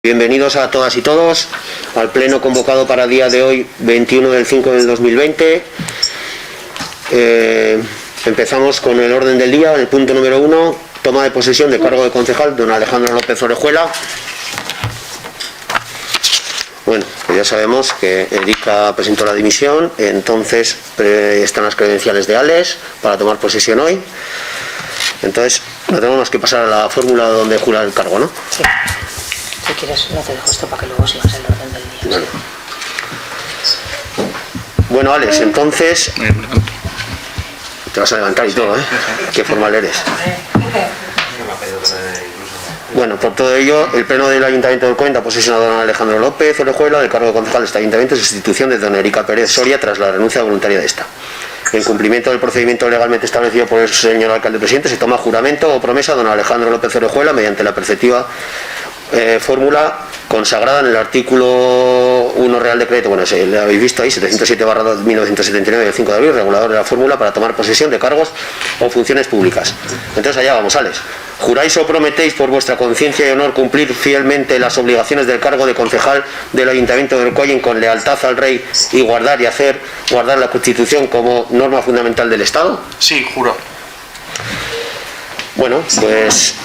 Bienvenidos a todas y todos al pleno convocado para el día de hoy, 21 del 5 del 2020. Empezamos con el orden del día. El punto número 1, toma de posesión de cargo de concejal, don Alejandro López Orejuela. Bueno, pues ya sabemos que Erika presentó la dimisión, entonces están las credenciales de Alex para tomar posesión hoy. Entonces, no tenemos que pasar a la fórmula donde jura el cargo, ¿no? Sí. Si quieres, no te dejo esto para que luego sigas el orden del día. Bueno, Alex, entonces... Te vas a levantar y todo, ¿eh? Qué formal eres. Bueno, por todo ello, el Pleno del Ayuntamiento de Orcoyen ha posesionado a don Alejandro López Orejuela del cargo de concejal de este Ayuntamiento en sustitución de don Erika Pérez Soria tras la renuncia voluntaria de esta. En cumplimiento del procedimiento legalmente establecido por el señor alcalde presidente, se toma juramento o promesa a don Alejandro López Orejuela mediante la preceptiva fórmula consagrada en el artículo 1 Real Decreto, bueno, lo habéis visto ahí, 707/1979 del 5 de abril, regulador de la fórmula para tomar posesión de cargos o funciones públicas. Entonces allá vamos, Alex. ¿Juráis o prometéis por vuestra conciencia y honor cumplir fielmente las obligaciones del cargo de concejal del Ayuntamiento de Orcoyen con lealtad al Rey y guardar la Constitución como norma fundamental del Estado? Sí, juro. Bueno, pues...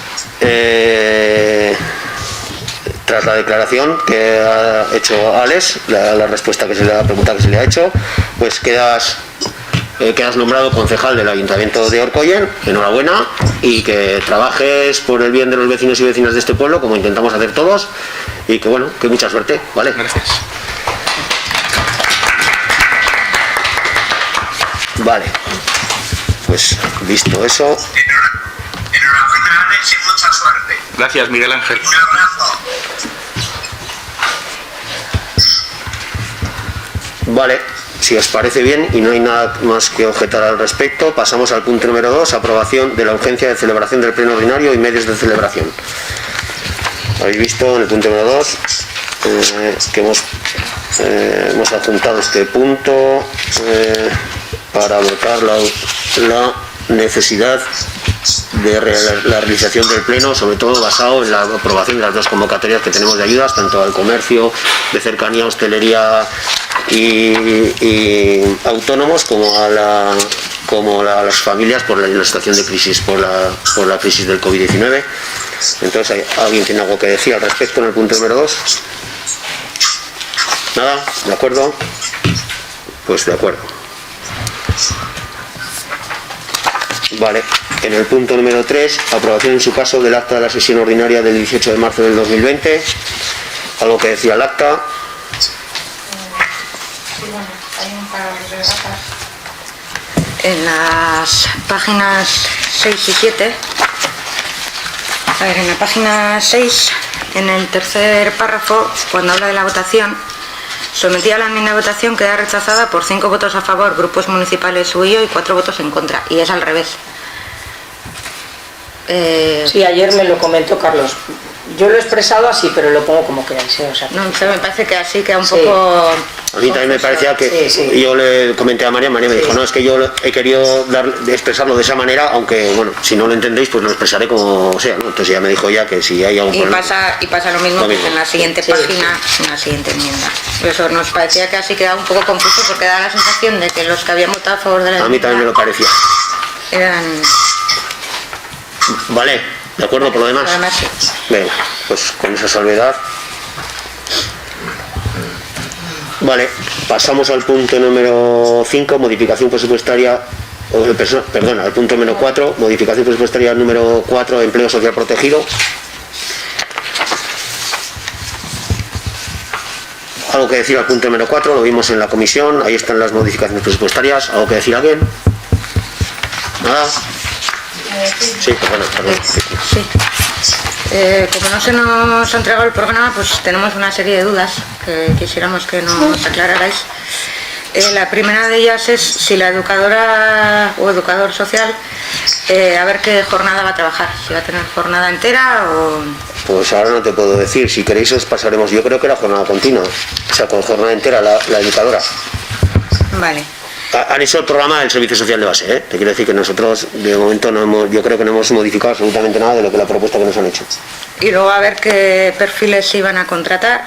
tras la declaración que ha hecho Alex, la respuesta que se le ha preguntado que se le ha hecho, pues quedas nombrado concejal del Ayuntamiento de Orcoyen. Enhorabuena, y que trabajes por el bien de los vecinos y vecinas de este pueblo, como intentamos hacer todos, y que bueno, que mucha suerte, ¿vale? Gracias. Vale, pues visto eso. Enhorabuena, Alex, y mucha suerte. Gracias, Miguel Ángel. Un abrazo. Vale, si os parece bien y no hay nada más que objetar al respecto, pasamos al punto número 2, aprobación de la urgencia de celebración del pleno ordinario y medios de celebración. Habéis visto en el punto número 2 que hemos adjuntado este punto para votar la necesidad de la realización del pleno, sobre todo basado en la aprobación de las dos convocatorias que tenemos de ayudas, tanto al comercio de cercanía, hostelería y autónomos, como a las familias por la situación de crisis, por la crisis del COVID-19. Entonces, ¿alguien tiene algo que decir al respecto en el punto número 2? ¿Nada? ¿De acuerdo? Pues de acuerdo. Vale, en el punto número 3, aprobación en su caso del acta de la sesión ordinaria del 18 de marzo del 2020. ¿Algo que decir al acta? Sí, bueno, hay un par de datas. En las páginas 6 y 7, a ver, en la página 6, en el tercer párrafo, cuando habla de la votación, sometida a la enmienda de votación queda rechazada por 5 votos a favor, grupos municipales UIO, y 4 votos en contra, y es al revés. Sí, ayer me lo comentó Carlos. Yo lo he expresado así, pero lo pongo como queráis, o sea, No, me parece que así queda un Sí. poco... A mí también me parecía que... Sí. Yo le comenté a María me dijo, Sí. no, es que yo he querido expresarlo de esa manera, aunque, bueno, si no lo entendéis, pues lo expresaré como sea, ¿no? Entonces ya me dijo ya que si hay algún Y problema... pasa lo mismo, Lo mismo. en la siguiente Sí, página, en la siguiente enmienda. Eso nos parecía que así quedaba un poco confuso, porque da la sensación de que los que habían votado a favor de la A mí también me lo parecía. eran... Vale, ¿de acuerdo por lo demás? Además, sí. Venga, pues con esa salvedad. Vale, pasamos al punto número 5, modificación presupuestaria, al punto número 4, modificación presupuestaria número 4, empleo social protegido. ¿Algo que decir al punto número 4? Lo vimos en la comisión, ahí están las modificaciones presupuestarias. ¿Algo que decir alguien? ¿Nada? Sí, pues bueno, perdón. Sí. Como no se nos ha entregado el programa, pues tenemos una serie de dudas que quisiéramos que nos aclararais. La primera de ellas es si la educadora o educador social, a ver qué jornada va a trabajar, si va a tener jornada entera o... Pues ahora no te puedo decir, si queréis os pasaremos, yo creo que era jornada continua, o sea, con jornada entera la educadora. Vale. Han hecho el programa del servicio social de base, ¿eh? Te quiero decir que nosotros de momento yo creo que no hemos modificado absolutamente nada de lo que la propuesta que nos han hecho. Y luego a ver qué perfiles se iban a contratar.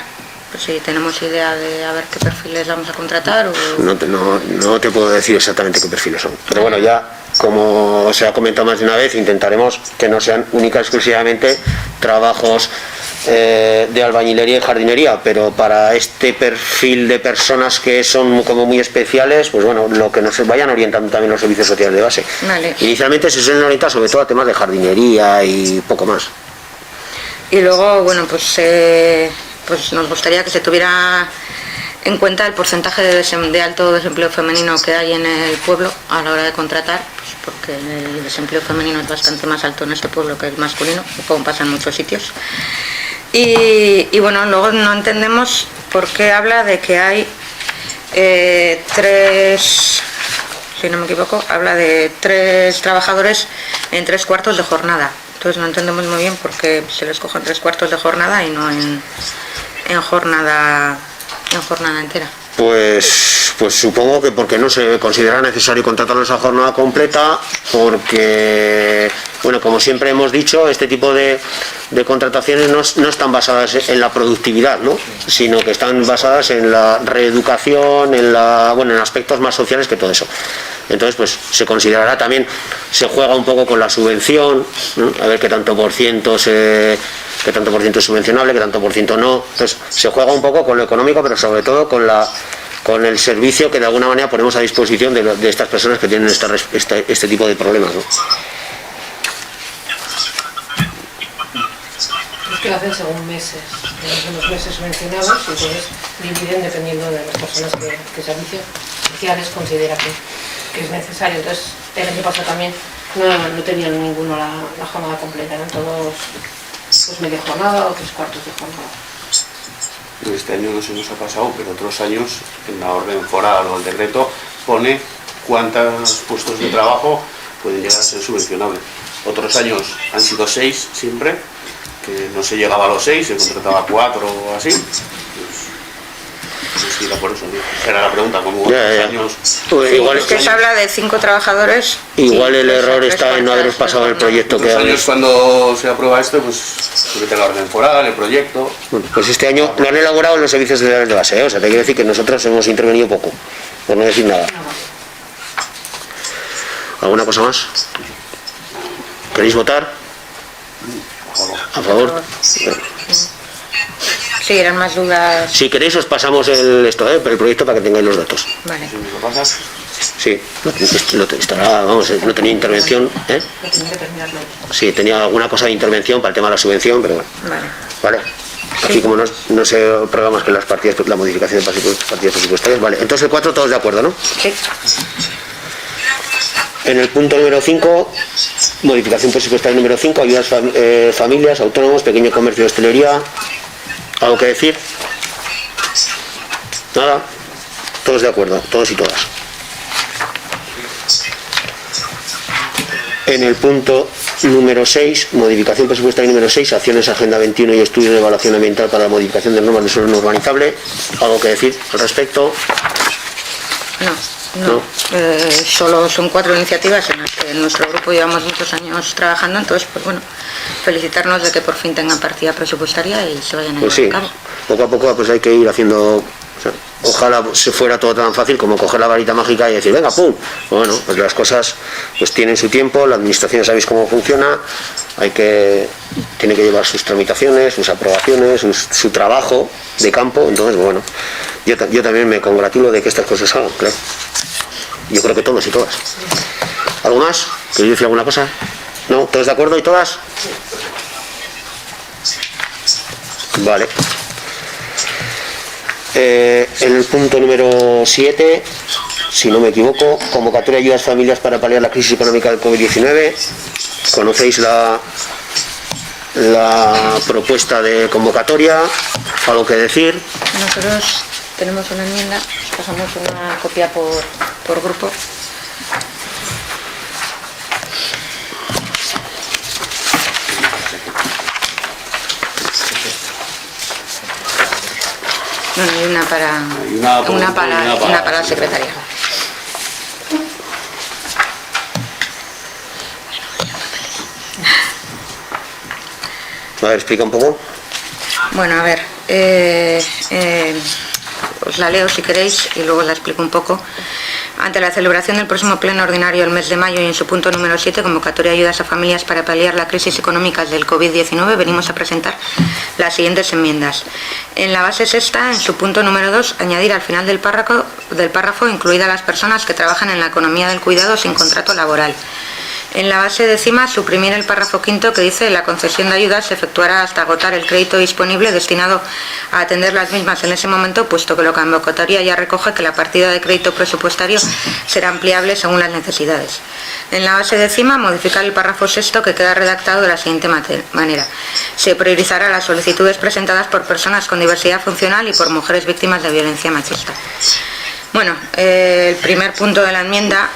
Pues si tenemos idea de a ver qué perfiles vamos a contratar o... No te puedo decir exactamente qué perfiles son. Pero bueno, ya como se ha comentado más de una vez, intentaremos que no sean únicas exclusivamente trabajos de albañilería y jardinería, pero para este perfil de personas que son como muy especiales, pues bueno, lo que nos vayan orientando también los servicios sociales de base. Vale. Inicialmente se suelen orientar sobre todo a temas de jardinería y poco más. Y luego, bueno, pues nos gustaría que se tuviera en cuenta el porcentaje de alto desempleo femenino que hay en el pueblo a la hora de contratar, pues porque el desempleo femenino es bastante más alto en este pueblo que el masculino, como pasa en muchos sitios. Y bueno, luego no entendemos por qué habla de que hay 3, si no me equivoco, habla de 3 trabajadores en 3 cuartos de jornada. Entonces no entendemos muy bien por qué se les cogen 3 cuartos de jornada y no en jornada entera. Pues supongo que porque no se considera necesario contratarlos a jornada completa, porque, bueno, como siempre hemos dicho, este tipo de contrataciones no están basadas en la productividad, ¿no? Sino que están basadas en la reeducación, en aspectos más sociales que todo eso. Entonces, pues se considerará también, se juega un poco con la subvención, ¿no? A ver qué tanto por ciento es subvencionable, qué tanto por ciento no. Entonces se juega un poco con lo económico, pero sobre todo con el servicio que de alguna manera ponemos a disposición de estas personas que tienen este tipo de problemas, ¿no? Es que lo hacen según meses, unos meses subvencionados, y entonces dividen dependiendo de las personas que servicios sociales considera que es necesario. Entonces el año pasado también no tenían ninguno la jornada completa, eran todos pues media jornada o 3 cuartos de jornada. Este año no se nos ha pasado, pero otros años en la orden foral o el decreto pone cuántos puestos de trabajo pueden llegar a ser subvencionables. Otros años han sido 6 siempre, que no se llegaba a los 6, se contrataba 4 o así. Pues era por eso, ¿no? Era la pregunta, como otros años. Pues igual es que se habla de 5 trabajadores. Igual el error está en no haberos pasado el proyecto que otros años cuando se aprueba esto, pues se mete la orden foral, el proyecto. Bueno, pues este año lo han elaborado los servicios sociales de base, ¿eh? O sea, te quiero decir que nosotros hemos intervenido poco, por no decir nada. ¿Alguna cosa más? ¿Queréis votar? ¿A favor? Sí, eran más dudas. Si queréis os pasamos el proyecto para que tengáis los datos. Vale. ¿Sí me lo pasas? Sí, no tenía intervención, ¿eh? Sí, tenía alguna cosa de intervención para el tema de la subvención, pero bueno. Vale. Aquí como no se prueba más que las partidas, la modificación de partidas presupuestarias, vale. Entonces el 4 todos de acuerdo, ¿no? Sí. En el punto número 5, modificación presupuestaria número 5, ayudas familias, autónomos, pequeño comercio y hostelería. ¿Algo que decir? Nada. Todos de acuerdo, todos y todas. En el punto número 6, modificación presupuestaria número 6, acciones Agenda 21 y estudio de evaluación ambiental para la modificación de normas de suelo no urbanizable. ¿Algo que decir al respecto? No. Solo son 4 iniciativas en las que en nuestro grupo llevamos muchos años trabajando, entonces pues bueno, felicitarnos de que por fin tengan partida presupuestaria y se vayan a llevar a cabo. Poco a poco pues hay que ir haciendo, o sea, ojalá se fuera todo tan fácil como coger la varita mágica y decir venga, pum. Bueno, pues las cosas pues tienen su tiempo, la administración sabéis cómo funciona, tiene que llevar sus tramitaciones, sus aprobaciones, su trabajo de campo, entonces bueno, yo también me congratulo de que estas cosas salgan, claro. Yo creo que todos y todas. ¿Algo más? ¿Queréis decir alguna cosa? ¿No? ¿Todos de acuerdo y todas? Vale. En el punto número 7, si no me equivoco, convocatoria de ayudas a familias para paliar la crisis económica del COVID-19. ¿Conocéis la propuesta de convocatoria? ¿Algo que decir? Nosotros tenemos una enmienda, os pasamos una copia por grupo. No, hay una para la secretaria. A ver, explica un poco. Bueno, a ver, os la leo si queréis y luego la explico un poco. Ante la celebración del próximo pleno ordinario el mes de mayo y en su punto número 7, convocatoria de ayudas a familias para paliar la crisis económica del COVID-19, venimos a presentar las siguientes enmiendas. En la base sexta, en su punto número 2, añadir al final del párrafo incluida las personas que trabajan en la economía del cuidado sin contrato laboral. En la base décima, suprimir el párrafo quinto que dice la concesión de ayudas se efectuará hasta agotar el crédito disponible destinado a atender las mismas en ese momento, puesto que la convocatoria ya recoge que la partida de crédito presupuestario será ampliable según las necesidades. En la base décima, modificar el párrafo sexto que queda redactado de la siguiente manera. Se priorizará las solicitudes presentadas por personas con diversidad funcional y por mujeres víctimas de violencia machista. Bueno, el primer punto de la enmienda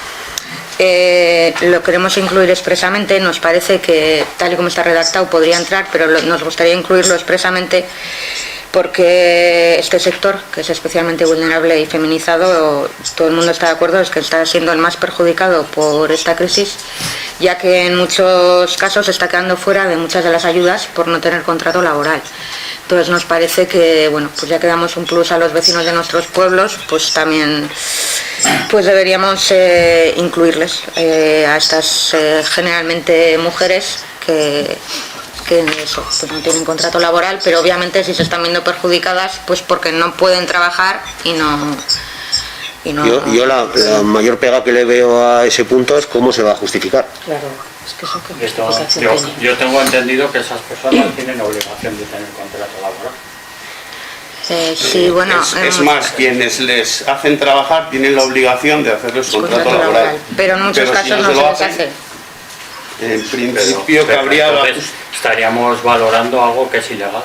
lo queremos incluir expresamente. Nos parece que tal y como está redactado podría entrar, pero nos gustaría incluirlo expresamente porque este sector, que es especialmente vulnerable y feminizado, todo el mundo está de acuerdo, es que está siendo el más perjudicado por esta crisis, ya que en muchos casos se está quedando fuera de muchas de las ayudas por no tener contrato laboral. Entonces nos parece que, bueno, pues ya que damos un plus a los vecinos de nuestros pueblos, pues también pues deberíamos incluirles a estas generalmente mujeres que eso, pues no tienen contrato laboral, pero obviamente si se están viendo perjudicadas, pues porque no pueden trabajar y no. Yo la mayor pega que le veo a ese punto es cómo se va a justificar. Claro, es que eso que yo tengo entendido que esas personas tienen obligación de tener contrato laboral. Sí, bueno, es más, quienes les hacen trabajar tienen la obligación de hacerles contrato laboral. Pero en muchos casos no se les hace. En principio cabría... estaríamos valorando algo que es ilegal.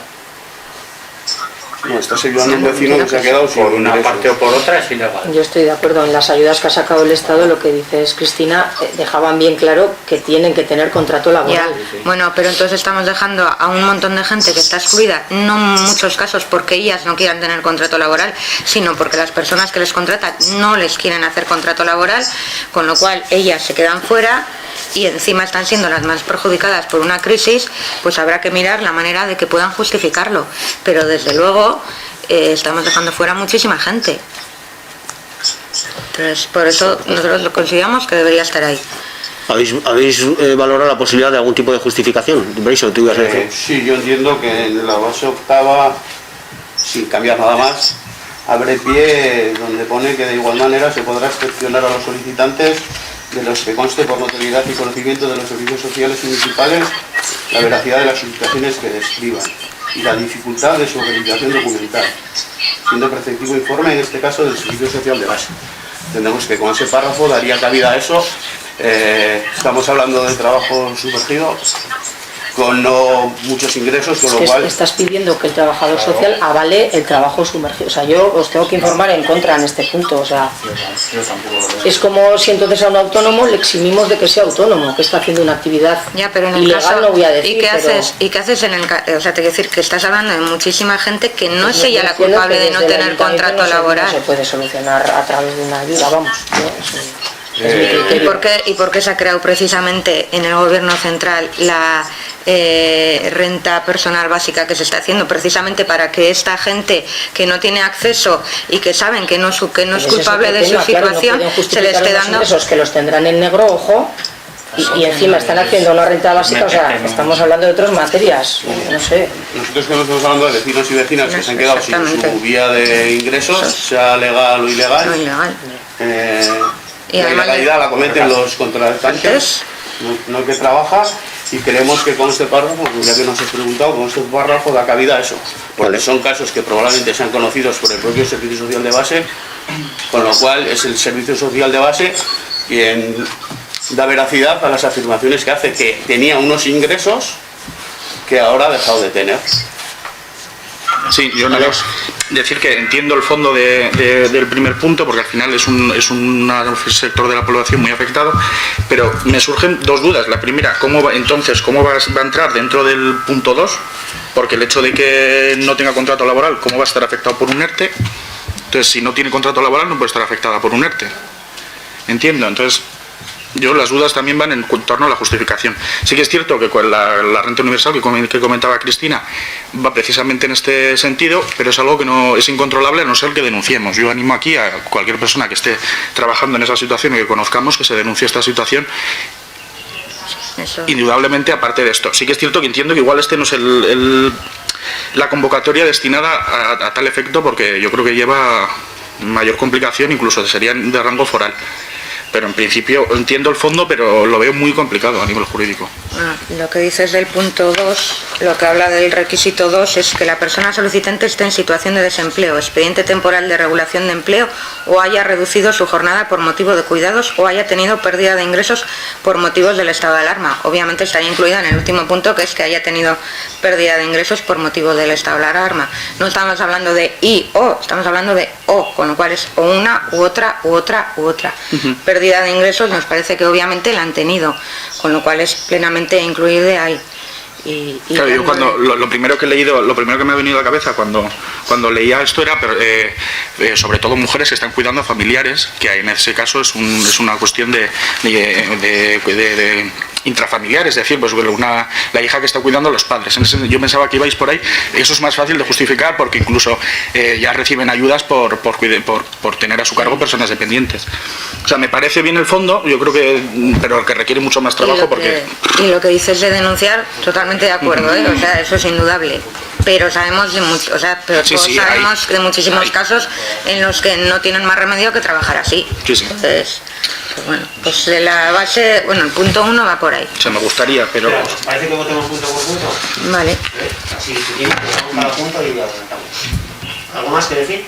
No, estás ayudando a un vecino que se ha quedado sin por una ingresos. parte o por otra es ilegal. yo estoy de acuerdo en las ayudas que ha sacado el Estado. Lo que dices, Cristina, dejaban bien claro que tienen que tener contrato laboral. Ya. Bueno, pero entonces estamos dejando a un montón de gente que está excluida, no en muchos casos porque ellas no quieran tener contrato laboral, sino porque las personas que les contratan no les quieren hacer contrato laboral, con lo cual ellas se quedan fuera y encima están siendo las más perjudicadas por una crisis. Pues habrá que mirar la manera de que puedan justificarlo, pero desde luego estamos dejando fuera muchísima gente. Entonces, por eso nosotros lo consideramos que debería estar ahí. ¿Habéis valorado la posibilidad de algún tipo de justificación? Braiso, ¿tú ibas a decir? Sí, yo entiendo que en la base octava, sin cambiar nada más, abre pie donde pone que de igual manera se podrá excepcionar a los solicitantes de los que conste por notoriedad y conocimiento de los servicios sociales municipales la veracidad de las solicitaciones que describan y la dificultad de su verificación documental, siendo preceptivo informe en este caso del servicio social de base. Entendemos que con ese párrafo daría cabida a eso. Estamos hablando de trabajo sumergido con no muchos ingresos, con lo cual... Estás pidiendo que el trabajador social avale el trabajo sumergido. O sea, yo os tengo que informar en contra en este punto. O sea, es como si entonces a un autónomo le eximimos de que sea autónomo, que está haciendo una actividad ya, pero en el ilegal, caso, no voy a decir. ¿Y qué haces en el caso? O sea, te quiero decir que estás hablando de muchísima gente que no es ella la culpable de no tener contrato laboral. No se puede solucionar a través de una ayuda, vamos. ¿Y por qué se ha creado precisamente en el gobierno central la renta personal básica que se está haciendo? Precisamente para que esta gente que no tiene acceso y que saben que no es culpable de su situación, se le esté dando... Esos que los tendrán en negro, ojo, y encima están haciendo una renta básica. O sea, estamos hablando de otras materias, no sé. Nosotros estamos hablando de vecinos y vecinas que se han quedado sin su vía de ingresos, sea legal o ilegal. No ilegal. Y la ilegalidad la cometen los contratantes, no el que trabaja, y creemos que con este párrafo, ya que nos has preguntado, con este párrafo da cabida a eso, porque son casos que probablemente sean conocidos por el propio Servicio Social de Base, con lo cual es el Servicio Social de Base quien da veracidad a las afirmaciones que hace, que tenía unos ingresos que ahora ha dejado de tener. Sí, yo no decir que entiendo el fondo del primer punto, porque al final es un sector de la población muy afectado, pero me surgen dos dudas. La primera, ¿cómo va a entrar dentro del punto 2? Porque el hecho de que no tenga contrato laboral, ¿cómo va a estar afectado por un ERTE? Entonces, si no tiene contrato laboral, no puede estar afectada por un ERTE. Entiendo, entonces Yo las dudas también van en torno a la justificación. Sí que es cierto que con la renta universal que comentaba Cristina va precisamente en este sentido, pero es algo que no es incontrolable a no ser que denunciemos. Yo animo aquí a cualquier persona que esté trabajando en esa situación y que conozcamos que se denuncie esta situación. Eso. Indudablemente, aparte de esto. Sí que es cierto que entiendo que igual este no es la convocatoria destinada a tal efecto, porque yo creo que lleva mayor complicación, incluso sería de rango foral. Pero en principio entiendo el fondo, pero lo veo muy complicado a nivel jurídico. Bueno, lo que dices del punto 2, lo que habla del requisito 2 es que la persona solicitante esté en situación de desempleo, expediente temporal de regulación de empleo, o haya reducido su jornada por motivo de cuidados, o haya tenido pérdida de ingresos por motivos del estado de alarma. Obviamente estaría incluida en el último punto, que es que haya tenido pérdida de ingresos por motivo del estado de alarma. No estamos hablando de y o, estamos hablando de o, con lo cual es o una u otra u otra u otra. Pérdida de ingresos nos parece que obviamente la han tenido, con lo cual es plenamente incluido ahí. Y claro, yo cuando lo primero que he leído, lo primero que me ha venido a la cabeza cuando leía esto era sobre todo mujeres que están cuidando a familiares, que en ese caso es una cuestión de intrafamiliares, es decir, pues la hija que está cuidando a los padres. Yo pensaba que ibais por ahí. Eso es más fácil de justificar porque incluso ya reciben ayudas por tener a su cargo personas dependientes. O sea, me parece bien el fondo, yo creo pero que requiere mucho más trabajo y lo que dices de denunciar, totalmente de acuerdo, ¿eh? O sea, eso es indudable. Pero sabemos sabemos de muchísimos casos en los que no tienen más remedio que trabajar así. Sí, sí. Entonces, pues bueno, pues de la base, el punto 1 va por ahí. O sea, me gustaría, pero... Parece que votemos punto por punto. Vale. Si quieres, votamos cada punto y lo adelantamos. ¿Algo más que decir?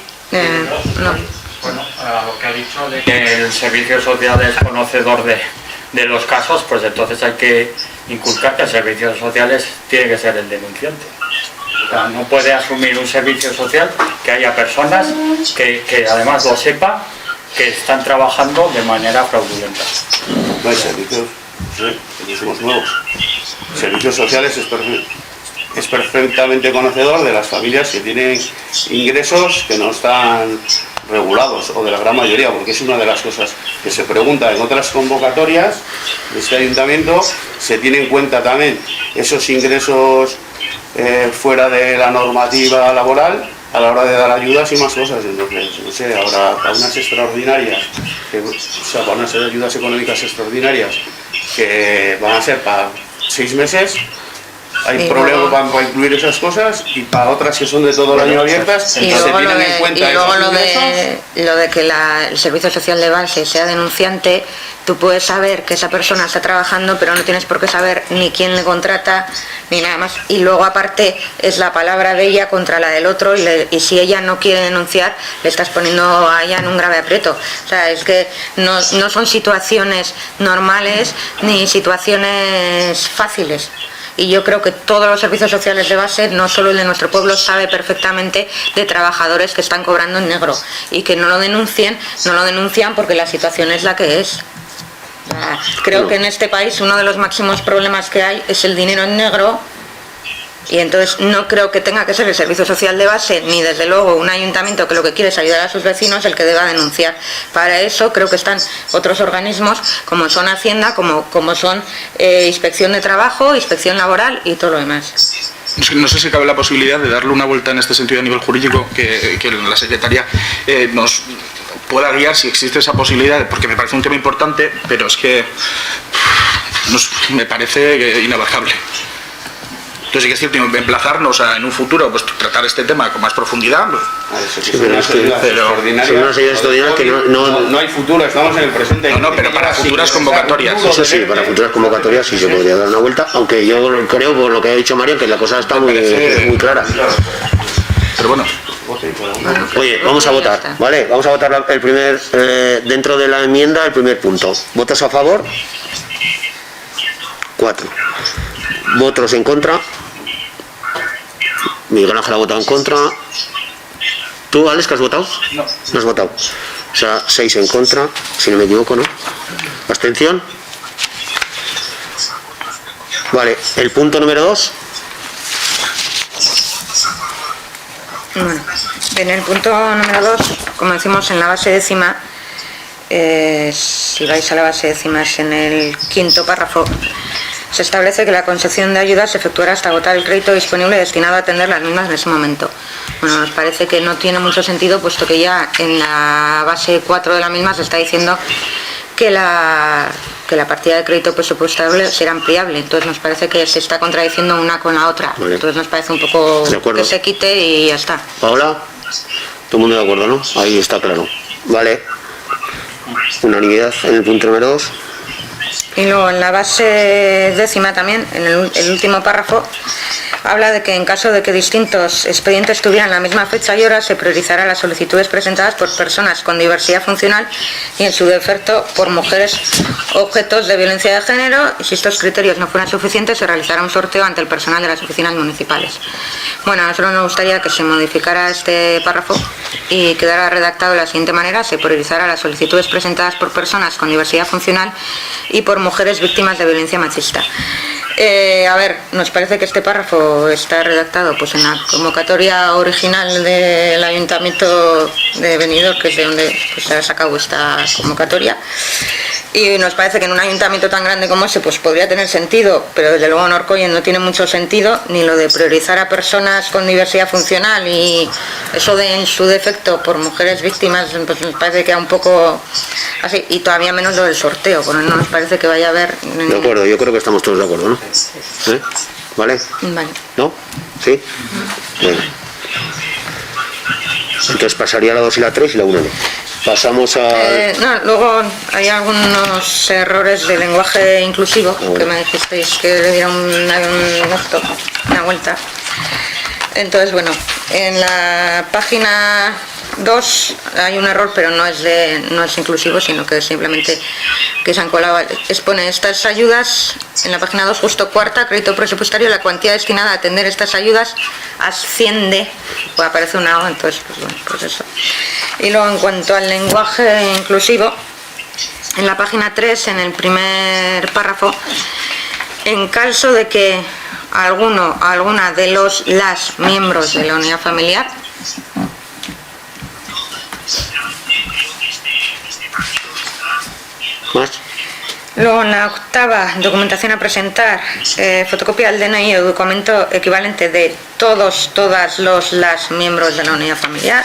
No. Bueno, a lo que ha dicho de que el servicio social es conocedor de los casos, pues entonces hay que inculcar que el servicio social tiene que ser el denunciante. O sea, no puede asumir un servicio social que haya personas que además lo sepa, que están trabajando de manera fraudulenta. No hay servicios, que somos nuevos. Servicios sociales es perfectamente conocedor de las familias que tienen ingresos que no están regulados, o de la gran mayoría, porque es una de las cosas que se pregunta en otras convocatorias de este ayuntamiento. Se tiene en cuenta también esos ingresos fuera de la normativa laboral a la hora de dar ayudas y más cosas. Entonces, no sé, ahora para unas extraordinarias, para unas ayudas económicas extraordinarias que van a ser para 6 meses, hay problemas para incluir esas cosas, y para otras que son de todo el año abiertas, y se luego tienen en cuenta lo de que el servicio social de base sea denunciante. Tú puedes saber que esa persona está trabajando, pero no tienes por qué saber ni quién le contrata ni nada más, y luego aparte es la palabra de ella contra la del otro, y si ella no quiere denunciar le estás poniendo a ella en un grave aprieto. O sea, es que no son situaciones normales ni situaciones fáciles. Y yo creo que todos los servicios sociales de base, no solo el de nuestro pueblo, sabe perfectamente de trabajadores que están cobrando en negro y que no lo denuncian porque la situación es la que es. Creo que en este país uno de los máximos problemas que hay es el dinero en negro, y entonces no creo que tenga que ser el servicio social de base, ni desde luego un ayuntamiento que lo que quiere es ayudar a sus vecinos, el que deba denunciar. Para eso creo que están otros organismos como son Hacienda, como son Inspección de Trabajo, Inspección Laboral y todo lo demás. No sé si cabe la posibilidad de darle una vuelta en este sentido a nivel jurídico, que la Secretaría nos pueda guiar si existe esa posibilidad, porque me parece un tema importante, pero es que me parece inabarcable. Entonces sí que es cierto, emplazarnos a en un futuro pues tratar este tema con más profundidad. Sí, pero es que son unas ayudas extraordinarias que no hay futuro, estamos en el presente. No, pero para futuras convocatorias. Sí, para futuras convocatorias sí se podría dar una vuelta, aunque yo creo, por lo que ha dicho Mario, que la cosa está muy clara. Pero bueno. Oye, vamos a votar, ¿vale? Vamos a votar el primer, dentro de la enmienda, el primer punto. ¿Votos a favor? 4. ¿Votos en contra? Miguel Ángel ha votado en contra. ¿Tú, Alex, que has votado? No. No has votado. O sea, 6 en contra, si no me equivoco, ¿no? ¿Abstención? Vale, el punto número 2. Bueno, en el punto número 2, como decimos en la base décima, si vais a la base décimas, en el quinto párrafo, se establece que la concesión de ayudas se efectuará hasta agotar el crédito disponible destinado a atender las mismas en ese momento. Bueno, nos parece que no tiene mucho sentido, puesto que ya en la base 4 de la misma se está diciendo que la partida de crédito presupuestable será ampliable. Entonces nos parece que se está contradiciendo una con la otra. Vale. Entonces nos parece un poco que se quite y ya está. Paola, todo el mundo de acuerdo, ¿no? Ahí está claro. Vale. Unanimidad en el punto número 2. Y luego en la base décima también, en el último párrafo, habla de que en caso de que distintos expedientes tuvieran la misma fecha y hora, se priorizará las solicitudes presentadas por personas con diversidad funcional y en su defecto por mujeres objetos de violencia de género, y si estos criterios no fueran suficientes se realizará un sorteo ante el personal de las oficinas municipales. Bueno, a nosotros nos gustaría que se modificara este párrafo y quedara redactado de la siguiente manera: se priorizará las solicitudes presentadas por personas con diversidad funcional y por mujeres víctimas de violencia machista. A ver, nos parece que este párrafo está redactado pues en la convocatoria original del Ayuntamiento de Benidorm, que es de donde pues, se ha sacado esta convocatoria, y nos parece que en un ayuntamiento tan grande como ese pues podría tener sentido, pero desde luego en Orcoyen no tiene mucho sentido, ni lo de priorizar a personas con diversidad funcional y eso de en su defecto por mujeres víctimas, pues nos parece que era un poco así, y todavía menos lo del sorteo, porque no nos parece que vaya a haber... De acuerdo, yo creo que estamos todos de acuerdo, ¿no? ¿Eh? ¿Vale? Vale. ¿No? ¿Sí? Venga. Entonces pasaría la 2 y la 3 y la 1 no. Pasamos a... no, luego hay algunos errores de lenguaje inclusivo, que me dijisteis que le diera una vuelta. Entonces, bueno, en la página 2 hay un error, pero no es inclusivo, sino que simplemente que se han colado. Expone estas ayudas, en la página 2, justo cuarta, crédito presupuestario, la cuantía destinada a atender estas ayudas asciende, pues aparece una O, entonces, pues bueno, pues eso. Y luego, en cuanto al lenguaje inclusivo, en la página 3, en el primer párrafo, en caso de que alguna de las miembros de la unidad familiar ¿Más? Luego en la octava, documentación a presentar, fotocopia del DNI o documento equivalente de todas las miembros de la unidad familiar.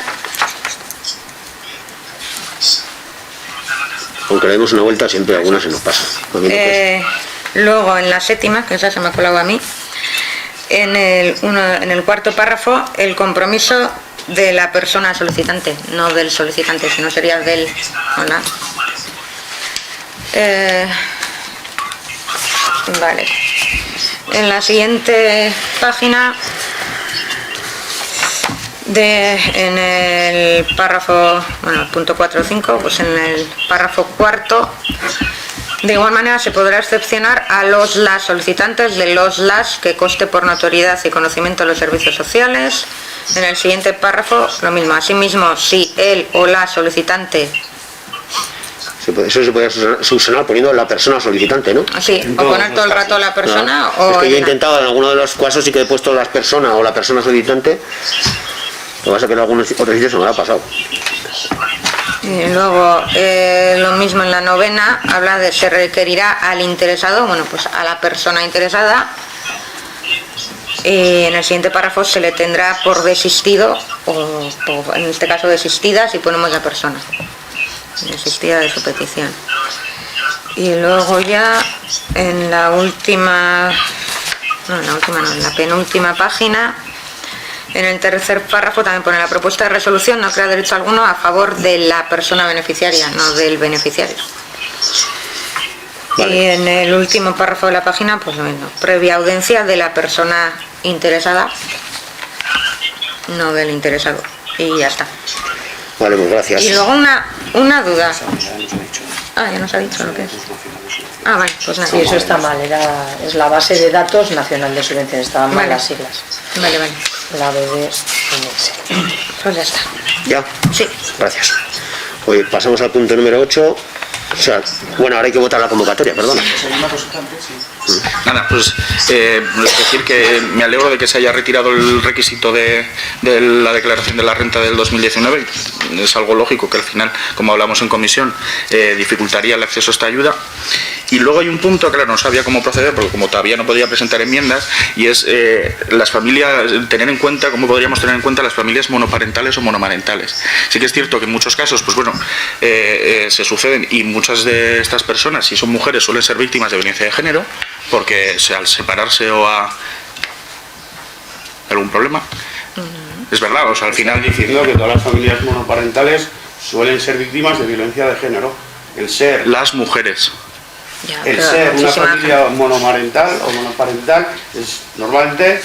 Aunque le demos una vuelta, siempre alguna se nos pasa. A mí no pasa. Luego en la séptima, que esa se me ha colado a mí, en el cuarto párrafo, el compromiso de la persona solicitante, no del solicitante, sino sería del... Hola. Vale. En la siguiente página, en el párrafo, bueno, punto 4 o 5, pues en el párrafo cuarto, de igual manera se podrá excepcionar a las solicitantes de las que conste por notoriedad y conocimiento de los servicios sociales. En el siguiente párrafo, lo mismo. Asimismo, si él o la solicitante... Eso se puede subsanar poniendo la persona solicitante, ¿no? Sí, o poner todo el rato la persona o... Es que yo he intentado, en alguno de los casos sí que he puesto las personas o la persona solicitante. Lo que pasa es que en algunos otros sitios se me ha pasado. Y luego, lo mismo en la novena, habla de se requerirá al interesado, bueno, pues a la persona interesada, y en el siguiente párrafo se le tendrá por desistido, o en este caso desistida, si ponemos la persona, desistida de su petición. Y luego ya en la última, en la penúltima página, en el tercer párrafo también pone: la propuesta de resolución no crea derecho alguno a favor de la persona beneficiaria, no del beneficiario. Vale. Y en el último párrafo de la página, pues lo mismo, previa audiencia de la persona interesada, no del interesado. Y ya está. Vale, pues gracias. Y luego una duda. Ya nos ha dicho lo que es. Vale, pues nada. Sí, eso está mal, es la base de datos nacional de subvenciones, estaban mal las siglas. Vale. La BDNS. Pues ya está. ¿Ya? Sí. Gracias. Hoy pasamos al punto número 8. O sea, bueno, ahora hay que votar la convocatoria, perdona. Nada, pues decir que me alegro de que se haya retirado el requisito de la declaración de la renta del 2019. Es algo lógico que al final, como hablamos en comisión, dificultaría el acceso a esta ayuda. Y luego hay un punto, claro, no sabía cómo proceder, porque como todavía no podía presentar enmiendas, y es las familias, cómo podríamos tener en cuenta las familias monoparentales o monomarentales. Sí que es cierto que en muchos casos, pues bueno, se suceden, y muchas de estas personas, si son mujeres, suelen ser víctimas de violencia de género, porque al separarse o a algún problema, es verdad, o sea, al final diciendo que todas las familias monoparentales suelen ser víctimas de violencia de género. El ser las mujeres. Ya, el pero ser una muchísima familia monomarental o monoparental es normalmente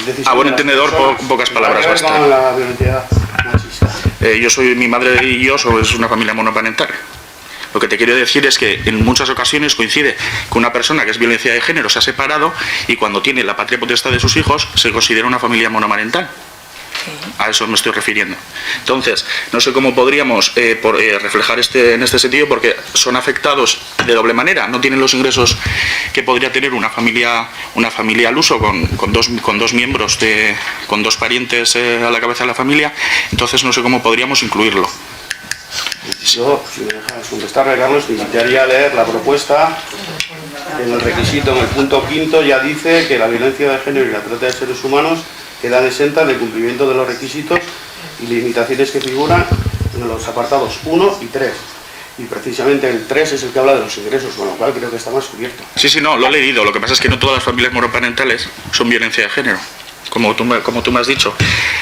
decisión a buen de las entendedor, personas. pocas palabras Tiene que ver bastan. con la violencia machista. Mi madre y yo somos una familia monoparental. Lo que te quiero decir es que en muchas ocasiones coincide que una persona que es violencia de género se ha separado y cuando tiene la patria potestad de sus hijos se considera una familia monomarental. A eso me estoy refiriendo. Entonces, no sé cómo podríamos reflejar en este sentido, porque son afectados de doble manera. No tienen los ingresos que podría tener una familia al uso con dos miembros, con dos parientes a la cabeza de la familia. Entonces, no sé cómo podríamos incluirlo. Yo, si me dejas contestar, Carlos, te invitaría a leer la propuesta. En el requisito, en el punto quinto, ya dice que la violencia de género y la trata de seres humanos quedan exentas del cumplimiento de los requisitos y limitaciones que figuran en los apartados 1 y 3. Y precisamente el 3 es el que habla de los ingresos, con lo cual creo que está más cubierto. Sí, no, lo he leído. Lo que pasa es que no todas las familias monoparentales son violencia de género, como tú me has dicho.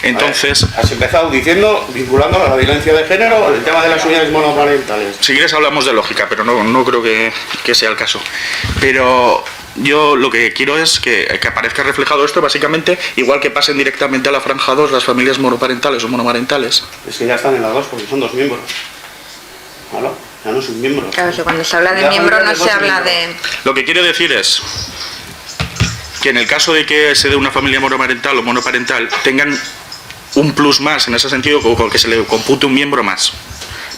Entonces, has empezado diciendo, vinculándolo a la violencia de género, el tema de las unidades monoparentales. Si quieres hablamos de lógica, pero no creo que sea el caso. Pero yo lo que quiero es que aparezca reflejado esto, básicamente, igual que pasen directamente a la franja 2 las familias monoparentales o monomarentales. Es que ya están en la 2 porque son dos miembros. ¿Vale? Ya no son miembros. Claro, que cuando se habla de miembro no se habla de... Lo que quiero decir es que en el caso de que se dé una familia monomarental o monoparental, tengan un plus más en ese sentido, con que se le compute un miembro más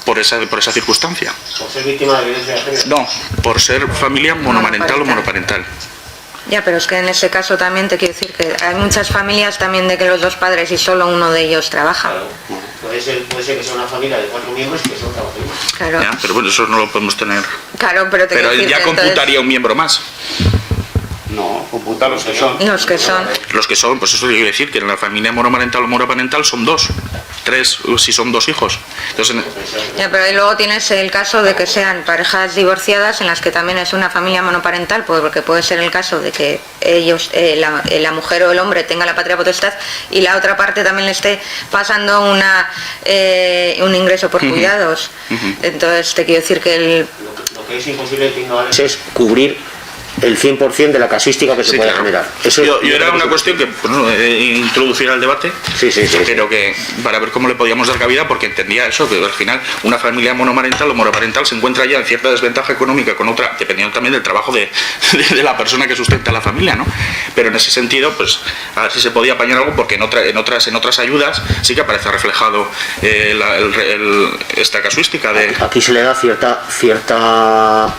por esa circunstancia. ¿Por ser víctima de violencia de género? No, por ser familia monomarental o monoparental. Ya, pero es que en ese caso también te quiero decir que hay muchas familias también de que los dos padres y solo uno de ellos trabaja. Claro. Puede ser que sea una familia de 4 miembros y que solo trabaje uno. Claro. Ya, pero bueno, eso no lo podemos tener. Claro, pero te Pero quiero decir ya que computaría entonces, un miembro más. No, computa los que son. los que son... Los que son, pues eso quiere decir que en la familia monomarental o monoparental son 2, 3, si son 2 hijos. Entonces, Ya, pero ahí luego tienes el caso de que sean parejas divorciadas en las que también es una familia monoparental, porque puede ser el caso de que ellos, la mujer o el hombre tenga la patria potestad y la otra parte también le esté pasando un ingreso por cuidados. Entonces te quiero decir que Lo que es imposible es cubrir el 100% de la casuística que se puede generar. Eso yo era una cuestión que introducir al debate, pero que para ver cómo le podíamos dar cabida, porque entendía eso, que al final una familia monomarental o monoparental se encuentra ya en cierta desventaja económica con otra, dependiendo también del trabajo de la persona que sustenta la familia, ¿no? Pero en ese sentido, pues a ver si se podía apañar algo, porque en otras ayudas sí que aparece reflejado esta casuística de... Aquí se le da cierta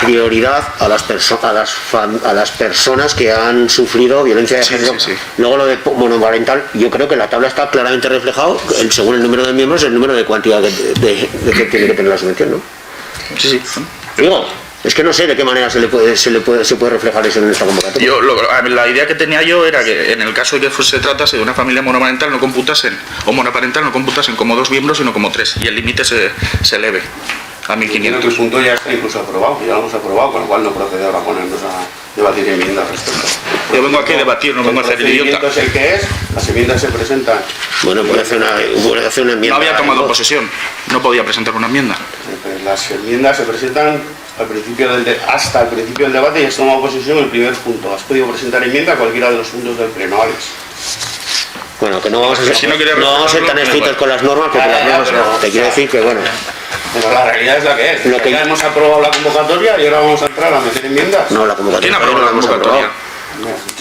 prioridad a las personas que han sufrido violencia de género. Sí. Luego lo de monoparental, yo creo que en la tabla está claramente reflejado, según el número de miembros, el número de cuantía de que tiene que tener la subvención, ¿no? Sí. Digo, es que no sé de qué manera se puede reflejar eso en esta convocatoria. La idea que tenía yo era que en el caso de que se tratase de una familia monoparental no computasen, o monoparental no computasen como 2 miembros, sino como 3, y el límite se eleve a 1.500. El punto ya está incluso aprobado, ya lo hemos aprobado, con lo cual no procede ahora a ponernos a debatir enmiendas al respecto. Yo vengo aquí a debatir, no vengo a hacer el idiota. El procedimiento es el que es, las enmiendas se presentan. Bueno, puede hacer una enmienda. No había tomado posesión, no podía presentar una enmienda. Las enmiendas se presentan hasta el principio del debate y has tomado posesión en el primer punto. Has podido presentar enmienda a cualquiera de los puntos del pleno, Alex. Bueno, que no vamos a ser, Si no no vamos a ser tan estrictos con las normas, porque las normas, te quiero decir que, bueno... Pero la realidad es la que es. Lo que ya hemos aprobado la convocatoria y ahora vamos a entrar a meter enmiendas. No, la convocatoria. ¿Quién aprobó la convocatoria?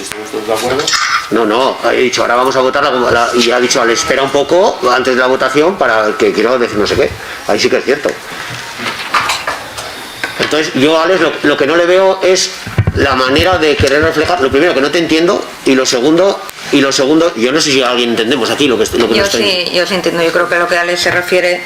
¿Estamos todos de acuerdo? No, he dicho, ahora vamos a votar y ha dicho, espera un poco antes de la votación para que quiero decir no sé qué. Ahí sí que es cierto. Entonces, yo, Alex, lo que no le veo es la manera de querer reflejar, lo primero que no te entiendo, y lo segundo, yo no sé si alguien entendemos aquí lo que yo sí entiendo. Yo creo que lo que Alex se refiere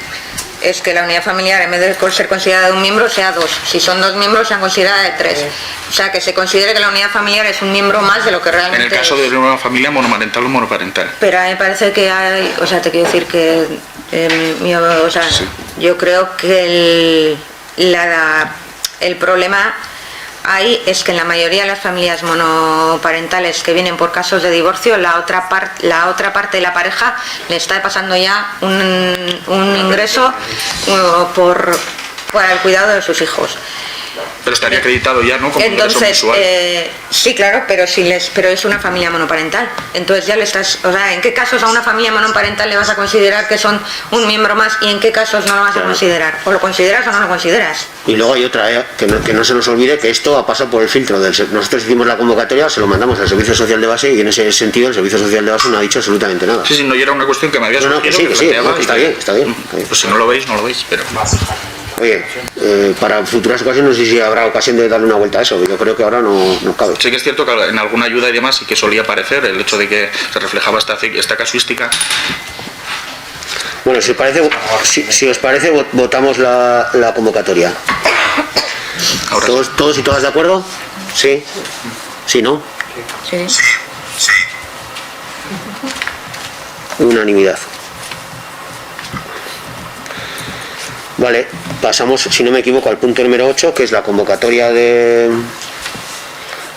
es que la unidad familiar, en vez de ser considerada de un miembro, sea dos. Si son dos miembros, sean considerada de tres. O sea, que se considere que la unidad familiar es un miembro más de lo que realmente en el caso de una familia monomarental o monoparental. Pero a mí me parece que hay, o sea, te quiero decir que sí. Yo creo que el problema ahí es que en la mayoría de las familias monoparentales que vienen por casos de divorcio, la otra parte de la pareja le está pasando ya un ingreso para el cuidado de sus hijos. Pero estaría acreditado ya, ¿no? Como ingreso mensual. Sí, claro, pero es una familia monoparental. Entonces ya le estás, o sea, ¿en qué casos a una familia monoparental le vas a considerar que son un miembro más y en qué casos no lo vas a considerar? ¿O lo consideras o no lo consideras? Y luego hay otra, que no se nos olvide que esto ha pasado por el filtro nosotros hicimos la convocatoria, se lo mandamos al Servicio Social de Base y en ese sentido el Servicio Social de Base no ha dicho absolutamente nada. Sí, no, y era una cuestión que me había surgido. Está bien. Pues si no lo veis, pero... Oye, para futuras ocasiones no sé si habrá ocasión de darle una vuelta a eso, yo creo que ahora no cabe. Sí que es cierto que en alguna ayuda y demás sí que solía aparecer el hecho de que se reflejaba esta casuística. Bueno, si os parece, votamos la convocatoria. Ahora ¿Todos y todas de acuerdo? Sí. ¿Sí, no? Sí. Sí. Unanimidad. Vale, pasamos, si no me equivoco, al punto número 8, que es la convocatoria de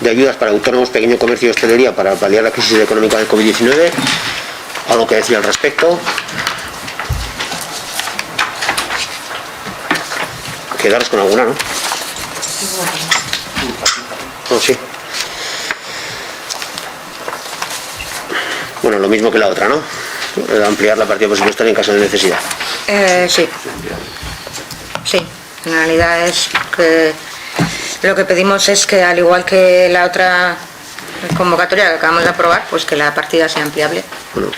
ayudas para autónomos, pequeño comercio y hostelería para paliar la crisis económica del COVID-19. ¿Algo que decir al respecto? Quedaros con alguna, ¿no? Oh, sí. Bueno, lo mismo que la otra, ¿no? Ampliar la partida presupuestaria en caso de necesidad. Sí, en realidad es que lo que pedimos es que, al igual que la otra convocatoria que acabamos de aprobar, pues que la partida sea ampliable. Bueno,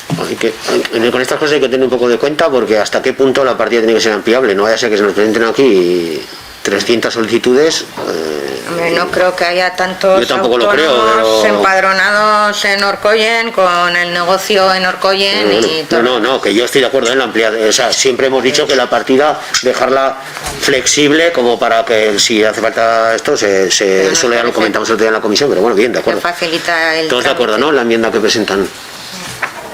con estas cosas hay que tener un poco de cuenta, porque hasta qué punto la partida tiene que ser ampliable. No vaya a ser que se nos presenten aquí 300 solicitudes. Hombre, no creo que haya tantos autónomos empadronados en Orcoyen, con el negocio en Orcoyen y todo. No, que yo estoy de acuerdo en la ampliación. O sea, siempre hemos dicho que la partida dejarla flexible, como para que si hace falta esto, eso ya lo comentamos el otro día en la comisión, pero bueno, bien, de acuerdo. Que facilita el todos de acuerdo, ¿no? La enmienda que presentan.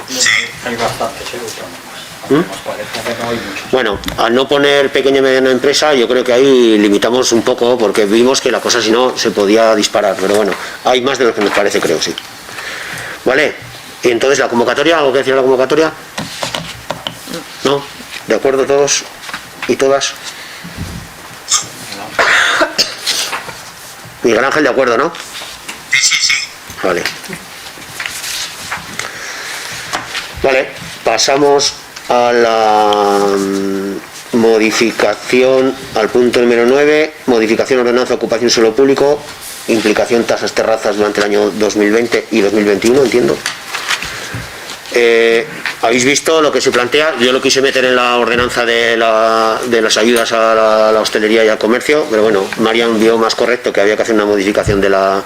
Sí. Hay bastantes autónomos. Bueno, al no poner pequeña y mediana empresa, yo creo que ahí limitamos un poco, porque vimos que la cosa si no se podía disparar, pero bueno, hay más de lo que nos parece, creo, sí. Vale, y entonces la convocatoria, ¿algo que decir a la convocatoria? ¿No? ¿De acuerdo todos y todas? Miguel Ángel, ¿de acuerdo, no? Sí. Vale. Vale, pasamos a la modificación, al punto número 9, modificación ordenanza ocupación suelo público, implicación tasas terrazas durante el año 2020 y 2021, entiendo. Habéis visto lo que se plantea. Yo lo quise meter en la ordenanza de las ayudas a la hostelería y al comercio, pero bueno, Marian vio más correcto que había que hacer una modificación de la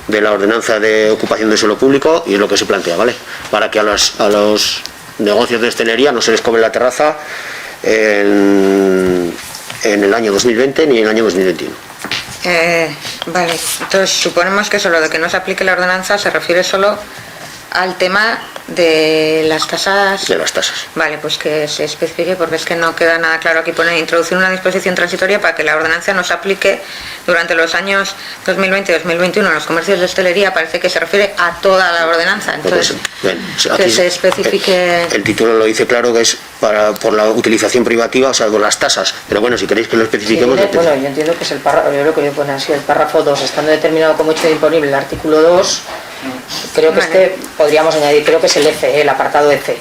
ordenanza de ocupación de suelo público, y es lo que se plantea, ¿vale? Para que a los negocios de hostelería no se les cobre la terraza en el año 2020 ni en el año 2021. Vale, entonces suponemos que solo de que no se aplique la ordenanza se refiere solo al tema de las tasas. De las tasas. Vale, pues que se especifique, porque es que no queda nada claro. Aquí pone introducir una disposición transitoria para que la ordenanza no se aplique durante los años 2020 y 2021 en los comercios de hostelería. Parece que se refiere a toda la ordenanza. Entonces, que se especifique. El título lo dice claro, que es por la utilización privativa, o sea, por las tasas. Pero bueno, si queréis que lo especifiquemos. Sí, bueno, yo entiendo que es el párrafo, yo lo que yo pone así, el párrafo 2, estando determinado como hecho disponible el artículo 2. Creo que Vale. podríamos añadir, creo que es el F, el apartado F.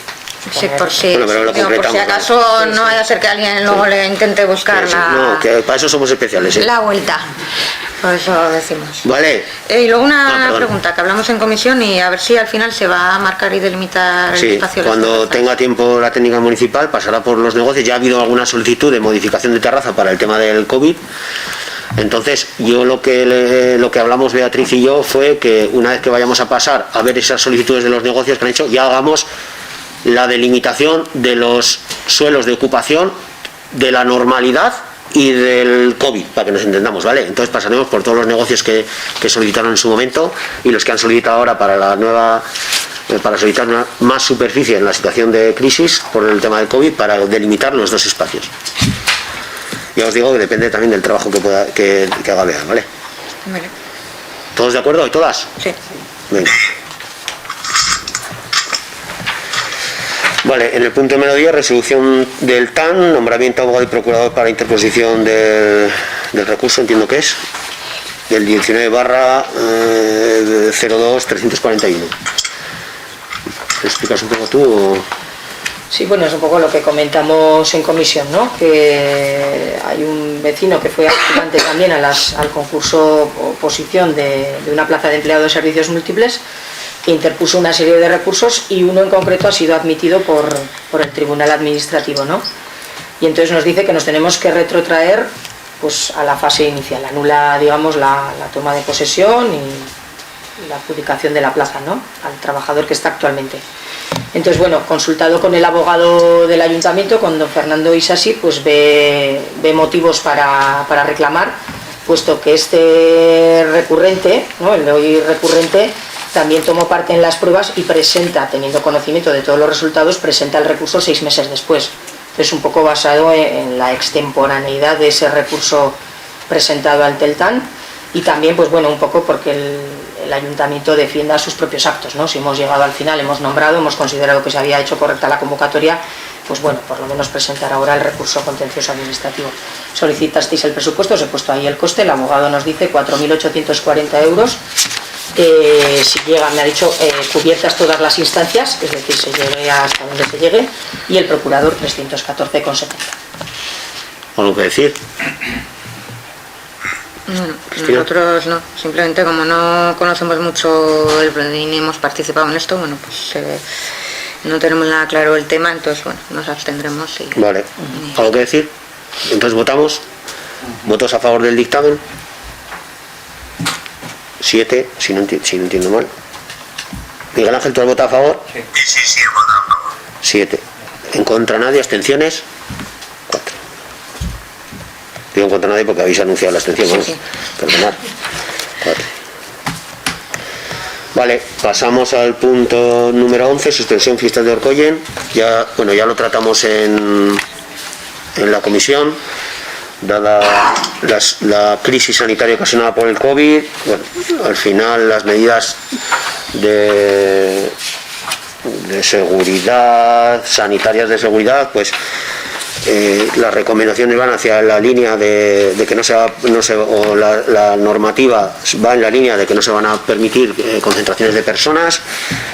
Sí, por si, Bueno, pero lo digo, por si concretamos, acaso no vaya a ser que alguien luego le intente buscar No, que para eso somos especiales, ¿eh? la vuelta. Por eso decimos. Vale. Y luego una perdón. pregunta que hablamos en comisión, y a ver si al final se va a marcar y delimitar el Sí, espacio. de las cuando terrazas. tenga tiempo la técnica municipal pasará por los negocios. Ya ha habido alguna solicitud de modificación de terraza para el tema del COVID. Entonces, yo lo que hablamos Beatriz y yo fue que una vez que vayamos a pasar a ver esas solicitudes de los negocios que han hecho, ya hagamos la delimitación de los suelos de ocupación de la normalidad y del COVID, para que nos entendamos, ¿vale? Entonces pasaremos por todos los negocios que solicitaron en su momento y los que han solicitado ahora para la nueva, para solicitar más superficie en la situación de crisis por el tema del COVID, para delimitar los dos espacios. Ya os digo que depende también del trabajo que haga Bea, ¿vale? Vale. ¿Todos de acuerdo y todas? Sí. Venga. Vale, en el punto número 10, resolución del TAN, nombramiento abogado y procurador para interposición del recurso, entiendo que es, del 19/02-341. ¿Lo explicas un poco tú o...? Sí, bueno, es un poco lo que comentamos en comisión, ¿no? Que hay un vecino que fue aspirante también al concurso oposición de una plaza de empleado de servicios múltiples, que interpuso una serie de recursos y uno en concreto ha sido admitido por el Tribunal Administrativo, ¿no? Y entonces nos dice que nos tenemos que retrotraer pues, a la fase inicial, anula, digamos, la toma de posesión y la adjudicación de la plaza, ¿no? Al trabajador que está actualmente. Entonces, bueno, consultado con el abogado del ayuntamiento, con don Fernando Isasi, pues ve motivos para reclamar, puesto que este recurrente, ¿no? El de hoy recurrente, también tomó parte en las pruebas y presenta, teniendo conocimiento de todos los resultados, presenta el recurso 6 meses después. Entonces, un poco basado en la extemporaneidad de ese recurso presentado ante el TAN y también, pues bueno, un poco porque el ayuntamiento defienda sus propios actos, ¿no? Si hemos llegado al final, hemos nombrado, hemos considerado que se había hecho correcta la convocatoria, pues bueno, por lo menos presentar ahora el recurso contencioso administrativo. Solicitasteis el presupuesto, os he puesto ahí el coste, el abogado nos dice 4.840 euros. Si llega, me ha dicho, cubiertas todas las instancias, es decir, se llegue hasta donde se llegue, y el procurador 314,70. ¿Algo que decir? Nosotros no, simplemente como no conocemos mucho ni hemos participado en esto, bueno, pues no tenemos nada claro el tema, entonces bueno, nos abstendremos. Vale, ¿algo que decir? Entonces votamos. ¿Votos a favor del dictamen? 7, si no entiendo mal. Miguel Ángel, ¿tú has votado a favor? Sí, he votado a favor. 7. ¿En contra nadie? ¿Abstenciones? 4. Digo en contra nadie porque habéis anunciado la abstención, ¿no? Sí. Perdonad. 4. Vale, pasamos al punto número 11, suspensión fiestas de Orcoyen. Ya lo tratamos en la comisión. Dada la crisis sanitaria ocasionada por el COVID, bueno, al final las medidas de seguridad, sanitarias de seguridad, pues las recomendaciones van hacia la línea de que la normativa va en la línea de que no se van a permitir concentraciones de personas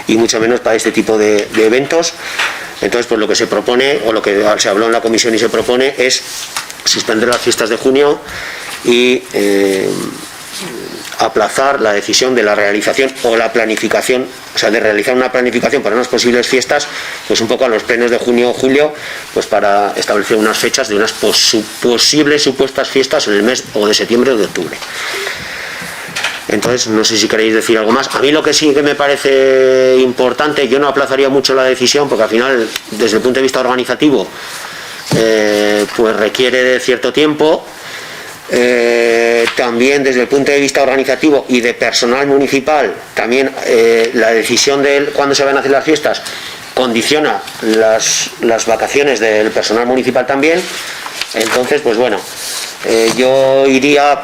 y mucho menos para este tipo de eventos. Entonces, pues lo que se propone, o lo que se habló en la comisión y se propone, es suspender las fiestas de junio y aplazar la decisión de la realización o la planificación, o sea, de realizar una planificación para unas posibles fiestas, pues un poco a los plenos de junio o julio, pues para establecer unas fechas de unas posibles supuestas fiestas en el mes o de septiembre o de octubre. Entonces, no sé si queréis decir algo más. A mí lo que sí que me parece importante, yo no aplazaría mucho la decisión, porque al final, desde el punto de vista organizativo, pues requiere de cierto tiempo. También desde el punto de vista organizativo y de personal municipal, también la decisión de cuándo se van a hacer las fiestas condiciona las vacaciones del personal municipal también. Entonces, pues bueno, yo iría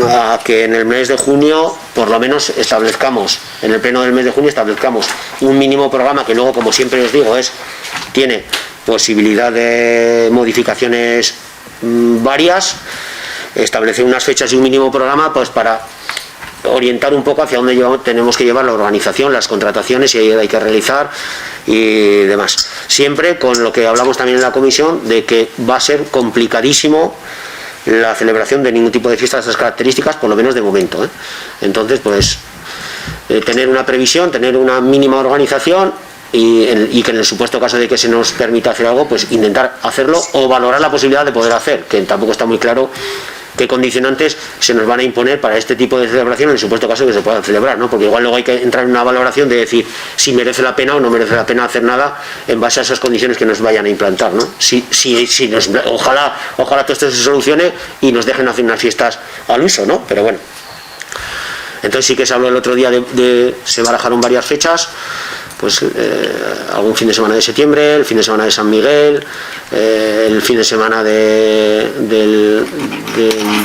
a que en el mes de junio por lo menos establezcamos, en el pleno del mes de junio establezcamos un mínimo programa que luego, como siempre os digo, tiene posibilidad de modificaciones varias. Establecer unas fechas y un mínimo programa, pues para orientar un poco hacia dónde tenemos que llevar la organización, las contrataciones y hay que realizar y demás. Siempre con lo que hablamos también en la comisión, de que va a ser complicadísimo la celebración de ningún tipo de fiesta de estas características, por lo menos de momento, ¿eh? Entonces, pues tener una previsión, tener una mínima organización y que en el supuesto caso de que se nos permita hacer algo, pues intentar hacerlo o valorar la posibilidad de poder hacer, que tampoco está muy claro qué condicionantes se nos van a imponer para este tipo de celebración en el supuesto caso que se puedan celebrar, ¿no? Porque igual luego hay que entrar en una valoración de decir si merece la pena o no merece la pena hacer nada en base a esas condiciones que nos vayan a implantar, ¿no? Ojalá todo esto se solucione y nos dejen hacer unas fiestas al uso, ¿no? Pero bueno. Entonces sí que se habló el otro día se barajaron varias fechas, pues algún fin de semana de septiembre, el fin de semana de San Miguel, el fin de semana del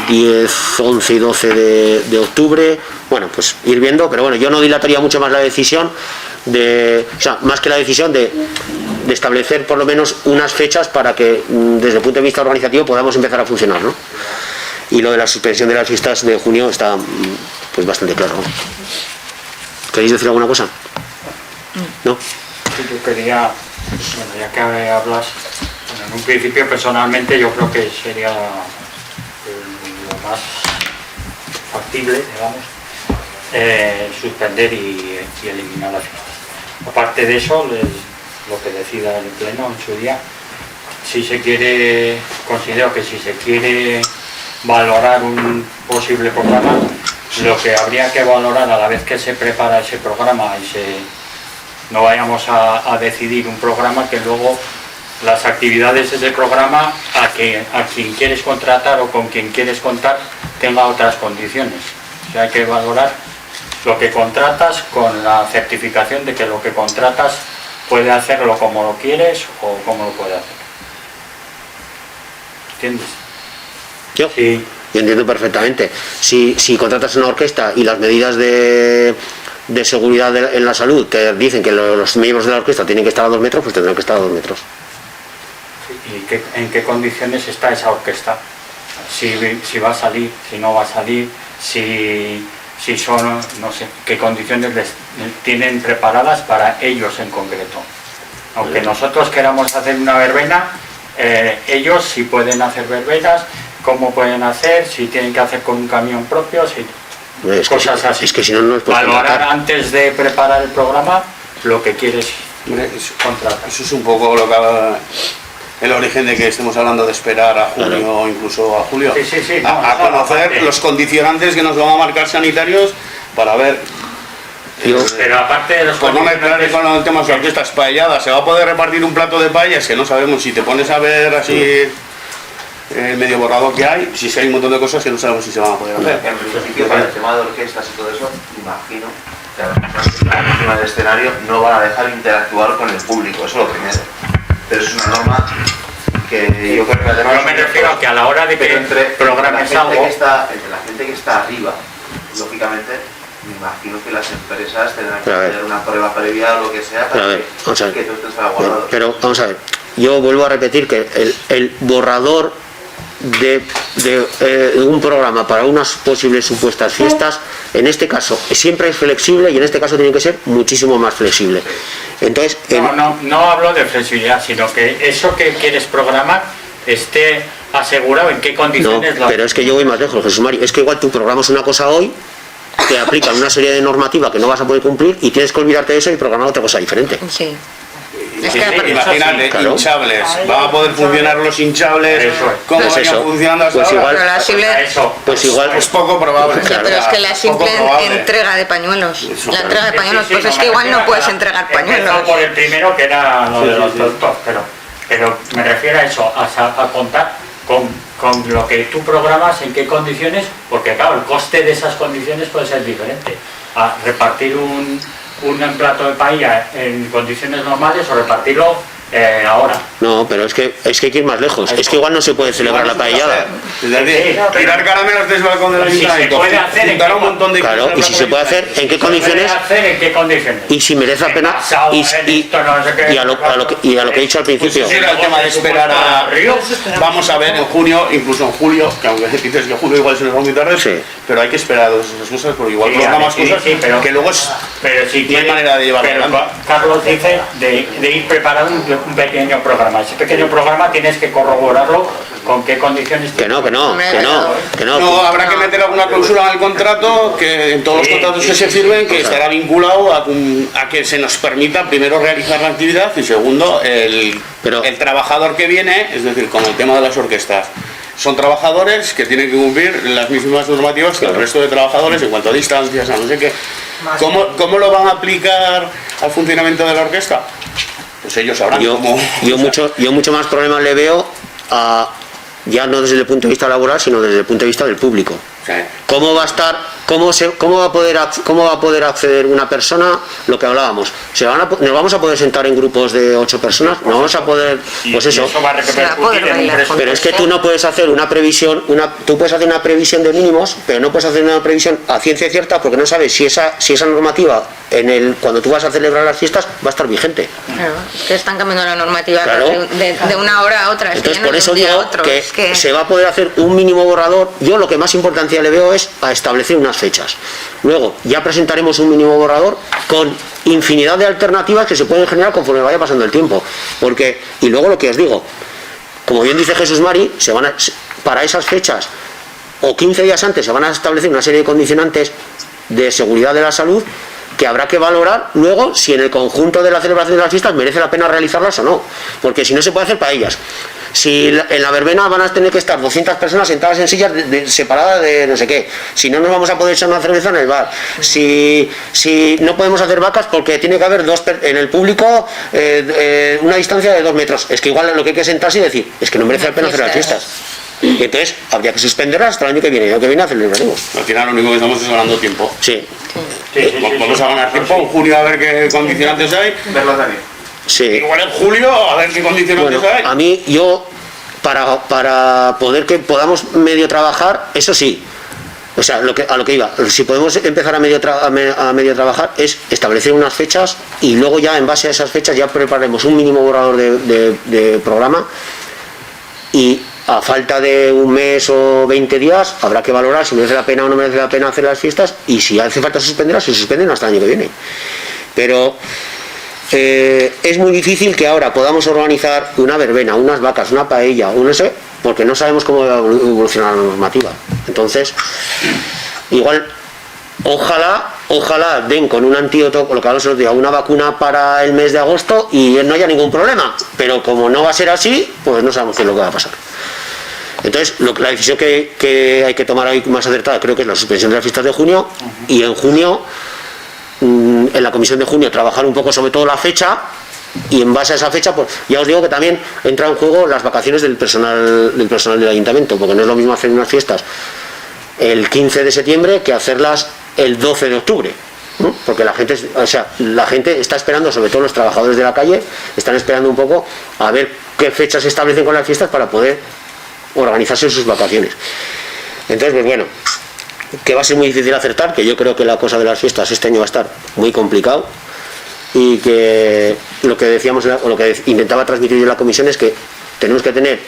10, 11 y 12 de octubre. Bueno, pues ir viendo, pero bueno, yo no dilataría mucho más la decisión más que la decisión de establecer por lo menos unas fechas para que desde el punto de vista organizativo podamos empezar a funcionar, ¿no? Y lo de la suspensión de las fiestas de junio está pues bastante claro, ¿no? ¿Queréis decir alguna cosa? ¿No? Yo quería, bueno, ya que hablas, bueno, en un principio personalmente yo creo que sería lo más factible, digamos, suspender y eliminar las fiestas. Aparte de eso, lo que decida el Pleno en su día, considero que si se quiere valorar un posible programa, lo que habría que valorar a la vez que se prepara ese programa no vayamos a decidir un programa que luego las actividades de ese programa a quien quieres contratar o con quien quieres contar tenga otras condiciones. O sea, hay que valorar lo que contratas con la certificación de que lo que contratas puede hacerlo como lo quieres o como lo puede hacer. ¿Entiendes? Yo entiendo perfectamente. Si contratas una orquesta y las medidas de seguridad en la salud te dicen que los miembros de la orquesta tienen que estar a 2 metros, pues tendrán que estar a 2 metros. ¿Y en qué condiciones está esa orquesta? Si va a salir, si no va a salir, si son, no sé, qué condiciones les tienen preparadas para ellos en concreto. Aunque nosotros queramos hacer una verbena, ellos sí pueden hacer verbenas, cómo pueden hacer, si tienen que hacer con un camión propio, cosas así. Es que si no, no es posible. Valorar antes de preparar el programa lo que quieres contratar. Eso es un poco lo que el origen de que estemos hablando de esperar a junio o incluso a julio. Sí, a conocer los condicionantes que nos van a marcar sanitarios para ver. Pero aparte de los por no meter con el tema de las orquestas paelladas, se va a poder repartir un plato de paellas que no sabemos. Si te pones a ver así el medio borrador que hay, si hay un montón de cosas que no sabemos si se van a poder hacer. En principio, para el tema de orquestas y todo eso, imagino que a las personas que están encima del escenario no van a dejar interactuar con el público, eso es lo primero. Pero es una norma que yo creo que además... Yo me refiero a que a la hora de que programes algo... Entre la gente que está arriba, lógicamente, me imagino que las empresas tendrán que hacer una prueba previa o lo que sea para que todo esto esté guardado. Pero vamos a ver, yo vuelvo a repetir que el borrador de un programa para unas posibles supuestas fiestas, en este caso siempre es flexible y en este caso tiene que ser muchísimo más flexible. Entonces, no hablo de flexibilidad, sino que eso que quieres programar esté asegurado en qué condiciones... No, pero es que yo voy más lejos, Jesús Mari. Es que igual tú programas una cosa hoy, te aplican una serie de normativa que no vas a poder cumplir y tienes que olvidarte de eso y programar otra cosa diferente. Sí. Imagínate, claro. Hinchables, van a poder funcionar los hinchables como vayan funcionando hasta ahora. Pues igual es poco probable. Sí, pero es que la simple entrega de pañuelos, pues es que igual no puedes entregar pañuelos. Por el primero que era lo de los productos, pero me refiero a eso, a contar con lo que tú programas, en qué condiciones, porque claro, el coste de esas condiciones puede ser diferente. A repartir un plato de paella en condiciones normales o repartirlo ahora. No, pero es que hay que ir más lejos. Es que igual no se puede celebrar la paellada. Tirar caramelos desde el balcón del ayuntamiento. Claro, un montón de y si se puede hacer, ¿en qué condiciones? Y si merece la pena. Y a lo que he dicho al principio. Era el tema de esperar a... Vamos a ver en junio, incluso en julio, que aunque dices que julio igual se nos va muy tarde, pero hay que esperar a esas cosas, porque igual programas cosas que luego no hay manera de llevarlo adelante. Carlos dice de ir preparando un pequeño programa. Ese pequeño programa tienes que corroborarlo con qué condiciones... Que no. No, habrá que meter alguna cláusula en el contrato, que en todos los contratos que se firmen, que estará vinculado a que se nos permita primero realizar la actividad y segundo el trabajador que viene, es decir, con el tema de las orquestas. son trabajadores que tienen que cumplir las mismas normativas que el resto de trabajadores en cuanto a distancias, a no sé qué. ¿Cómo lo van a aplicar al funcionamiento de la orquesta? Pues ellos sabrán cómo. Yo mucho más problemas le veo ya no desde el punto de vista laboral, sino desde el punto de vista del público. Sí. ¿Cómo va a estar, cómo va a poder acceder una persona? Lo que hablábamos, ¿nos vamos a poder sentar en grupos de 8 personas? ¿No vamos a poder? Pues eso. Va a repercutir en un presupuesto. Pero es que tú no puedes hacer una previsión, tú puedes hacer una previsión de mínimos, pero no puedes hacer una previsión a ciencia cierta porque no sabes si esa normativa cuando tú vas a celebrar las fiestas va a estar vigente. Claro, es que están cambiando la normativa Claro. de una hora a otra. Entonces, es que por eso digo que se va a poder hacer un mínimo borrador. Yo lo que más importancia le veo es a establecer unas fechas. Luego, ya presentaremos un mínimo borrador con infinidad de alternativas que se pueden generar conforme vaya pasando el tiempo. Y luego lo que os digo, como bien dice Jesús Mari, para esas fechas o 15 días antes se van a establecer una serie de condicionantes de seguridad de la salud que habrá que valorar luego si en el conjunto de la celebración de las fiestas merece la pena realizarlas o no, porque si no se puede hacer paellas. Si en la verbena van a tener que estar 200 personas sentadas en sillas separadas de no sé qué, si no nos vamos a poder echar una cerveza en el bar, si no podemos hacer vacas porque tiene que haber en el público una distancia de 2 metros, es que igual lo que hay que sentarse y decir, es que no merece la pena hacer las fiestas. Y entonces habría que suspenderlas hasta el año que viene. El año que viene celebraremos. Al final lo único que estamos es ganando tiempo. Sí. Vamos a ganar tiempo en junio a ver qué condicionantes hay. Sí. Igual en julio a ver qué condicionantes hay. A mí, para poder que podamos medio trabajar, eso sí. O sea, a lo que iba, si podemos empezar a medio trabajar es establecer unas fechas y luego ya en base a esas fechas ya prepararemos un mínimo borrador de programa y a falta de un mes o 20 días habrá que valorar si merece la pena o no merece la pena hacer las fiestas y si hace falta suspenderlas, se suspenden hasta el año que viene. Pero es muy difícil que ahora podamos organizar una verbena, unas vacas, una paella, porque no sabemos cómo va a evolucionar la normativa. Entonces, igual, ojalá den con un antídoto, lo que hablamos el otro día, una vacuna para el mes de agosto y no haya ningún problema. Pero como no va a ser así, pues no sabemos qué es lo que va a pasar. Entonces, la decisión que hay que tomar ahí más acertada creo que es la suspensión de las fiestas de junio y en junio, en la comisión de junio, trabajar un poco sobre todo la fecha y en base a esa fecha, pues ya os digo que también entra en juego las vacaciones del personal del ayuntamiento, porque no es lo mismo hacer unas fiestas el 15 de septiembre que hacerlas el 12 de octubre. ¿No? Porque la gente está esperando, sobre todo los trabajadores de la calle, están esperando un poco a ver qué fechas se establecen con las fiestas para poder organizarse sus vacaciones. Entonces, pues bueno, que va a ser muy difícil acertar, que yo creo que la cosa de las fiestas este año va a estar muy complicado y que lo que decíamos o lo que intentaba transmitir yo en la comisión es que tenemos que tener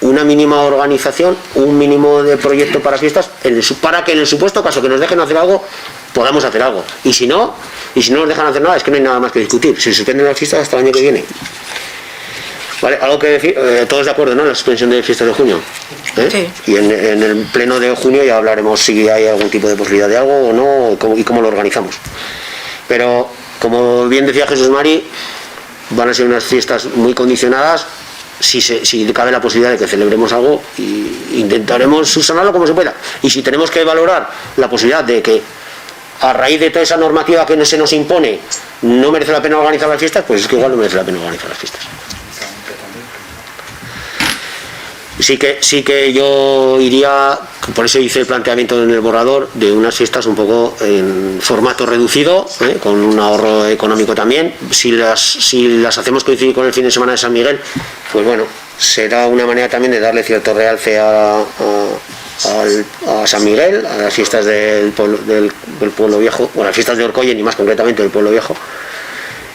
una mínima organización, un mínimo de proyecto para fiestas, para que en el supuesto caso que nos dejen hacer algo, podamos hacer algo. Y si no nos dejan hacer nada, es que no hay nada más que discutir. Se suspenden las fiestas hasta el año que viene. ¿Vale? Algo que decir, todos de acuerdo, ¿no? En la suspensión de fiestas de junio. Sí. Y en el pleno de junio ya hablaremos si hay algún tipo de posibilidad de algo o no y cómo lo organizamos. Pero, como bien decía Jesús Mari, van a ser unas fiestas muy condicionadas. Si cabe la posibilidad de que celebremos algo, y intentaremos subsanarlo como se pueda. Y si tenemos que valorar la posibilidad de que a raíz de toda esa normativa que se nos impone no merece la pena organizar las fiestas, pues es que igual no merece la pena organizar las fiestas. Sí que yo iría, por eso hice el planteamiento en el borrador de unas fiestas un poco en formato reducido, con un ahorro económico también. Si las hacemos coincidir con el fin de semana de San Miguel, pues bueno, será una manera también de darle cierto realce a San Miguel, a las fiestas del pueblo viejo, o las fiestas de Orcoyen y más concretamente del pueblo viejo.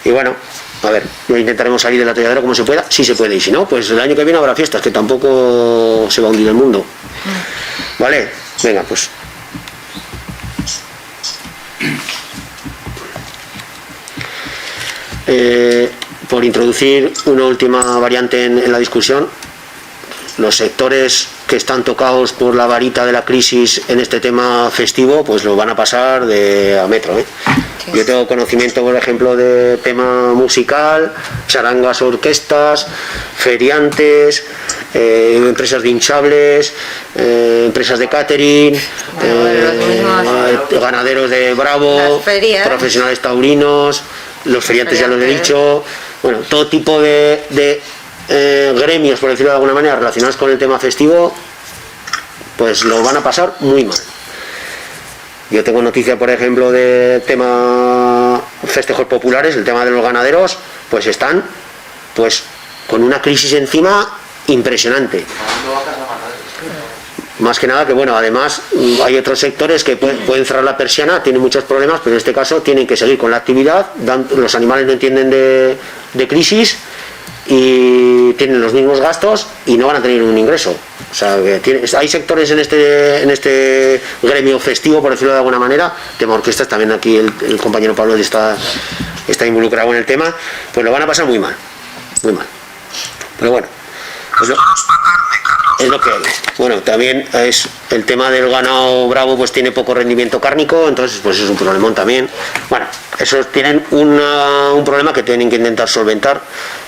Y bueno, a ver, intentaremos salir del atolladero como se pueda, si se puede, y si no, pues el año que viene habrá fiestas, que tampoco se va a hundir el mundo. ¿Vale? Venga, pues. Por introducir una última variante en la discusión, los sectores que están tocados por la varita de la crisis en este tema festivo, pues lo van a pasar a metro, Yo tengo conocimiento, por ejemplo, de tema musical, charangas, orquestas, feriantes, empresas de hinchables, empresas de catering, ganaderos de Bravo, profesionales taurinos, los feriantes ya los he dicho, bueno, todo tipo de gremios, por decirlo de alguna manera, relacionados con el tema festivo, pues lo van a pasar muy mal. Yo tengo noticia, por ejemplo, de tema festejos populares, el tema de los ganaderos, pues están pues con una crisis encima impresionante. Más que nada que, bueno, además hay otros sectores que pueden cerrar la persiana, tienen muchos problemas, pero en este caso tienen que seguir con la actividad, los animales no entienden de crisis y tienen los mismos gastos y no van a tener un ingreso. O sea, hay sectores en este gremio festivo, por decirlo de alguna manera, tema orquestas, también aquí el compañero Pablo está involucrado en el tema, pues lo van a pasar muy mal, pero bueno, es lo que hay. Bueno, también es el tema del ganado bravo, pues tiene poco rendimiento cárnico, entonces pues es un problemón también. Bueno, esos tienen un problema que tienen que intentar solventar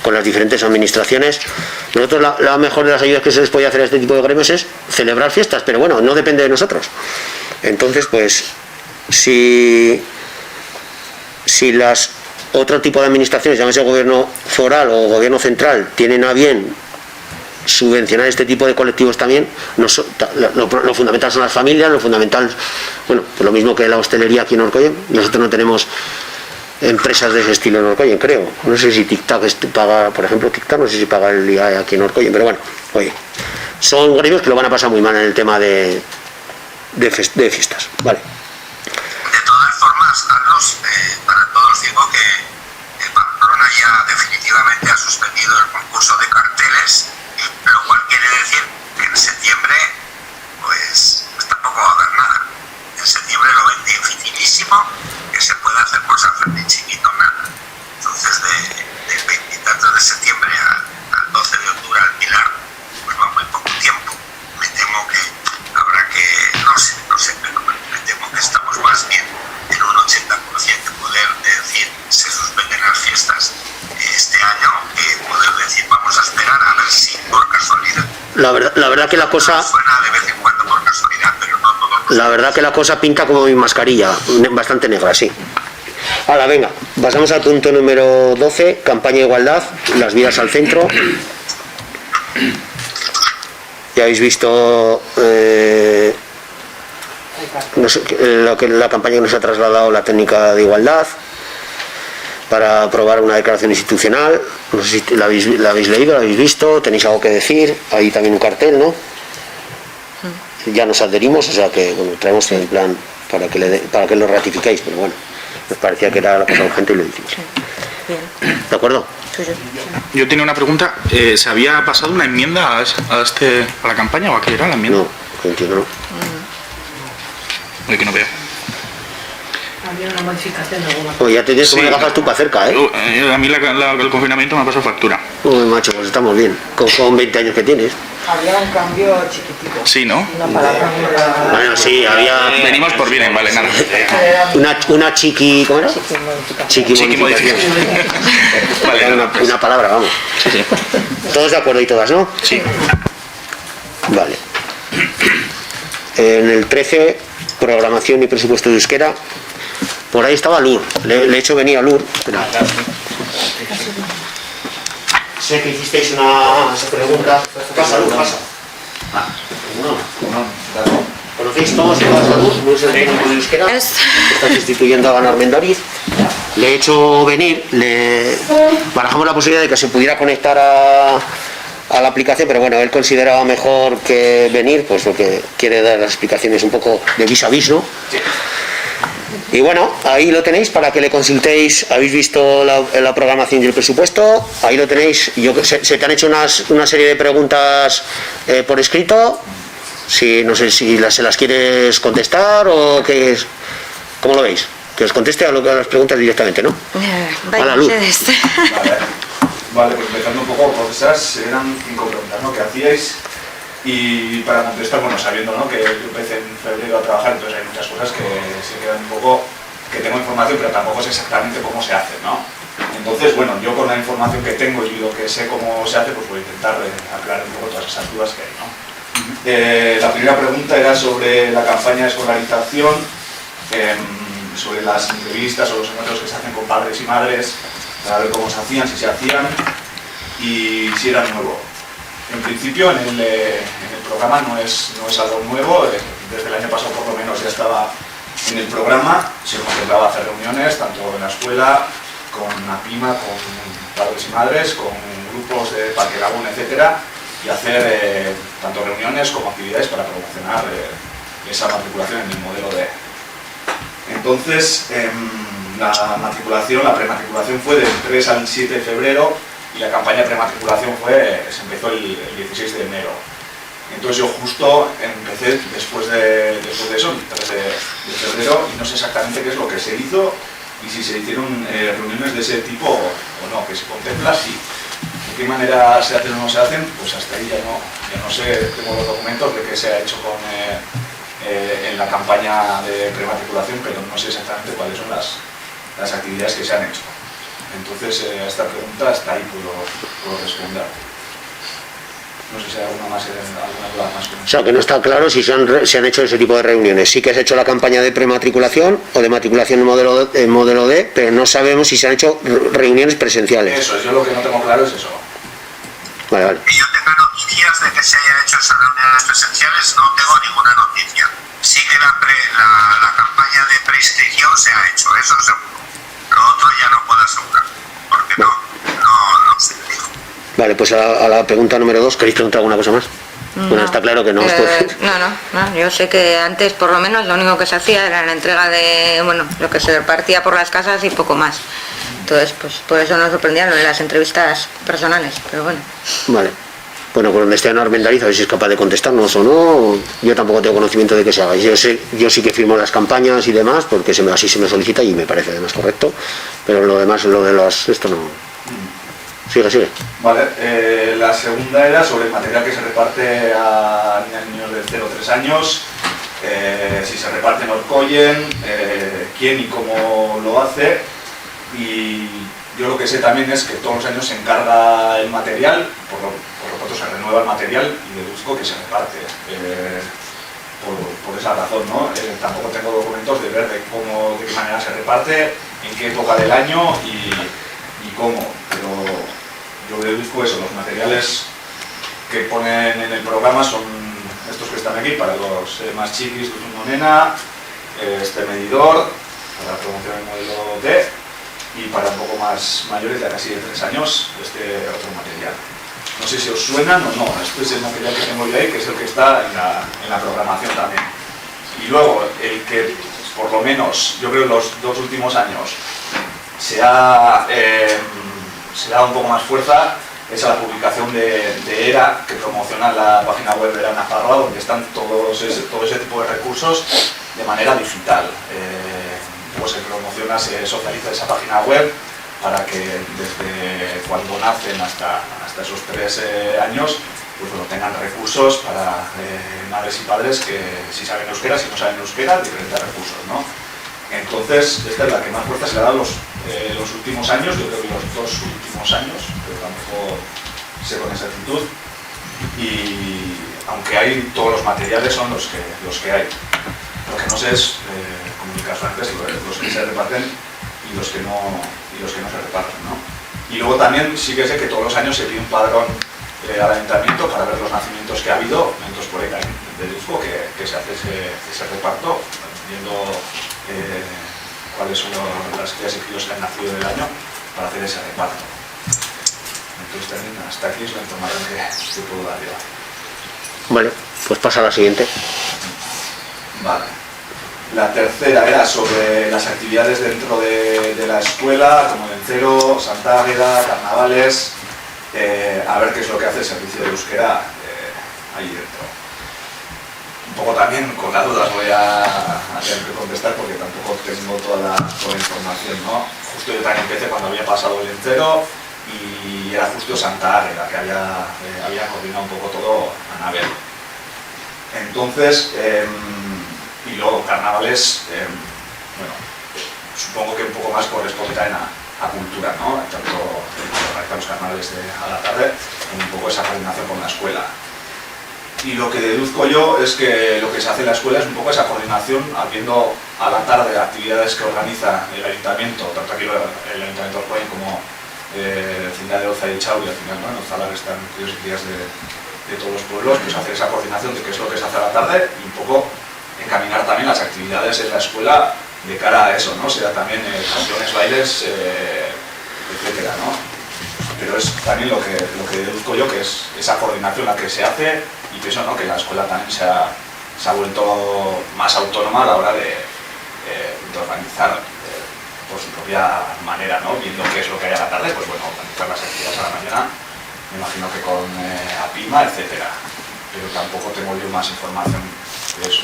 con las diferentes administraciones. Nosotros la mejor de las ayudas que se les puede hacer a este tipo de gremios es celebrar fiestas, pero bueno, no depende de nosotros. Entonces, pues si las otro tipo de administraciones, llámese gobierno foral o gobierno central, tienen a bien subvencionar este tipo de colectivos también, lo fundamental son las familias, lo fundamental, bueno, pues lo mismo que la hostelería aquí en Orcoyen. Nosotros no tenemos empresas de ese estilo en Orcoyen, creo. No sé si Tic-Tac paga, por ejemplo, Tic-Tac, no sé si paga el IAE aquí en Orcoyen, pero bueno, oye, son gremios que lo van a pasar muy mal en el tema de fiestas, vale. De todas formas, Carlos, para todos digo que Pamplona ya definitivamente ha suspendido el concurso de carteles, lo cual quiere decir que en septiembre pues tampoco va a haber nada. En septiembre lo ven dificilísimo que se pueda hacer por San Fermín chiquito, nada. Entonces del 20 y tantos de septiembre al 12 de octubre al Pilar, pues va muy poco tiempo. Me temo que habrá que, no sé, pero me temo que estamos más bien en un 80% poder decir se suspenden las fiestas este año, que poder decir vamos a esperar a ver si por casualidad. La verdad que la cosa suena de vez en cuando por casualidad, pero no todo. La verdad que la cosa pinta como mi mascarilla, bastante negra, sí. Ahora, venga, pasamos al punto número 12, campaña de igualdad, las vidas al centro. Ya habéis visto la campaña que nos ha trasladado la técnica de igualdad para aprobar una declaración institucional. No sé si la habéis leído, la habéis visto, tenéis algo que decir. Hay también un cartel, ¿no? Ya nos adherimos, o sea que bueno, traemos el plan para que lo ratificáis, pero bueno, nos parecía que era la cosa urgente y lo hicimos. ¿De acuerdo? Yo tenía una pregunta. ¿Se había pasado una enmienda a la campaña o a qué era la enmienda? No, que entiendo, no. Oye, que no veo. Había una modificación de alguna. Pues ya te tienes como gafas tú para cerca, ¿eh? A mí el confinamiento me ha pasado factura. Uy, macho, pues estamos bien. Con 20 años que tienes. Había un cambio chiquitito. Sí, ¿no? Una palabra. Bueno, sí, había... Venimos por bien, vale, nada. Una chiqui... ¿Cómo era? Chiqui modificación. Vale, una palabra, vamos. Sí. Todos de acuerdo y todas, ¿no? Sí. Vale. En el 13, programación y presupuesto de euskera. Por ahí estaba Lur. Le he hecho venir a Lur. Espera. Sé que hicisteis una pregunta. Pasa, Lur, pasa. ¿Conocéis todos y todas a Lur? Lur es el técnico de euskera. Está sustituyendo a Ganar Mendariz. Le he hecho venir. Barajamos la posibilidad de que se pudiera conectar a la aplicación, pero bueno, él consideraba mejor que venir, pues porque quiere dar las explicaciones un poco de vis a vis, ¿no? Y bueno, ahí lo tenéis para que le consultéis. Habéis visto la programación y el presupuesto, ahí lo tenéis. Se te han hecho una serie de preguntas por escrito. Si, no sé si se las quieres contestar o qué es. ¿Cómo lo veis? Que os conteste a las preguntas directamente, ¿no? Vaya ustedes. Vale, pues empezando un poco por esas, eran 5 preguntas, ¿no? ¿Qué hacíais? Y para contestar, bueno, sabiendo, ¿no?, que yo empecé en febrero a trabajar, entonces hay muchas cosas que se quedan un poco que tengo información, pero tampoco sé exactamente cómo se hace, ¿no? Entonces, bueno, yo con la información que tengo y lo que sé cómo se hace, pues voy a intentar aclarar un poco todas esas dudas que hay, ¿no? La primera pregunta era sobre la campaña de escolarización, sobre las entrevistas o los encuentros que se hacen con padres y madres, para ver cómo se hacían, si se hacían y si era nuevo. En principio, en el programa no es algo nuevo, desde el año pasado por lo menos ya estaba en el programa, se contemplaba hacer reuniones, tanto en la escuela, con APIMA, con padres y madres, con grupos de Parque Laguna, etcétera, y hacer tanto reuniones como actividades para promocionar esa matriculación en el modelo D. Entonces, la prematriculación fue del 3 al 7 de febrero y la campaña de prematriculación se empezó el 16 de enero. Entonces yo justo empecé después de eso, el 3 de febrero, y no sé exactamente qué es lo que se hizo y si se hicieron reuniones de ese tipo o no, que se contempla, sí. De qué manera se hacen o no se hacen, pues hasta ahí ya no sé, tengo los documentos de qué se ha hecho en la campaña de prematriculación, pero no sé exactamente cuáles son las actividades que se han hecho. Entonces, a esta pregunta hasta ahí puedo responder. No sé si hay alguna duda más. O sea, que no está claro si se han hecho ese tipo de reuniones. Sí que se ha hecho la campaña de prematriculación o de matriculación en modelo D, pero no sabemos si se han hecho reuniones presenciales. Eso, yo lo que no tengo claro es eso. Vale. Que yo tenga noticias de que se hayan hecho esas reuniones presenciales, no tengo ninguna noticia. Sí que la campaña de preinscripción se ha hecho, eso seguro. Lo otro ya no puedo asegurar, porque no se dijo. Vale, pues a la pregunta número 2, ¿queréis preguntar alguna cosa más? No. Bueno, está claro que no os puedo decir. No, yo sé que antes por lo menos lo único que se hacía era la entrega de, lo que se repartía por las casas y poco más. Entonces, pues por eso nos sorprendían lo de las entrevistas personales, pero bueno. Vale. Bueno, por donde esté Ana Armendariz, a ver si es capaz de contestarnos o no. Yo tampoco tengo conocimiento de que se haga. Yo sí que firmo las campañas y demás, porque así se me solicita y me parece además correcto. Pero lo demás, esto no. Sigue. Vale, la segunda era sobre el material que se reparte a niños de 0 a 3 años, si se reparte en Orcoyen, quién y cómo lo hace. Y yo lo que sé también es que todos los años se encarga el material, por lo tanto se renueva el material y deduzco que se reparte. Por esa razón, ¿no? Tampoco tengo documentos de ver de qué manera se reparte, en qué época del año y cómo, pero yo deduzco eso, los materiales que ponen en el programa son estos que están aquí para los más chiquis, nena, este medidor para promocionar el modelo D y para un poco más mayores, ya casi de 3 años, este otro material. No sé si os suenan o no, este es el material que tengo yo ahí, que es el que está en la programación también. Y luego, el que por lo menos, yo creo en los 2 últimos años se ha dado un poco más fuerza, es a la publicación de ERA, que promociona la página web de ERA Nafarroa, donde están todo ese tipo de recursos de manera digital. Pues se promociona, se socializa esa página web para que desde cuando nacen hasta esos 3 años pues tengan recursos para madres y padres que si saben euskera, si no saben euskera, diferentes recursos, ¿no? Entonces, esta es la que más fuerza se le ha dado los últimos años, yo creo que los 2 últimos años, pero tampoco sé con exactitud. Y aunque hay todos los materiales son los que hay. Lo que no sé es, como en el caso antes, los que se reparten y los que no se reparten, ¿no? Y luego también sí que sé que todos los años se pide un padrón al ayuntamiento para ver los nacimientos que ha habido, entonces por ahí también deduzco que se hace ese reparto, viendo cuáles son las crías y críos que han nacido del año para hacer ese reparto. Entonces también hasta aquí es la información que puedo dar yo. Vale, pues pasa a la siguiente. Vale. La tercera era sobre las actividades dentro de la escuela, como el Encero, Santa Águeda, carnavales, a ver qué es lo que hace el servicio de euskera ahí dentro. Un poco también con las dudas voy a tener que contestar porque tampoco tengo toda la información, ¿no? Justo yo también empecé cuando había pasado el Encero y era justo Santa Águeda, que había coordinado un poco todo Anabel. Entonces, y luego carnavales, supongo que un poco más corresponde también a cultura, ¿no? Tanto organizar los carnavales a la tarde, como un poco esa coordinación con la escuela. Y lo que deduzco yo es que lo que se hace en la escuela es un poco esa coordinación, habiendo a la tarde actividades que organiza el ayuntamiento, tanto aquí el ayuntamiento de Orcoin como el Cinda de Oza y Chau, y al final, ¿no? En Ozalar están críos y crías de todos los pueblos, pues hacer esa coordinación de qué es lo que se hace a la tarde y un poco encaminar también las actividades en la escuela de cara a eso, ¿no? Sea también canciones, bailes, etcétera, ¿no? Pero es también lo que deduzco yo, que es esa coordinación la que se hace y que eso, ¿no? Que la escuela también se ha vuelto más autónoma a la hora de organizar por su propia manera, ¿no? Viendo qué es lo que hay a la tarde, pues bueno, organizar las actividades a la mañana, me imagino que con APIMA, etcétera. Pero tampoco tengo yo más información de eso.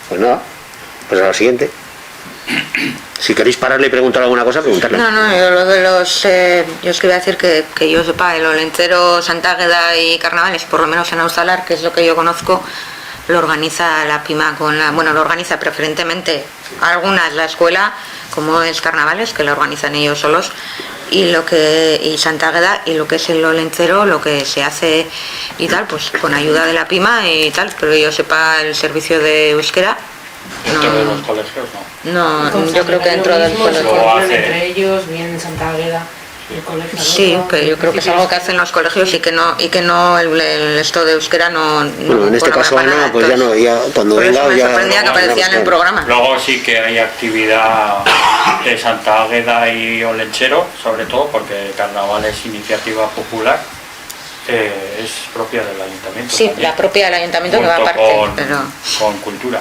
Pues nada, pues a la siguiente. Si queréis pararle y preguntar alguna cosa, preguntarle. No, yo lo de los... yo os quería decir que yo sepa, el Olentzero, Santa Águeda y Carnavales, por lo menos en Auzalar, que es lo que yo conozco, lo organiza la PIMA bueno, lo organiza preferentemente algunas la escuela, como es Carnavales, que lo organizan ellos solos, y Santa Águeda, y lo que es el Olentzero, lo que se hace y tal, pues con ayuda de la PIMA y tal, pero yo sepa el servicio de euskera. Dentro de los colegios no, yo creo que dentro del colegio. Entre ellos, bien en Santa Águeda, el colegio. Sí, pero yo creo que es algo que hacen los colegios y que no el esto de euskera no. Bueno, en este caso Ana, pues ya no, ya cuando venga me ya. sorprendía que aparecía en el programa. Luego sí que hay actividad de Santa Águeda y Olentzero, sobre todo porque Carnaval es iniciativa popular. Es propia del ayuntamiento. Sí, también, la propia del ayuntamiento que va aparte, con cultura.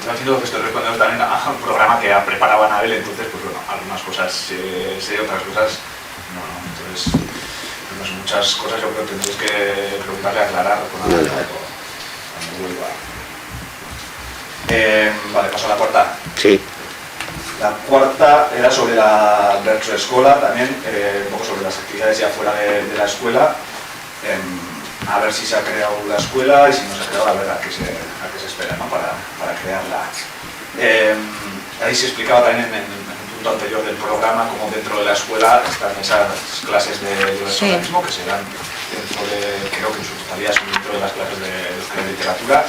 Haciendo lo que estoy respondiendo también a un programa que ha preparado Anabel, entonces, pues bueno, algunas cosas sé, otras cosas no. Entonces, pues, muchas cosas yo creo que tendréis que preguntarle, aclarar con Anabel cuando vuelva. Vale, paso a la cuarta. Sí. La cuarta era sobre la Bertso Escola, también, un poco sobre las actividades ya fuera de la escuela. A ver si se ha creado la escuela y si no se ha creado, a ver a qué se espera, ¿no? para crearla. Ahí se explicaba también en un punto anterior del programa cómo dentro de la escuela están esas clases de personalismo que se dan dentro de, creo que en su totalidad son dentro de las clases de euskera y literatura,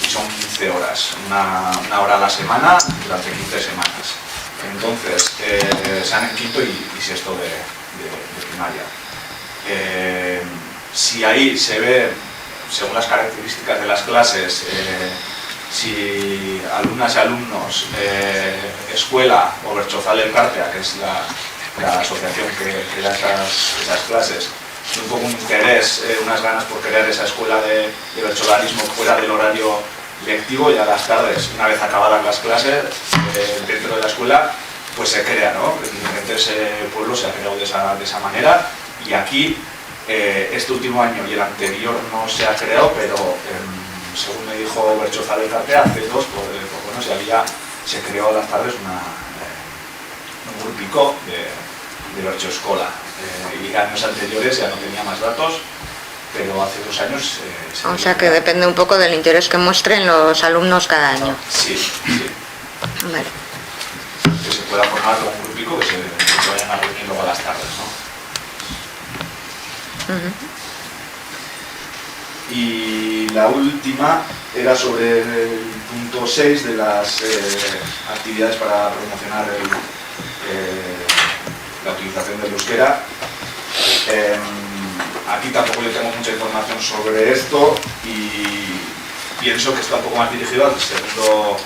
y son 15 horas, una hora a la semana durante 15 semanas. Entonces, se dan en quinto y sexto de primaria. Si ahí se ve, según las características de las clases, si alumnas y alumnos, escuela o Bertsozale Elkartea, que es la asociación que da esas clases, un poco un interés, unas ganas por crear esa escuela de bertsolarismo fuera del horario lectivo, y a las tardes, una vez acabadas las clases, dentro de la escuela, pues se crea, ¿no? En diferentes pueblos se ha creado de esa manera, y aquí este último año y el anterior no se ha creado, pero según me dijo Bertsozale Elkartea, hace dos, se creó a las tardes un grupico de Bertso Escola. Y años anteriores ya no tenía más datos, pero hace 2 años... o sea que depende un poco del interés que muestren los alumnos cada año. Sí. Vale. Que se pueda formar como un grupico que se vayan a reunir luego a las tardes, ¿no? Y la última era sobre el punto 6 de las actividades para promocionar la utilización del euskera. Aquí tampoco yo tengo mucha información sobre esto y pienso que está un poco más dirigido al segundo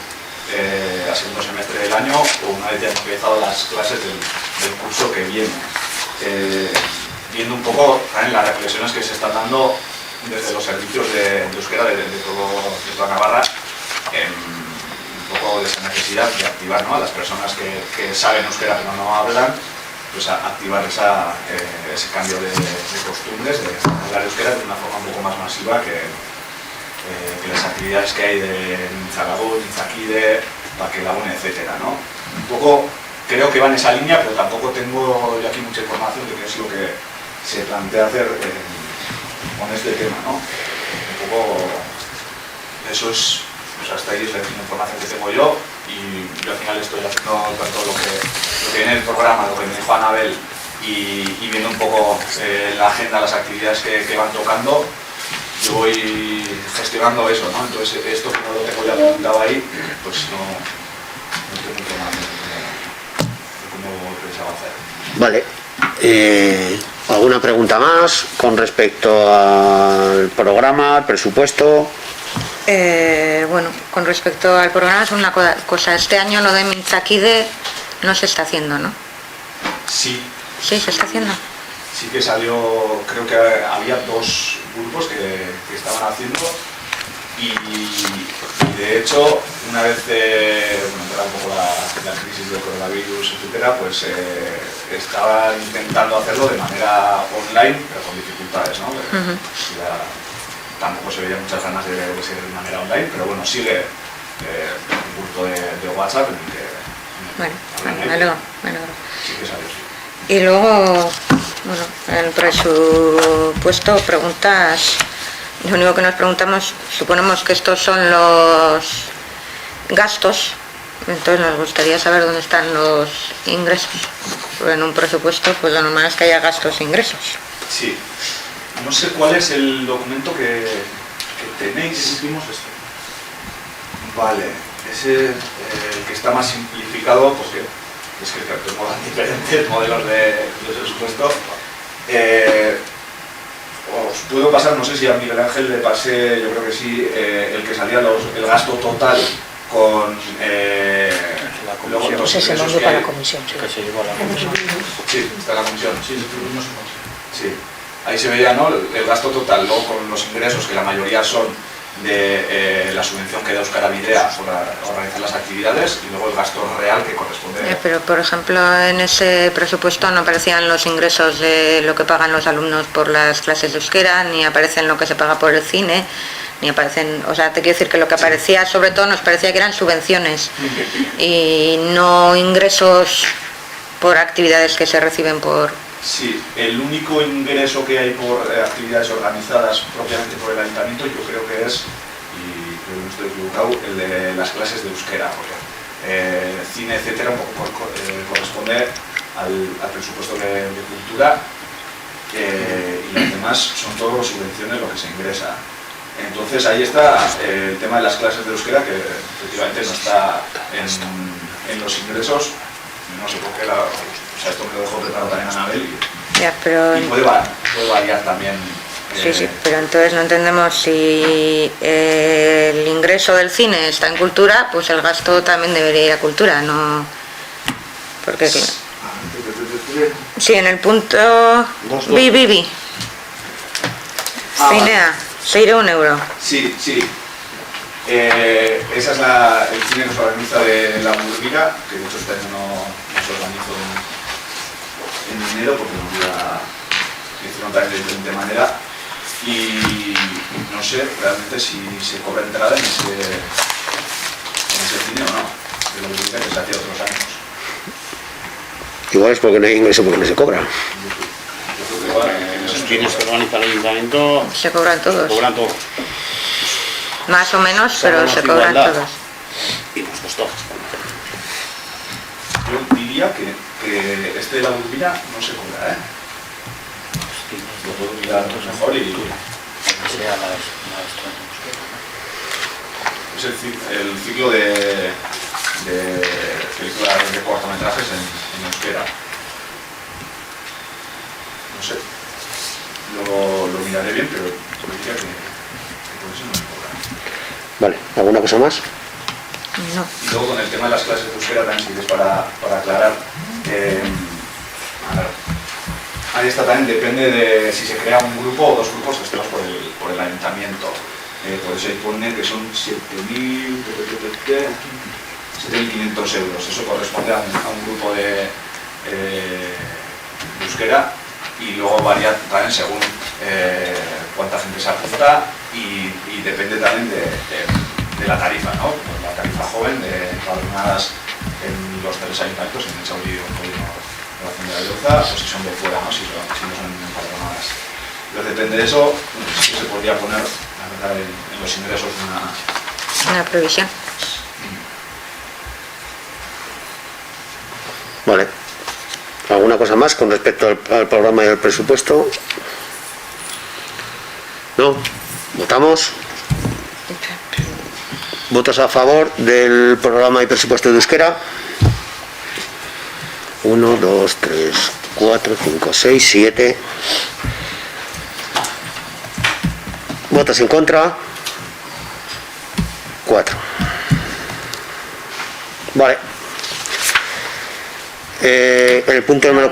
semestre del año, o una vez ya han empezado las clases del curso que viene. Viendo un poco también las reflexiones que se están dando desde los servicios de euskera de toda Navarra, un poco de esa necesidad de activar, ¿no? A las personas que saben euskera pero no hablan, pues a activar ese cambio de costumbres, de hablar euskera de una forma un poco más masiva que las actividades que hay de Zagabut, Izakide, Bakelabun, etcétera, ¿no? Un poco creo que va en esa línea, pero tampoco tengo yo aquí mucha información de qué es lo que se plantea hacer con este tema, ¿no? Un poco eso es Pues hasta ahí es la información que tengo yo, y yo al final estoy haciendo tanto lo que viene en el programa, lo que me dijo Anabel, y viendo un poco la agenda, las actividades que van tocando, yo voy gestionando eso, ¿no? Entonces esto que no lo tengo ya apuntado ahí, pues no tengo mucho más de cómo pensaba hacer. Vale. ¿Alguna pregunta más con respecto al programa, al presupuesto? Bueno, con respecto al programa es una cosa. Este año lo de Mintzakide no se está haciendo, ¿no? Sí. Sí, se está haciendo. Sí que salió, creo que había 2 grupos que estaban haciendo, y de hecho, una vez entrada un poco la crisis del coronavirus, etcétera, pues estaban intentando hacerlo de manera online, pero con dificultades, ¿no? Tampoco se veían muchas ganas de ser de manera online, pero bueno, sigue un grupo de WhatsApp en el que... Bueno, me alegro. Sí que salió, sí. Y luego, bueno, en el presupuesto preguntas, lo único que nos preguntamos, suponemos que estos son los gastos, entonces nos gustaría saber dónde están los ingresos. Porque en un presupuesto, pues lo normal es que haya gastos e ingresos. Sí. No sé cuál es el documento que tenéis. Hicimos esto. Vale, ese el que está más simplificado, porque es que tengo diferentes modelos de presupuesto. Os puedo pasar, no sé si a Miguel Ángel le pasé, yo creo que sí, el que salía el gasto total con luego los Se ingresos mandó que para hay. la comisión. Que se llevó a la comisión. Sí, está la comisión. Sí. Ahí se veía, ¿no?, el gasto total, luego con los ingresos, que la mayoría son de la subvención que da Euskara Bidea por organizar las actividades, y luego el gasto real que corresponde. Pero, por ejemplo, en ese presupuesto no aparecían los ingresos de lo que pagan los alumnos por las clases de euskera, ni aparecen lo que se paga por el cine, ni aparecen, o sea, te quiero decir que lo que aparecía, sobre todo, nos parecía que eran subvenciones y no ingresos por actividades que se reciben por... Sí, el único ingreso que hay por actividades organizadas propiamente por el ayuntamiento, yo creo que es, y creo que no estoy equivocado, el de las clases de euskera, porque cine, etcétera, un poco corresponde al presupuesto de cultura, y los demás son todos subvenciones lo que se ingresa. Entonces ahí está el tema de las clases de euskera, que efectivamente no está en los ingresos, no sé por qué, o sea, esto me lo dejó preparado también Anabel, y puede variar también. Sí, pero entonces no entendemos si el ingreso del cine está en cultura, pues el gasto también debería ir a cultura, no... Porque sí, en el punto Bibi. Cinea, 6 €. Sí. Esa es el cine que se organiza de la Burguira, que de hecho este año no se organizó en enero porque no había hicieron también de diferente manera, y no sé realmente si se cobra entrada en ese cine o no, de la Burguira, que se hacía otros años. Igual es porque no hay ingreso, porque no se cobra. Yo creo que igual Los cines que organiza el ayuntamiento Se cobran todos. se cobran todos. Más o menos, pero se cobran igualdad. todos. Y nos costó. yo diría que este de la Burguira no se cobra, lo puedo mirar mejor y... Es el ciclo de películas de cortometrajes en euskera. No sé, lo miraré bien, pero yo diría que por eso no se cobra. Vale, ¿alguna cosa más? No. Y luego con el tema de las clases de euskera también, si es para aclarar, a ver, ahí está también, depende de si se crea un grupo o 2 grupos gestionados por el ayuntamiento. Por eso ahí pone que son 7.500 €. Eso corresponde a un grupo de euskera, y luego varía también según cuánta gente se apunta, y depende también de la tarifa, ¿no? La tarifa joven de empadronadas en los 3 ayuntamientos, en el Chauri y en la Hacienda de Lloza, o si son de fuera, ¿no? Si no son empadronadas. Entonces depende de eso, sí se podría poner, la verdad, en los ingresos una previsión. Vale. ¿Alguna cosa más con respecto al programa y al presupuesto? ¿No? ¿Votamos? ¿Votos a favor del programa y presupuesto de euskera? 1, 2, 3, 4, 5, 6, 7. ¿Votos en contra? 4. Vale. El punto número...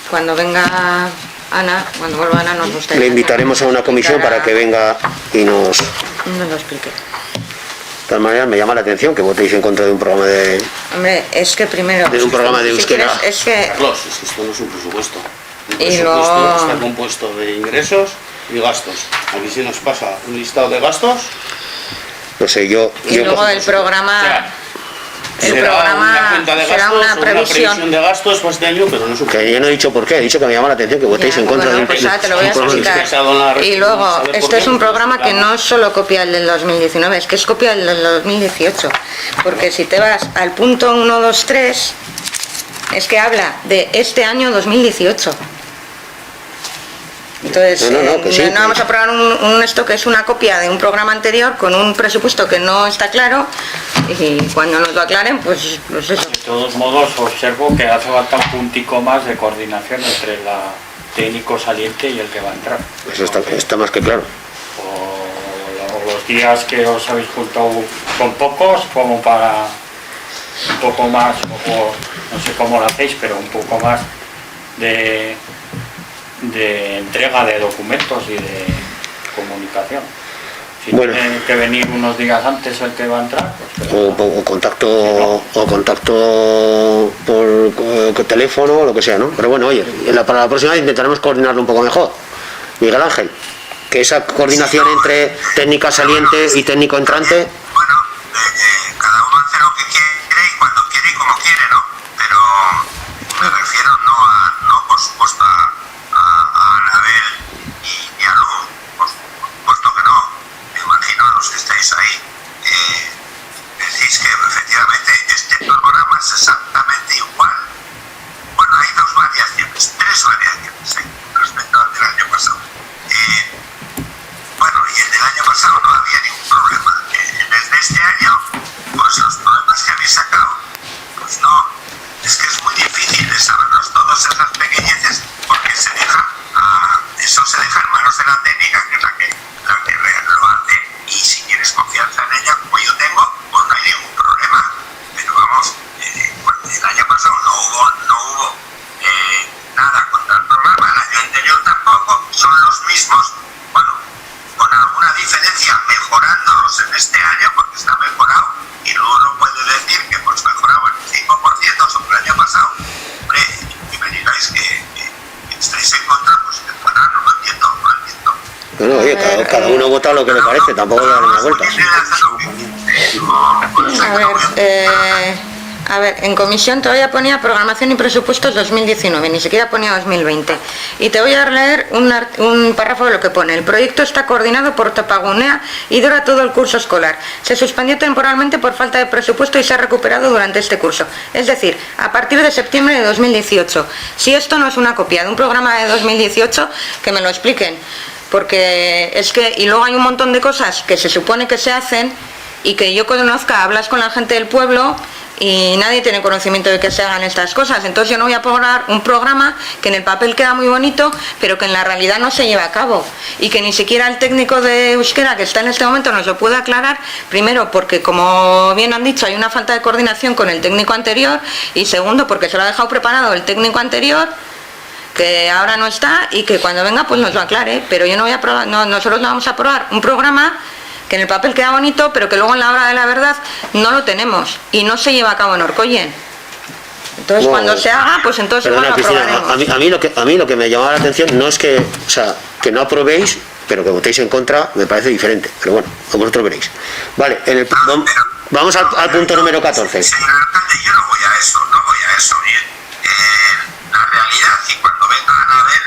Cuando venga Ana, cuando vuelva Ana, nos gustaría... Le invitaremos a una comisión para que venga y nos lo explique. De todas maneras, me llama la atención que votéis en contra de un programa de... Hombre, es que primero... De un programa de euskera. Si quieres, es que... Carlos, es que esto no es un presupuesto. El Y presupuesto luego- está compuesto de ingresos y gastos. Aquí se nos pasa un listado de gastos. No sé, yo... Y luego el programa... El Será una programa cuenta de será gastos, una previsión. de gastos para este año, pero no es un Que yo no he dicho por qué, he dicho que me llama la atención que votéis Ya, en contra bueno, de un pues ahora te lo voy a programa de- explicar. Y luego, esto es un programa que no es solo copia el del 2019, es que es copia el del 2018. Porque si te vas al punto 1, 2, 3, es que habla de este año 2018. Entonces, que sí, no vamos a probar esto que es una copia de un programa anterior con un presupuesto que no está claro, y cuando nos lo aclaren, pues eso. De todos modos, observo que hace falta un puntico más de coordinación entre el técnico saliente y el que va a entrar. Eso está más que claro. O los días que os habéis juntado son pocos, como para un poco más, o no sé cómo lo hacéis, pero un poco más de entrega de documentos y de comunicación. Si Bueno. tiene que venir unos días antes el que va a entrar, pues que O contacto por teléfono o lo que sea, ¿no? Pero bueno, oye, para la próxima vez intentaremos coordinarlo un poco mejor. Miguel Ángel, que esa coordinación entre técnica saliente y técnico entrante... Bueno, cada uno hace lo que quiere y cuando quiere y como quiere, ¿no? Pero me refiero no por supuesto a Anabel y a Luz, por supuesto que no. Me imagino a los que estáis ahí. Decís que efectivamente este programa es exactamente igual. Bueno, hay tres variaciones respecto al del año pasado. Bueno, y el del año pasado no había ningún problema. Desde este año, pues los problemas que habéis sacado, pues no, es que es muy difícil de saberlos todos esas pequeñeces, porque eso se deja en manos de la técnica, que es la que lo hace, y si tienes confianza en ella, como yo tengo, pues no hay ningún problema. Pero vamos, el año pasado no hubo nada contra el programa, el año anterior tampoco, son los mismos, bueno, con alguna diferencia mejorándolos en este año, porque está mejorado, y luego lo puede decir que pues mejorado el 5% sobre el año pasado. Hombre, y me digáis que estáis en contra, pues bueno, no lo entiendo. Bueno, oye, cada uno vota lo que le parece, tampoco le daré una vuelta. A ver, en comisión todavía ponía programación y presupuestos 2019, ni siquiera ponía 2020. Y te voy a leer un párrafo de lo que pone. El proyecto está coordinado por Topagunea y dura todo el curso escolar. Se suspendió temporalmente por falta de presupuesto y se ha recuperado durante este curso. Es decir, a partir de septiembre de 2018. Si esto no es una copia de un programa de 2018, que me lo expliquen. Porque es que, y luego hay un montón de cosas que se supone que se hacen y que yo conozca, hablas con la gente del pueblo y nadie tiene conocimiento de que se hagan estas cosas. Entonces yo no voy a probar un programa que en el papel queda muy bonito, pero que en la realidad no se lleva a cabo, y que ni siquiera el técnico de euskera que está en este momento nos lo puede aclarar, primero porque, como bien han dicho, hay una falta de coordinación con el técnico anterior, y segundo porque se lo ha dejado preparado el técnico anterior, que ahora no está, y que cuando venga pues nos lo aclare. Pero yo no voy a probar, nosotros no vamos a probar un programa que en el papel queda bonito, pero que luego en la hora de la verdad no lo tenemos y no se lleva a cabo en Orkoyen. Entonces, cuando se haga, pues entonces Perdona, igual lo Cristina, aprobaremos. a mí lo que me llamaba la atención no es que, o sea, que no aprobéis, pero que votéis en contra me parece diferente. Pero bueno, vosotros veréis. Vale, vamos al punto número 14. Señor alcalde, yo no voy a eso. La realidad, y cuando venga Anabel,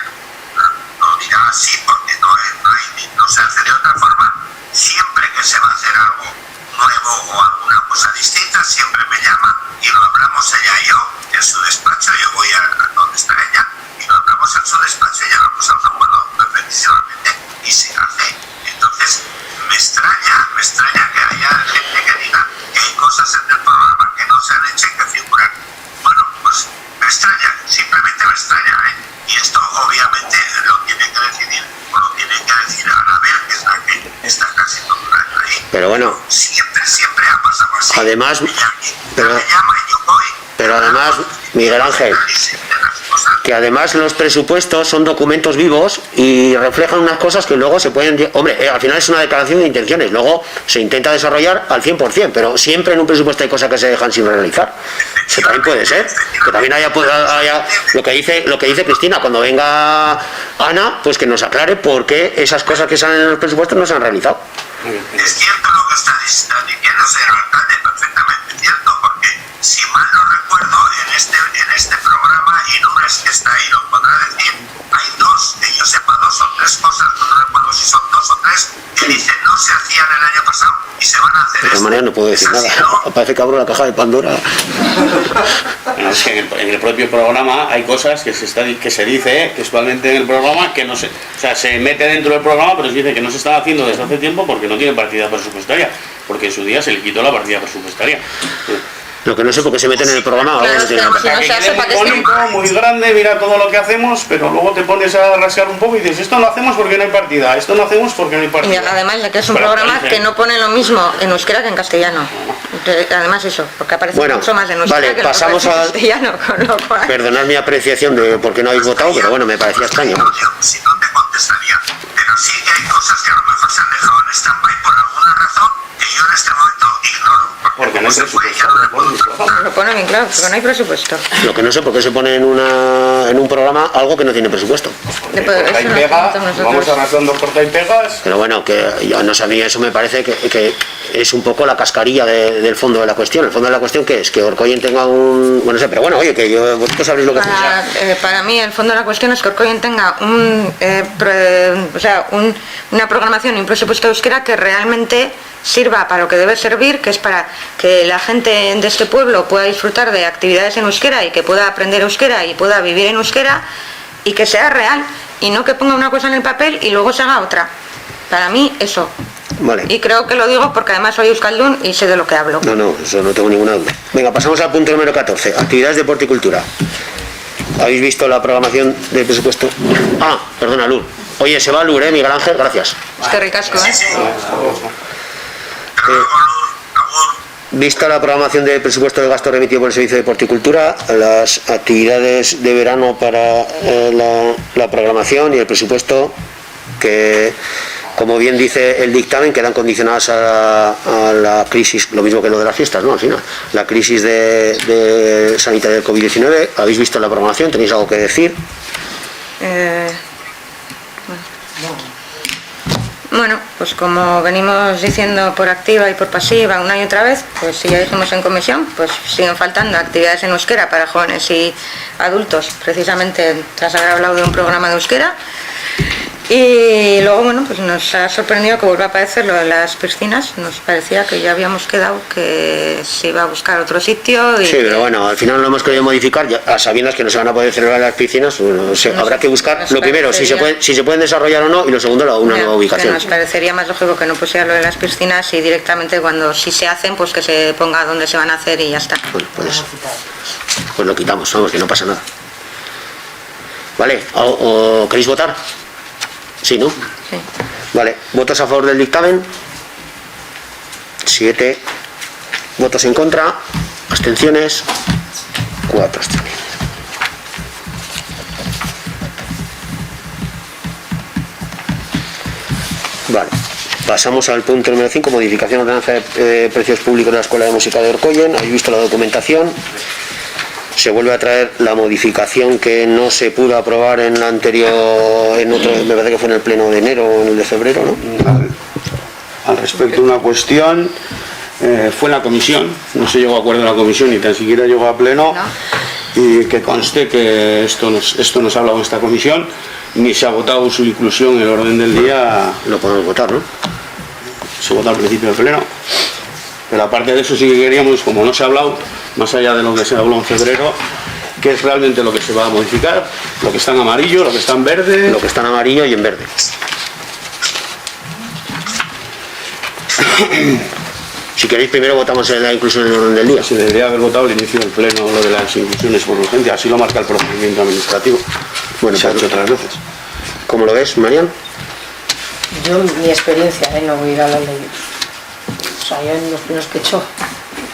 lo dirá así, porque no se hace de otra forma. Siempre que se va a hacer algo Pero bueno, siempre ha pasado así. además, pero me llama y yo voy. pero además, Miguel Ángel, que además los presupuestos son documentos vivos y reflejan unas cosas que luego se pueden... Hombre, al final es una declaración de intenciones, luego se intenta desarrollar al 100%, pero siempre en un presupuesto hay cosas que se dejan sin realizar. Eso también puede ser, que también haya lo que dice Cristina, cuando venga Ana, pues que nos aclare por qué esas cosas que salen en los presupuestos no se han realizado. Es cierto lo que está diciendo, señor alcalde, perfectamente cierto, porque si mal no recuerdo, en este programa, y Nunes que está ahí lo podrá decir, hay dos, que yo sepa, 2 o 3 cosas, no recuerdo si son 2 o 3, que dicen no se hacían el año pasado y se van a hacer. De todas maneras no puedo decir nada, parece que abro la caja de Pandora. Bueno, es que en el propio programa hay cosas que se dice textualmente en el programa que no se... O sea, se mete dentro del programa, pero se dice que no se están haciendo desde hace tiempo porque no tienen partida presupuestaria, porque en su día se le quitó la partida presupuestaria. Lo que no sé por qué se meten en el programa. Claro, ahora no tiene si no se hace, ¿para qué Bonito, muy grande, mira todo lo que hacemos, pero luego te pones a rascar un poco y dices, esto lo hacemos porque no hay partida, esto lo hacemos porque no hay Y partida. además de que es un Pero programa parece- que no pone lo mismo en euskera que en castellano. Además eso, porque aparece Bueno, mucho más en euskera vale, que en pasamos castellano, con lo cual... Perdonad mi apreciación de por qué no habéis votado, pero bueno, me parecía extraño. Si no te contestaría, pero sí que hay cosas que a lo mejor se han dejado en stand-by por alguna razón que yo en este momento ignoro. Porque no hay presupuesto. Lo pone bien claro, porque no hay presupuesto. Lo que no sé por qué se pone en un programa algo que no tiene presupuesto. Corta y Eso nos pega, preguntamos nosotros. vamos arrastrando corta y pegas. Pero bueno, que yo no sé, a mí eso me parece que es un poco la cascarilla del fondo de la cuestión. El fondo de la cuestión que es que Orkoyen tenga un... Bueno, no sé, pero bueno, oye, que vosotros sabréis lo que hacéis. Para mí el fondo de la cuestión es que Orkoyen tenga una programación y un presupuesto de euskera que realmente sirva para lo que debe servir, que es para que la gente de este pueblo pueda disfrutar de actividades en euskera y que pueda aprender euskera y pueda vivir en euskera y que sea real y no que ponga una cosa en el papel y luego se haga otra. Para mí eso. Vale. Y creo que lo digo porque además soy euskaldun y sé de lo que hablo. No, eso no tengo ninguna duda. Venga, pasamos al punto número 14. Actividades, deporte y cultura. ¿Habéis visto la programación del presupuesto? Ah, perdona, Lur. Oye, se va Lur, Miguel Ángel, gracias. Es que ricasco, ¿eh? Vista la programación del presupuesto de gasto remitido por el Servicio de Deporte y Cultura, las actividades de verano para la programación y el presupuesto que, como bien dice el dictamen, quedan condicionadas a la crisis, lo mismo que lo de las fiestas, ¿no? Al final, la crisis de sanitaria del COVID-19. ¿Habéis visto la programación? ¿Tenéis algo que decir? Bueno, pues como venimos diciendo por activa y por pasiva una y otra vez, pues si ya dijimos en comisión, pues siguen faltando actividades en euskera para jóvenes y adultos, precisamente tras haber hablado de un programa de euskera. Y luego, bueno, pues nos ha sorprendido que vuelva a aparecer lo de las piscinas. Nos parecía que ya habíamos quedado que se iba a buscar otro sitio. Y sí, pero bueno, al final lo hemos querido modificar, ya, a sabiendas que no se van a poder celebrar las piscinas. Bueno, habrá que buscar lo primero, si se pueden desarrollar o no, y lo segundo, una nueva ubicación. Nos parecería más lógico que no pusiera lo de las piscinas y directamente cuando sí se hacen, pues que se ponga dónde se van a hacer y ya está. Bueno, pues lo quitamos, vamos, que no pasa nada. ¿Vale? ¿O queréis votar? Sí, ¿no? Sí. Vale, ¿votos a favor del dictamen? 7. ¿Votos en contra? ¿Abstenciones? 4 abstenciones. Vale, pasamos al punto número 5, modificación de ordenanza de precios públicos de la Escuela de Música de Orkoyen. ¿Habéis visto la documentación? Se vuelve a traer la modificación que no se pudo aprobar en la anterior, me parece que fue en el pleno de enero o en el de febrero, ¿no? Al respecto, una cuestión, fue en la comisión, no se llegó a acuerdo en la comisión ni tan siquiera llegó a pleno, y que conste que esto no se ha hablado en esta comisión, ni se ha votado su inclusión en el orden del día. Lo podemos votar, ¿no? Se vota al principio del pleno. Pero aparte de eso sí que queríamos, como no se ha hablado, más allá de lo que se habló en febrero, qué es realmente lo que se va a modificar, lo que está en amarillo, lo que está en verde. Lo que está en amarillo y en verde. Si queréis, primero votamos la inclusión en el orden del día. Se debería haber votado al inicio del pleno lo de las inclusiones por urgencia, así lo marca el procedimiento administrativo. Bueno, se ha hecho otras veces. ¿Cómo lo ves, Marian? Yo, mi experiencia, no voy a ir a las leyes. O sea, yo en los plenos que he hecho,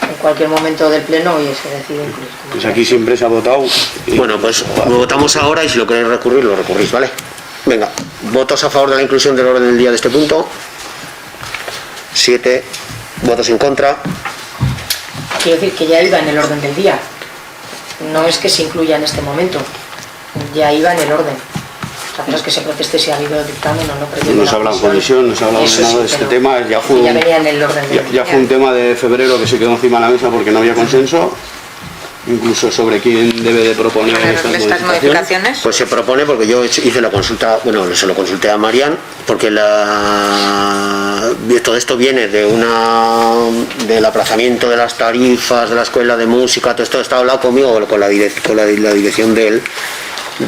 en cualquier momento del pleno y se decide incluir. Pues aquí siempre se ha votado. Bueno, pues lo votamos ahora y si lo queréis recurrir, lo recurrís, ¿vale? Venga, votos a favor de la inclusión del orden del día de este punto. 7 votos en contra. Quiero decir que ya iba en el orden del día. No es que se incluya en este momento. Ya iba en el orden. Otra cosa es que se proteste si ha habido dictamen o no. No se ha hablado en comisión, no se ha hablado Eso nada sí, de este pero tema. ya venía en el orden del día. Ya fue un tema de febrero que se quedó encima de la mesa porque no había consenso, incluso sobre quién debe de proponer estas modificaciones. Pues se propone, porque yo hice la consulta, bueno, se lo consulté a Marian, porque todo esto viene del aplazamiento de las tarifas de la escuela de música. Todo esto está hablado conmigo, con la dirección de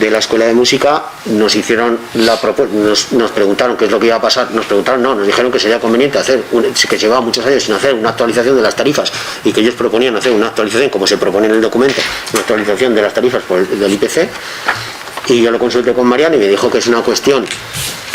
la escuela de música. Nos hicieron nos preguntaron qué es lo que iba a pasar. Nos dijeron que sería conveniente que llevaba muchos años sin hacer una actualización de las tarifas y que ellos proponían hacer una actualización, como se propone en el documento, una actualización de las tarifas del IPC. Y yo lo consulté con Mariano y me dijo que es una cuestión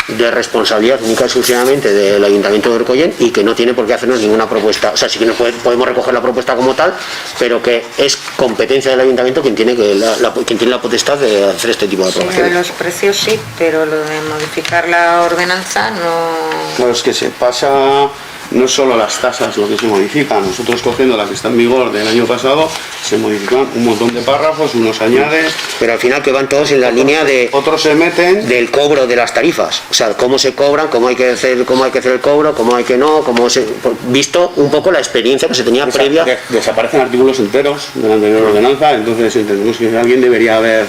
de responsabilidad única y exclusivamente del Ayuntamiento de Orcollén y que no tiene por qué hacernos ninguna propuesta. O sea, sí que podemos recoger la propuesta como tal, pero que es competencia del Ayuntamiento quien tiene la potestad de hacer este tipo de aprobaciones. Sí, los precios sí, pero lo de modificar la ordenanza no... Claro, es que se pasa... No es solo las tasas lo que se modifica, nosotros cogiendo la que está en vigor del año pasado, se modifican un montón de párrafos, unos añade... Pero al final que van todos en la línea de... Otros se meten... Del cobro de las tarifas, o sea, cómo se cobran, cómo hay que hacer el cobro, cómo hay que no, visto un poco la experiencia que se tenía previa... Desaparecen artículos enteros de la anterior ordenanza, entonces entendemos que alguien debería haber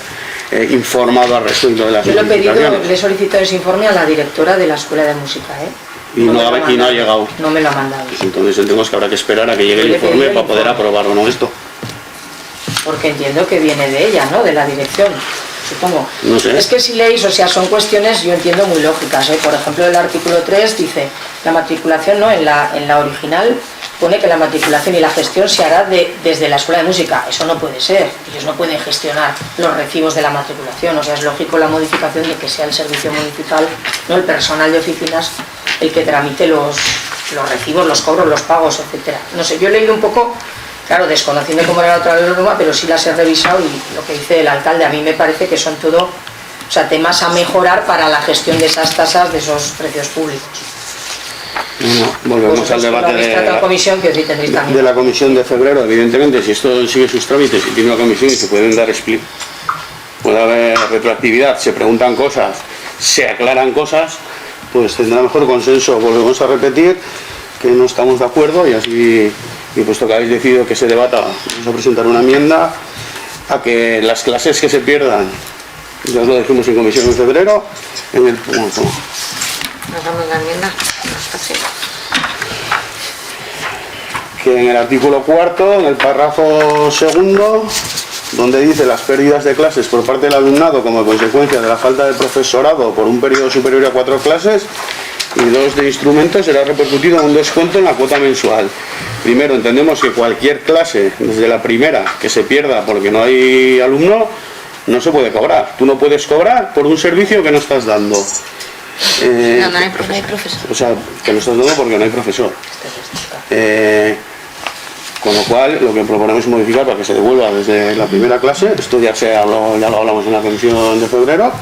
informado al respecto de las modificaciones. Yo le he solicitado ese informe a la directora de la Escuela de Música, y no ha llegado. No me lo ha mandado. Pues entonces entendemos que habrá que esperar a que llegue el informe para poder aprobar o no esto. Porque entiendo que viene de ella, ¿no? De la dirección, supongo. No sé. Es que si leéis, o sea, son cuestiones, yo entiendo, muy lógicas, ¿eh? Por ejemplo, el artículo 3 dice, la matriculación, ¿no? En la original pone que la matriculación y la gestión se hará desde la Escuela de Música. Eso no puede ser. Ellos no pueden gestionar los recibos de la matriculación. O sea, es lógico la modificación de que sea el servicio municipal, no el personal de oficinas, el que tramite los recibos, los cobros, los pagos, etcétera. No sé, yo he leído un poco, claro, desconociendo cómo era la otra norma, pero sí las he revisado y lo que dice el alcalde, a mí me parece que son todo, o sea, temas a mejorar para la gestión de esas tasas, de esos precios públicos. Bueno, volvemos al debate de la comisión de febrero. Evidentemente, si esto sigue sus trámites y tiene una comisión y se pueden dar puede haber retroactividad, se preguntan cosas, se aclaran cosas, pues tendrá mejor consenso. Volvemos a repetir que no estamos de acuerdo y así, y puesto que habéis decidido que se debata, vamos a presentar una enmienda a que las clases que se pierdan, ya os lo dijimos en comisión en febrero, en el... Hagamos la enmienda, no es fácil. Que en el artículo 4, en el párrafo segundo, donde dice las pérdidas de clases por parte del alumnado como consecuencia de la falta de profesorado por un periodo superior a 4 clases y 2 de instrumentos, será repercutido en un descuento en la cuota mensual. Primero, entendemos que cualquier clase, desde la primera, que se pierda porque no hay alumno, no se puede cobrar. Tú no puedes cobrar por un servicio que no estás dando. No hay profesor. O sea, que no estás dando porque no hay profesor. Con lo cual, lo que proponemos es modificar para que se devuelva desde la primera clase. Esto ya lo hablamos en la comisión de febrero.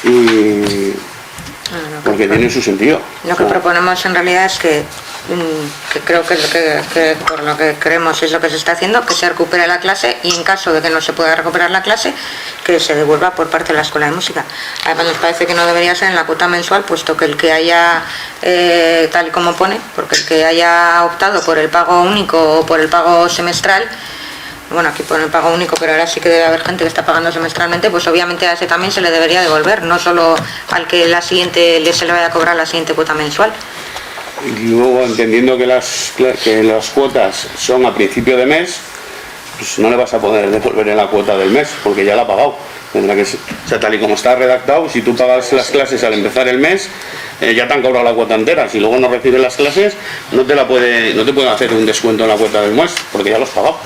Y porque tiene su sentido. Lo que proponemos en realidad es que creo que por lo que creemos es lo que se está haciendo, que se recupere la clase y en caso de que no se pueda recuperar la clase, que se devuelva por parte de la Escuela de Música. Además nos parece que no debería ser en la cuota mensual, puesto que el que haya, tal y como pone, porque el que haya optado por el pago único o por el pago semestral, bueno, aquí pone el pago único, pero ahora sí que debe haber gente que está pagando semestralmente, pues obviamente a ese también se le debería devolver, no solo al que se le vaya a cobrar la siguiente cuota mensual. Y luego, entendiendo que las cuotas son a principio de mes, pues no le vas a poder devolver en la cuota del mes, porque ya la ha pagado. Tendrá que ser, o sea, tal y como está redactado, si tú pagas las clases al empezar el mes, ya te han cobrado la cuota entera. Si luego no recibes las clases, no te pueden hacer un descuento en la cuota del mes, porque ya lo has pagado.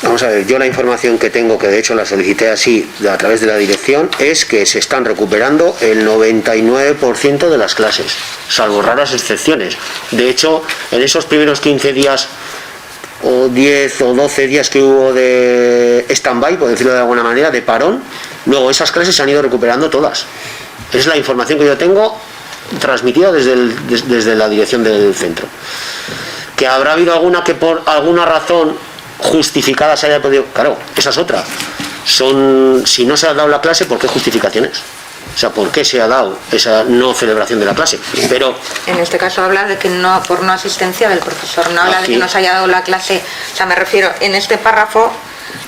Vamos a ver, yo la información que tengo, que de hecho la solicité así a través de la dirección, es que se están recuperando el 99% de las clases, salvo raras excepciones. De hecho, en esos primeros 15 días o 10 o 12 días que hubo de stand-by, por decirlo de alguna manera, de parón, luego esas clases se han ido recuperando todas. Es la información que yo tengo transmitida desde la dirección del centro. Que habrá habido alguna que por alguna razón justificada se haya podido... Claro, esa es otra. Si no se ha dado la clase, ¿por qué justificaciones? O sea, ¿por qué se ha dado esa no celebración de la clase? Pero en este caso habla de que no, por no asistencia del profesor, no habla aquí, de que no se haya dado la clase. O sea, me refiero, en este párrafo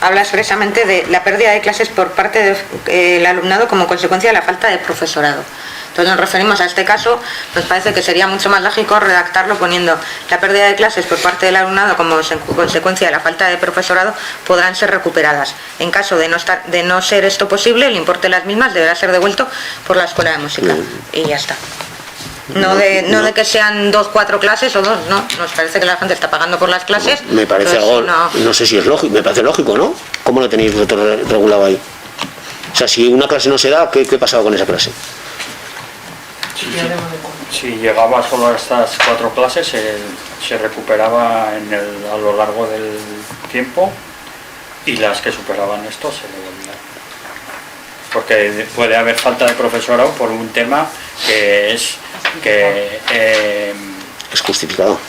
habla expresamente de la pérdida de clases por parte del alumnado como consecuencia de la falta de profesorado. Entonces nos referimos a este caso, nos parece que sería mucho más lógico redactarlo poniendo la pérdida de clases por parte del alumnado como consecuencia de la falta de profesorado podrán ser recuperadas. En caso de no ser esto posible, el importe de las mismas deberá ser devuelto por la escuela de música. Y ya está. No de que sean 2, 4 clases o 2, no. Nos parece que la gente está pagando por las clases. Me parece algo, no sé si es lógico, me parece lógico, ¿no? ¿Cómo lo tenéis vosotros regulado ahí? O sea, si una clase no se da, ¿qué pasaba con esa clase? Si llegaba solo a estas 4 clases, se recuperaba a lo largo del tiempo, y las que superaban esto se devolvían. Porque puede haber falta de profesorado por un tema que es justificado.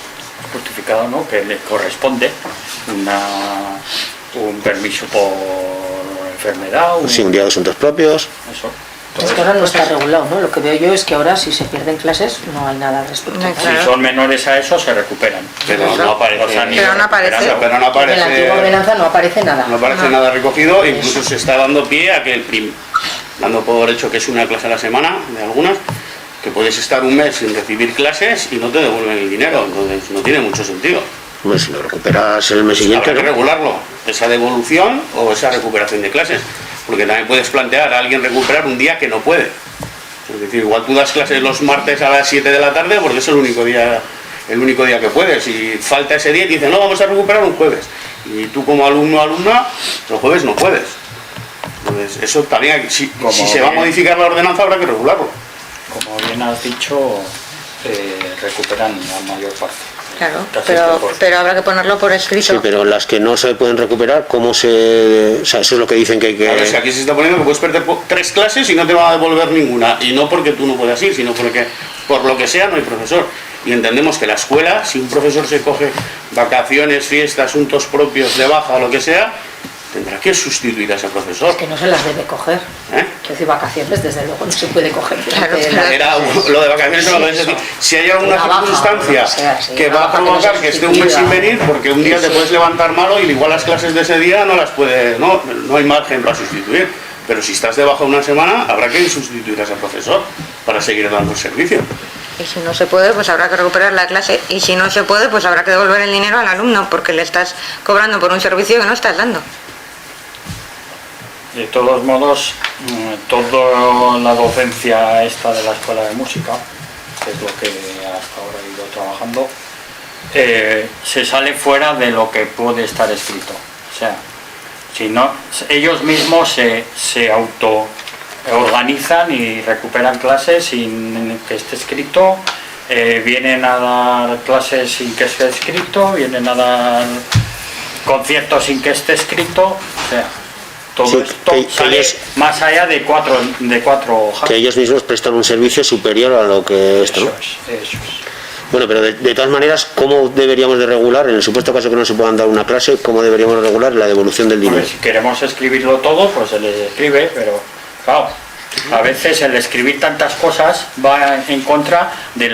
Justificado, ¿no? Que le corresponde un permiso por enfermedad. Un día de asuntos propios. Eso. Es que ahora no está regulado, ¿no? Lo que veo yo es que ahora si se pierden clases no hay nada al respecto. Si son menores a eso se recuperan. Pero no aparece. Pero no aparece. En la antigua ordenanza no aparece nada. No aparece nada recogido, incluso se está dando pie a que dando por hecho que es una clase a la semana, de algunas, que puedes estar un mes sin recibir clases y no te devuelven el dinero, entonces no tiene mucho sentido. Pues si lo recuperas el mes siguiente... Habrá que regularlo, esa devolución o esa recuperación de clases, porque también puedes plantear a alguien recuperar un día que no puede. Es decir, igual tú das clases los martes a las 7 de la tarde porque es el único día que puedes, y falta ese día y te dicen, no, vamos a recuperar un jueves, y tú como alumno o alumna, los jueves no puedes. Entonces, eso también, si se va a modificar la ordenanza, habrá que regularlo. Como bien has dicho, recuperan la mayor parte. Claro, pero habrá que ponerlo por escrito. Sí, pero las que no se pueden recuperar, ¿cómo se...? O sea, eso es lo que dicen que hay que... A ver, si aquí se está poniendo que puedes perder 3 clases y no te van a devolver ninguna, y no porque tú no puedas ir, sino porque por lo que sea no hay profesor. Y entendemos que la escuela, si un profesor se coge vacaciones, fiestas, asuntos propios de baja o lo que sea, tendrá que sustituir a ese profesor. Es que no se las debe coger. Es decir, vacaciones desde luego no se puede coger. Lo de vacaciones no lo es decir. Si hay alguna circunstancia que va a provocar que esté un mes sin venir, porque un día te puedes levantar malo y igual las clases de ese día no las puede, no hay margen para sustituir. Pero si estás de baja una semana, habrá que sustituir a ese profesor para seguir dando el servicio. Y si no se puede, pues habrá que recuperar la clase. Y si no se puede, pues habrá que devolver el dinero al alumno, porque le estás cobrando por un servicio que no estás dando. De todos modos, toda la docencia esta de la escuela de música, que es lo que hasta ahora he ido trabajando, se sale fuera de lo que puede estar escrito. O sea, si no, ellos mismos se auto-organizan y recuperan clases sin que esté escrito, vienen a dar clases sin que esté escrito, vienen a dar conciertos sin que esté escrito, o sea... Todo esto sale más allá de cuatro hojas. Que ellos mismos prestan un servicio superior a lo que esto, ¿no? Eso es. Bueno, pero de todas maneras, ¿cómo deberíamos de regular, en el supuesto caso que no se puedan dar una clase, cómo deberíamos regular la devolución del dinero? Si queremos escribirlo todo, pues se les escribe, pero claro, a veces el escribir tantas cosas va en contra de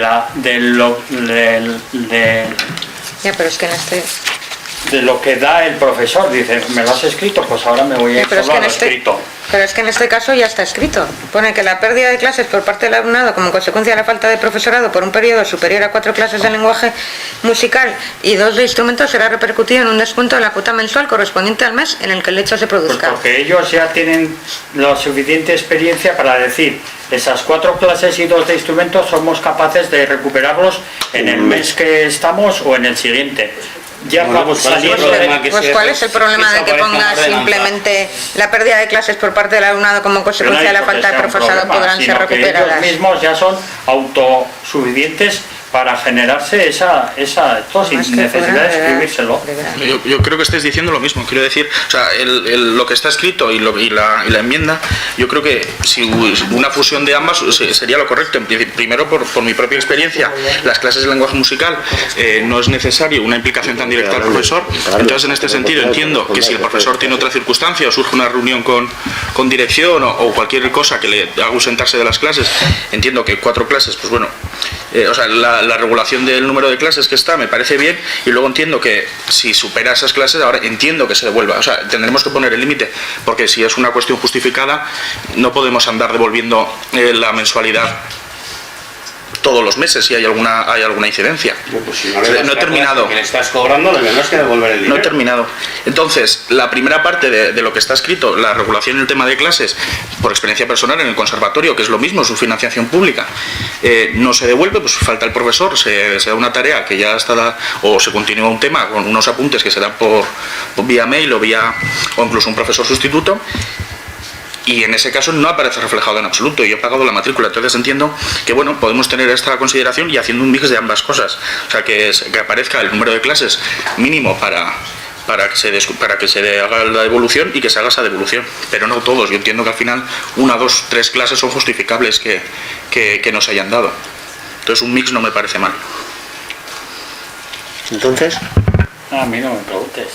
Ya, pero es que en de lo que da el profesor. Dice, me lo has escrito, pues ahora me voy a ir solo a lo escrito. Pero es que en este caso ya está escrito. Pone que la pérdida de clases por parte del alumnado como consecuencia de la falta de profesorado por un periodo superior a 4 clases de lenguaje musical y 2 de instrumentos será repercutido en un descuento de la cuota mensual correspondiente al mes en el que el hecho se produzca. Pues porque ellos ya tienen la suficiente experiencia para decir, esas 4 clases y 2 de instrumentos somos capaces de recuperarlos en el mes que estamos o en el siguiente. ya Bueno, pues ¿cuál es el problema que Pues se- ¿cuál es el problema de que aparezca pongas una ordenanza? simplemente la pérdida de clases por parte del alumnado como consecuencia de la falta de profesorado podrán ser recuperadas? Ellos mismos ya son autosuficientes para generarse esa sin necesidad de escribírselo. Yo creo que estáis diciendo lo mismo, quiero decir, o sea, lo que está escrito y la enmienda, yo creo que si una fusión de ambas sería lo correcto. Primero, por mi propia experiencia, las clases de lenguaje musical no es necesario una implicación tan directa del profesor, entonces en este sentido entiendo que si el profesor tiene otra circunstancia o surge una reunión con dirección o cualquier cosa que le haga ausentarse de las clases, entiendo que 4 clases, pues bueno, o sea, la regulación del número de clases que está me parece bien, y luego entiendo que si supera esas clases, ahora entiendo que se devuelva, o sea, tendremos que poner el límite, porque si es una cuestión justificada no podemos andar devolviendo la mensualidad todos los meses si hay alguna incidencia. Pues si no, le No he terminado. Que le estás cobrando, le tendrás que devolver el dinero. No he terminado. Entonces, la primera parte de lo que está escrito, la regulación en el tema de clases, por experiencia personal en el conservatorio, que es lo mismo, su financiación pública, no se devuelve, pues falta el profesor, se da una tarea que ya está, o se continúa un tema con unos apuntes que se dan por vía mail o incluso un profesor sustituto. Y en ese caso no aparece reflejado en absoluto, y he pagado la matrícula, entonces entiendo que bueno, podemos tener esta consideración y haciendo un mix de ambas cosas, o sea, que aparezca el número de clases mínimo para que se haga la devolución y que se haga esa devolución, pero no todos. Yo entiendo que al final 1, 2, 3 clases son justificables que nos hayan dado, entonces un mix no me parece mal. Entonces, A mí no me preguntes.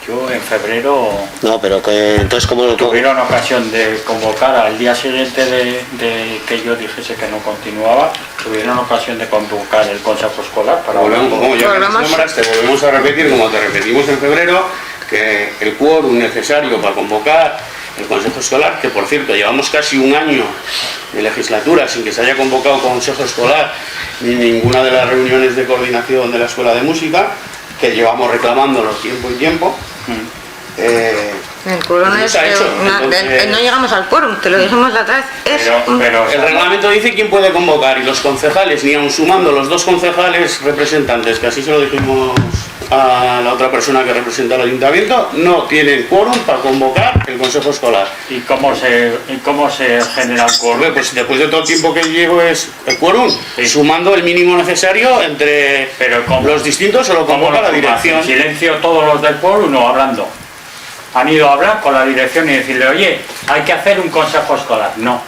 Yo en febrero no, pero que entonces como tuvieron ocasión de convocar al día siguiente de que yo dijese que no continuaba, tuvieron ocasión de convocar el consejo escolar para Como ya que nos nombraste, volvemos a repetir, como te repetimos en febrero, que el quórum necesario para convocar el consejo escolar, que por cierto llevamos casi un año de legislatura sin que se haya convocado consejo escolar ni ninguna de las reuniones de coordinación de la escuela de música, que llevamos reclamándolo tiempo y tiempo. El quórum No es se ha hecho, entonces- no llegamos al quórum, te lo dijimos la otra vez. El reglamento dice quién puede convocar, y los concejales, ni aun sumando los 2 concejales representantes, que así se lo dijimos a la otra persona que representa el ayuntamiento, no tienen quórum para convocar el consejo escolar. ¿Y cómo se genera el quórum? Pues después de todo el tiempo que llevo es el quórum, sumando el mínimo necesario entre los distintos, se lo convoca la dirección. En silencio todos los del quórum, no hablando. Han ido a hablar con la dirección y decirle, oye, hay que hacer un consejo escolar. No.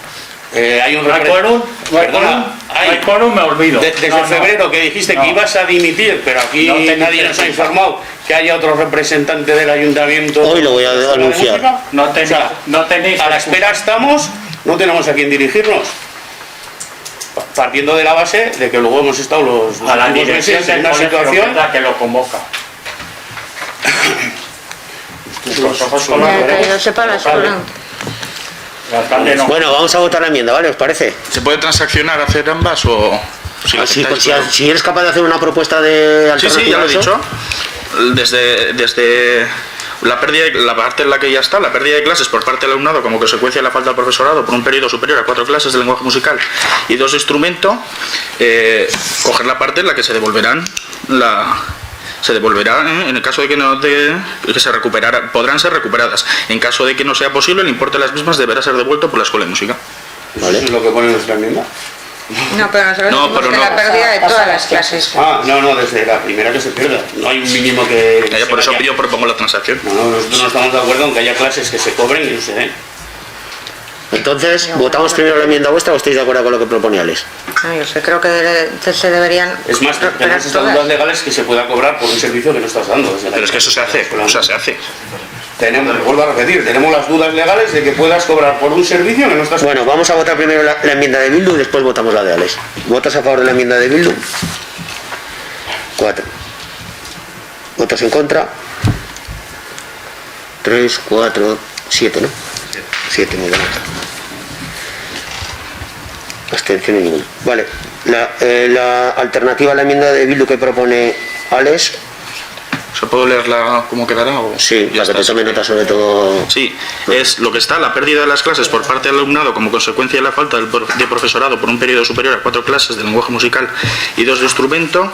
Hay un ¿No hay quórum? ¿No hay Perdona, quórum? ¿No hay quórum? Me olvido. Desde No, no. febrero que dijiste No. que ibas a dimitir, pero aquí No te nadie nos ha informado que haya otro representante del ayuntamiento. Hoy lo voy a de la Escuela de anunciar. Música. No O tenéis, sea, no tenéis a la espera estamos, no tenemos a quién dirigirnos. Partiendo de la base de que luego hemos estado los a la últimos dirección meses en del una colegio, situación. que es la que lo convoca. El consejo escolar, Que yo sepa, la escuela. el alcalde no. Bueno, vamos a votar la enmienda, ¿vale? ¿Os parece? ¿Se puede transaccionar hacer ambas o...? Si lo Así, aceptáis, pues, si, claro. si eres capaz de hacer una propuesta de Sí, alternativa ya lo he a eso, dicho. Desde la parte en la que ya está, la pérdida de clases por parte del alumnado como consecuencia de la falta de profesorado por un periodo superior a 4 clases de lenguaje musical y 2 de instrumento, coger la parte en la que se devolverán en el caso de que no que se recuperara, podrán ser recuperadas. En caso de que no sea posible, el importe de las mismas deberá ser devuelto por la escuela de música. ¿Vale? Eso es lo que pone nuestra enmienda. No, pero nosotros No, decimos pero que no. la pérdida de todas las clases. No, desde la primera que se pierda. No hay un mínimo que. Ya, se por eso vaya. yo propongo la transacción. No, nosotros no estamos de acuerdo en que haya clases que se cobren y no se den. entonces, ¿votamos primero la enmienda vuestra o estáis de acuerdo con lo que propone Alex? No, yo sé, creo que se deberían Es más, recuperar tenemos estas dudas todas. legales que se pueda cobrar por un servicio que no estás dando. Desde la Pero es que eso se hace, escuela. o sea, se hace. Tenemos, vuelvo a repetir, tenemos las dudas legales de que puedas cobrar por un servicio que no estás. Bueno, vamos a votar primero la enmienda de Bildu y después votamos la de Alex. ¿Votas a favor de la enmienda de Bildu? 4. ¿Votos en contra? 3, 4, 7, ¿no? 7, muy bien. Abstención y ninguna. Vale, la alternativa a la enmienda de Bildu que propone Alex, ¿Se puedo leerla cómo quedará? O sí, ya para que está? te tome nota sobre todo. Sí, es lo que está, la pérdida de las clases por parte del alumnado como consecuencia de la falta de profesorado por un periodo superior a 4 clases de lenguaje musical y 2 de instrumento,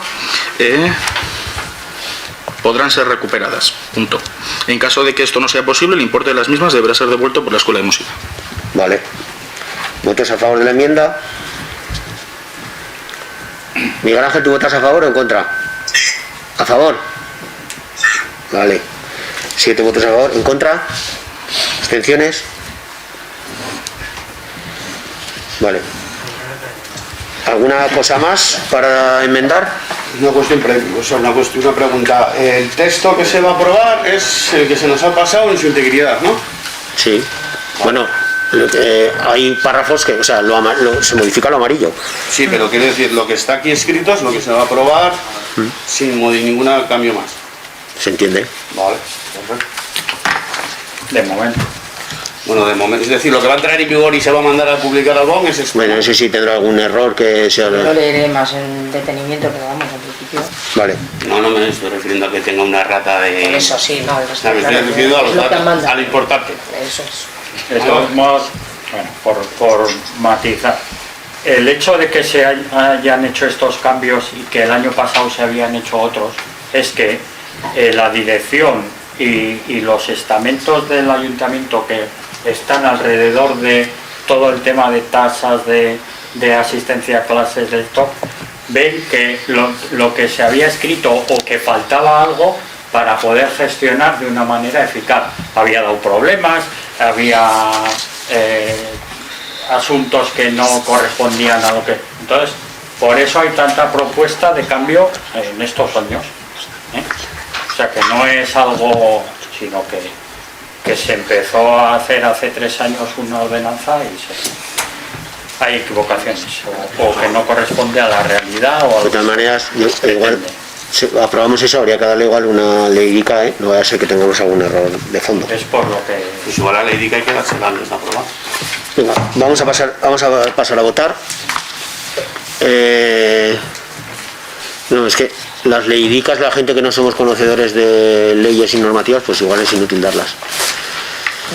podrán ser recuperadas. Punto. En caso de que esto no sea posible, el importe de las mismas deberá ser devuelto por la Escuela de Música. Vale. ¿Votos a favor de la enmienda? Miguel Ángel, ¿tú votas a favor o en contra? ¿A favor? Vale. 7 votos a favor. ¿En contra? ¿Abstenciones? Vale. ¿Alguna cosa más para enmendar? Una cuestión, una pregunta. El texto que se va a aprobar es el que se nos ha pasado en su integridad, ¿no? Sí. Bueno, hay párrafos que, o sea, se modifica lo amarillo. Sí, pero quiero decir, lo que está aquí escrito es lo que se va a aprobar sin ningún cambio más. ¿Se entiende? Vale, perfecto. De momento. Bueno, de momento, es decir, lo que va a entrar en vigor y se va a mandar a publicar al BON es esto. Bueno, no sé si tendrá algún error que sea... Yo lo leeré más en detenimiento, pero vamos, en principio. Vale. No me estoy refiriendo a que tenga una rata de... Por eso sí, no, el resto, Me estoy refiriendo a los datos, a lo importante. Eso es. De todos modos, bueno, por matizar, el hecho de que se hayan hecho estos cambios y que el año pasado se habían hecho otros, es que la dirección y los estamentos del ayuntamiento que están alrededor de todo el tema de tasas, de asistencia a clases de esto, ven que lo que se había escrito o que faltaba algo para poder gestionar de una manera eficaz. Había dado problemas, había asuntos que no correspondían a lo que... Entonces, por eso hay tanta propuesta de cambio en estos años. O sea, que no es algo, sino que se empezó a hacer hace 3 años una ordenanza y hay equivocaciones, o que no corresponde a la realidad o a... De todas maneras, igual, si aprobamos eso, habría que darle igual una ley ICA, no vaya a ser que tengamos algún error de fondo. Es por lo que... Pues igual la ley ICA hay que dársela antes de aprobar. Venga, vamos a pasar a votar. No, es que las leidicas, la gente que no somos conocedores de leyes y normativas, pues igual es inútil darlas.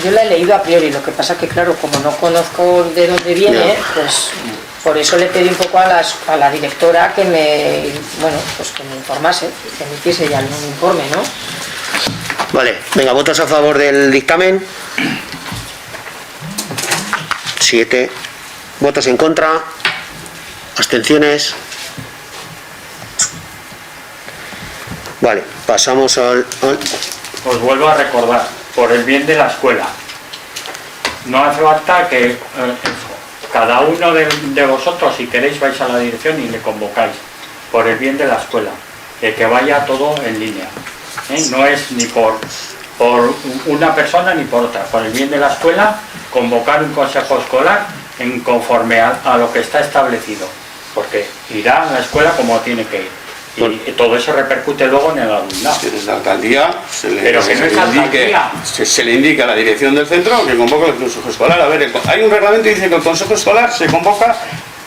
Yo la he leído a priori, lo que pasa que claro, como no conozco de dónde viene, pues por eso le pedí un poco a la directora que me informase, que me hiciese ya un informe, ¿no? Vale, venga, votos a favor del dictamen. 7. Votos en contra. Abstenciones. Vale, pasamos al... Os vuelvo a recordar, por el bien de la escuela, no hace falta que cada uno de vosotros, si queréis, vais a la dirección y le convocáis, por el bien de la escuela, de que vaya todo en línea. No es ni por una persona ni por otra, por el bien de la escuela, convocar un consejo escolar en conforme a lo que está establecido, porque irá a la escuela como tiene que ir. Y todo eso repercute luego en el alumnado. Desde la alcaldía se le indica a la dirección del centro que convoque el consejo escolar. A ver, hay un reglamento que dice que el consejo escolar se convoca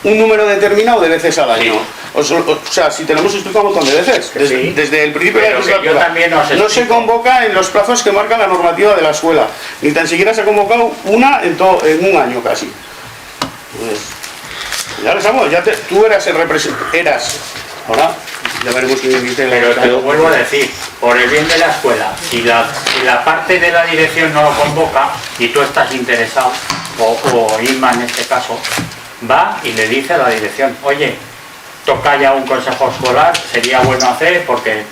un número determinado de veces al año. O sea, si te lo hemos explicado un montón de veces, desde el principio de la legislatura. No se convoca en los plazos que marca la normativa de la escuela, ni tan siquiera se ha convocado una en un año casi. Pues, ya lo sabemos, tú eras el representante, ahora ya veremos quién dice la... Pero te lo vuelvo a decir, por el bien de la escuela, si la parte de la dirección no lo convoca y tú estás interesado, o Irma en este caso, va y le dice a la dirección, oye, toca ya un consejo escolar, sería bueno hacer, porque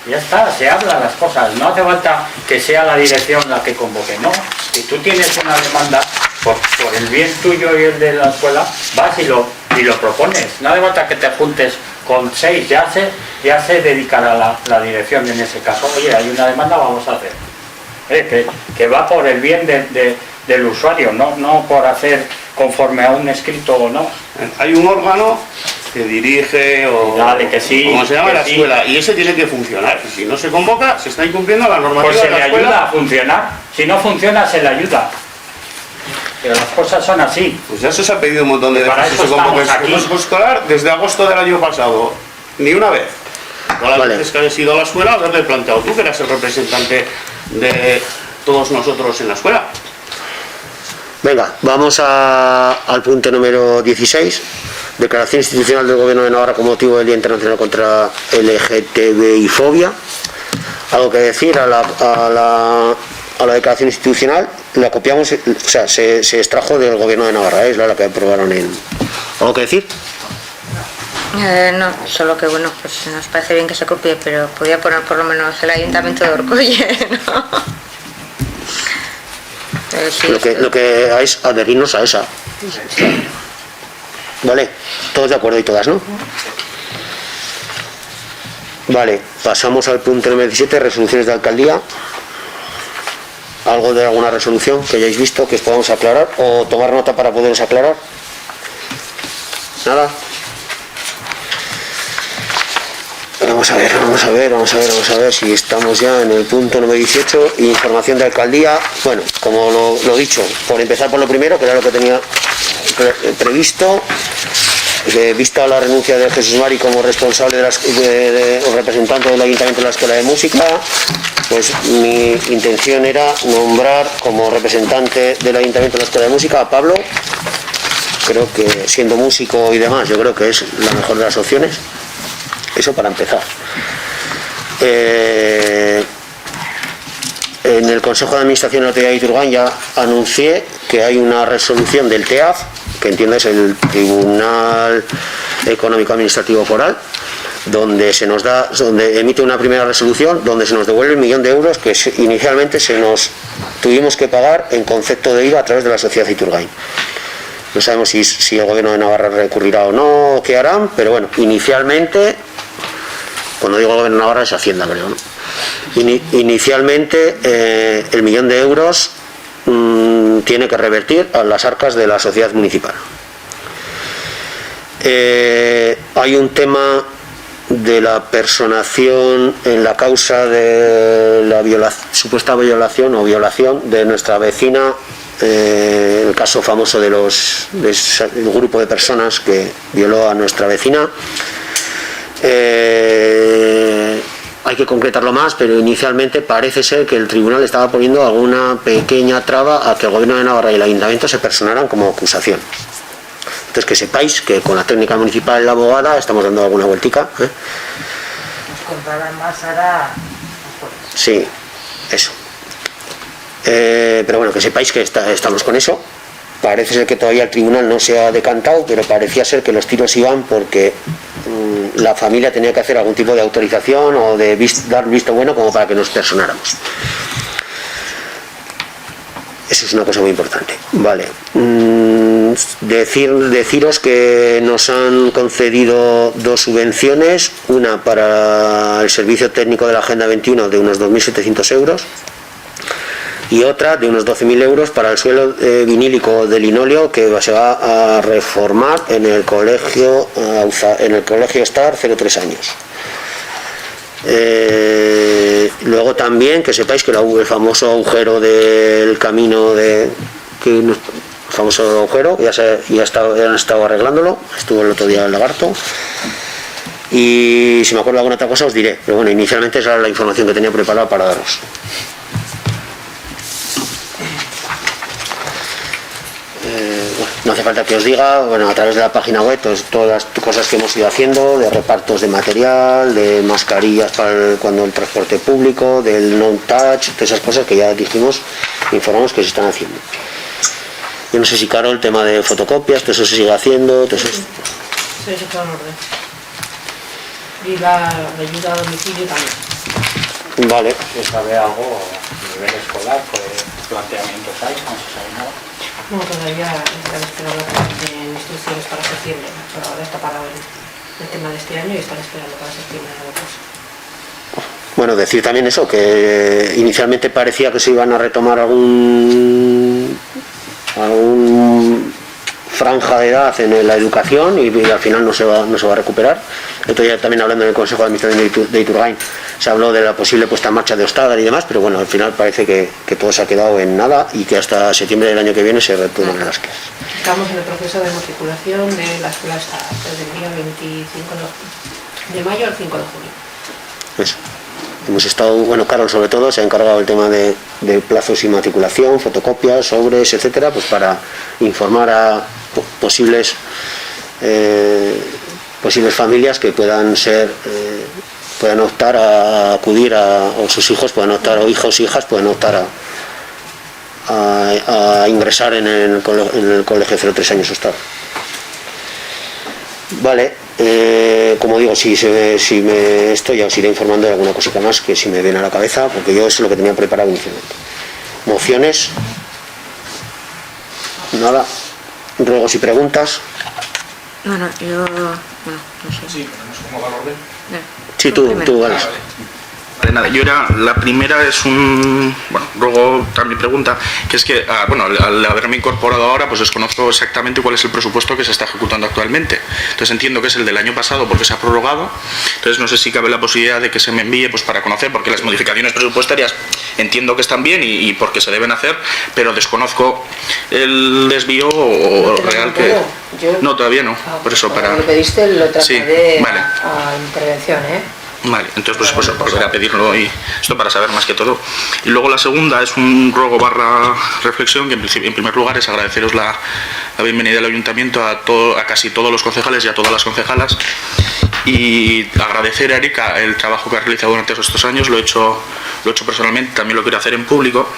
ya está, se habla las cosas, no hace falta que sea la dirección la que convoque, no. Si tú tienes una demanda, por el bien tuyo y el de la escuela, vas y lo propones, no hace falta que te juntes con 6, ya se dedicará la dirección en ese caso, oye, hay una demanda, vamos a hacer. Que va por el bien del usuario, no por hacer conforme a un escrito o no. Hay un órgano que dirige o como se llama la escuela, y ese tiene que funcionar. Y si no se convoca, se está incumpliendo la normativa pues de la escuela. Pues se le ayuda a funcionar. Si no funciona, se le ayuda. Pero las cosas son así. Pues ya se os ha pedido un montón de veces que se convoque el consejo escolar desde agosto del año pasado. Ni una vez. Todas las veces que has ido a la escuela, haberle planteado tú, que eras el representante de todos nosotros en la escuela. Venga, vamos al punto número 16. Declaración institucional del Gobierno de Navarra con motivo del Día Internacional contra LGTBI-fobia. ¿Algo que decir a la declaración institucional? La copiamos, o sea, se extrajo del gobierno de Navarra, es la que aprobaron en... ¿Algo que decir? No, solo que bueno, pues nos parece bien que se copie, pero podía poner por lo menos el ayuntamiento de Orcolle, ¿no? Sí, lo que es adherirnos a esa. Vale, todos de acuerdo y todas, ¿no? Vale, pasamos al punto número 17, resoluciones de alcaldía. ¿Algo de alguna resolución que hayáis visto que os podamos aclarar o tomar nota para poderos aclarar? ¿Nada? Vamos a ver si estamos ya en el punto número 18, información de alcaldía. Bueno, como lo dicho, por empezar por lo primero, que era lo que tenía previsto, vista la renuncia de Jesús Mari como responsable o representante del Ayuntamiento de la Escuela de Música, pues mi intención era nombrar como representante del Ayuntamiento de la Escuela de Música a Pablo. Creo que siendo músico y demás, yo creo que es la mejor de las opciones. Eso para empezar. En el Consejo de Administración de la Autoridad de Iturgain ya anuncié que hay una resolución del TEAF, que entiendo es el Tribunal Económico Administrativo Foral, donde emite una primera resolución donde se nos devuelve 1 millón de euros que inicialmente tuvimos que pagar en concepto de IVA a través de la sociedad Iturgain. No sabemos si el gobierno de Navarra recurrirá o no, o qué harán, pero bueno, inicialmente, cuando digo gobierno de Navarra es Hacienda, creo, ¿no? Inicialmente el 1 millón de euros tiene que revertir a las arcas de la sociedad municipal. Hay un tema de la personación en la causa de la supuesta violación de nuestra vecina, el caso famoso del grupo de personas que violó a nuestra vecina. Hay que concretarlo más, pero inicialmente parece ser que el tribunal estaba poniendo alguna pequeña traba a que el gobierno de Navarra y el ayuntamiento se personaran como acusación. Entonces que sepáis que con la técnica municipal y la abogada estamos dando alguna vueltica. Contarán más hará. Sí, eso. Pero bueno, que sepáis que estamos con eso. Parece ser que todavía el tribunal no se ha decantado, pero parecía ser que los tiros iban porque la familia tenía que hacer algún tipo de autorización o de dar visto bueno como para que nos personáramos. Eso es una cosa muy importante. Vale. Deciros que nos han concedido 2 subvenciones, una para el servicio técnico de la Agenda 21 de unos 2.700 euros y otra de unos 12.000 euros para el suelo vinílico de linóleo que se va a reformar en el colegio Star 03 años. Luego también que sepáis que el famoso agujero del camino famoso agujero ya han estado arreglándolo, estuvo el otro día el lagarto, y si me acuerdo de alguna otra cosa os diré, pero bueno, inicialmente esa era la información que tenía preparada para daros. No hace falta que os diga, bueno, a través de la página web todas las cosas que hemos ido haciendo, de repartos de material, de mascarillas para cuando el transporte público, del non-touch, todas esas cosas que ya dijimos, informamos que se están haciendo. Yo no sé si, Carol, el tema de fotocopias, todo eso se sigue haciendo, todo eso. Sí, eso está en orden. Y la ayuda a domicilio también. Vale. ¿Se sabe algo a nivel escolar? ¿Qué planteamientos hay? ¿No se sabe nada? No, todavía están esperando instrucciones para septiembre, pero ahora está parado el tema de este año y están esperando para septiembre la cosa. Bueno, decir también eso, que inicialmente parecía que se iban a retomar algún franja de edad en la educación y al final no se va a recuperar. Esto ya también hablando en el Consejo de Administración de Iturgain se habló de la posible puesta en marcha de Ostadar y demás, pero bueno, al final parece que todo se ha quedado en nada y que hasta septiembre del año que viene se retoman las clases. Estamos en el proceso de matriculación de la escuela desde el día 25 de mayo al 5 de junio. Eso. Hemos estado, bueno, Carol sobre todo se ha encargado del tema de plazos y matriculación, fotocopias, sobres, etcétera, pues para informar a posibles familias que puedan ser puedan optar a acudir o sus hijos puedan optar, o hijos e hijas puedan optar a ingresar en el colegio 0-3 años Hostal. Vale, como digo, si ya os iré informando de alguna cosita más que si me viene a la cabeza, porque yo eso es lo que tenía preparado inicialmente. Mociones, nada, ruegos y preguntas. Bueno, yo... Bueno, no sé. Sí, ponemos como valor orden. Sí, tú vale. Vale, nada, yo era, la primera es ruego también pregunta, que es que, al haberme incorporado ahora, pues desconozco exactamente cuál es el presupuesto que se está ejecutando actualmente. Entonces entiendo que es el del año pasado porque se ha prorrogado, entonces no sé si cabe la posibilidad de que se me envíe pues para conocer, porque las modificaciones presupuestarias entiendo que están bien y porque se deben hacer, pero desconozco el desvío real que... No, todavía no, por eso para... Lo pediste, lo trataré vale. a intervención, Vale, entonces pues volveré a pedirlo y esto para saber más que todo. Y luego la segunda es un ruego / reflexión, que en primer lugar es agradeceros la bienvenida del ayuntamiento a casi todos los concejales y a todas las concejalas, y agradecer a Erika el trabajo que ha realizado durante estos años. Lo he hecho personalmente, también lo quiero hacer en público,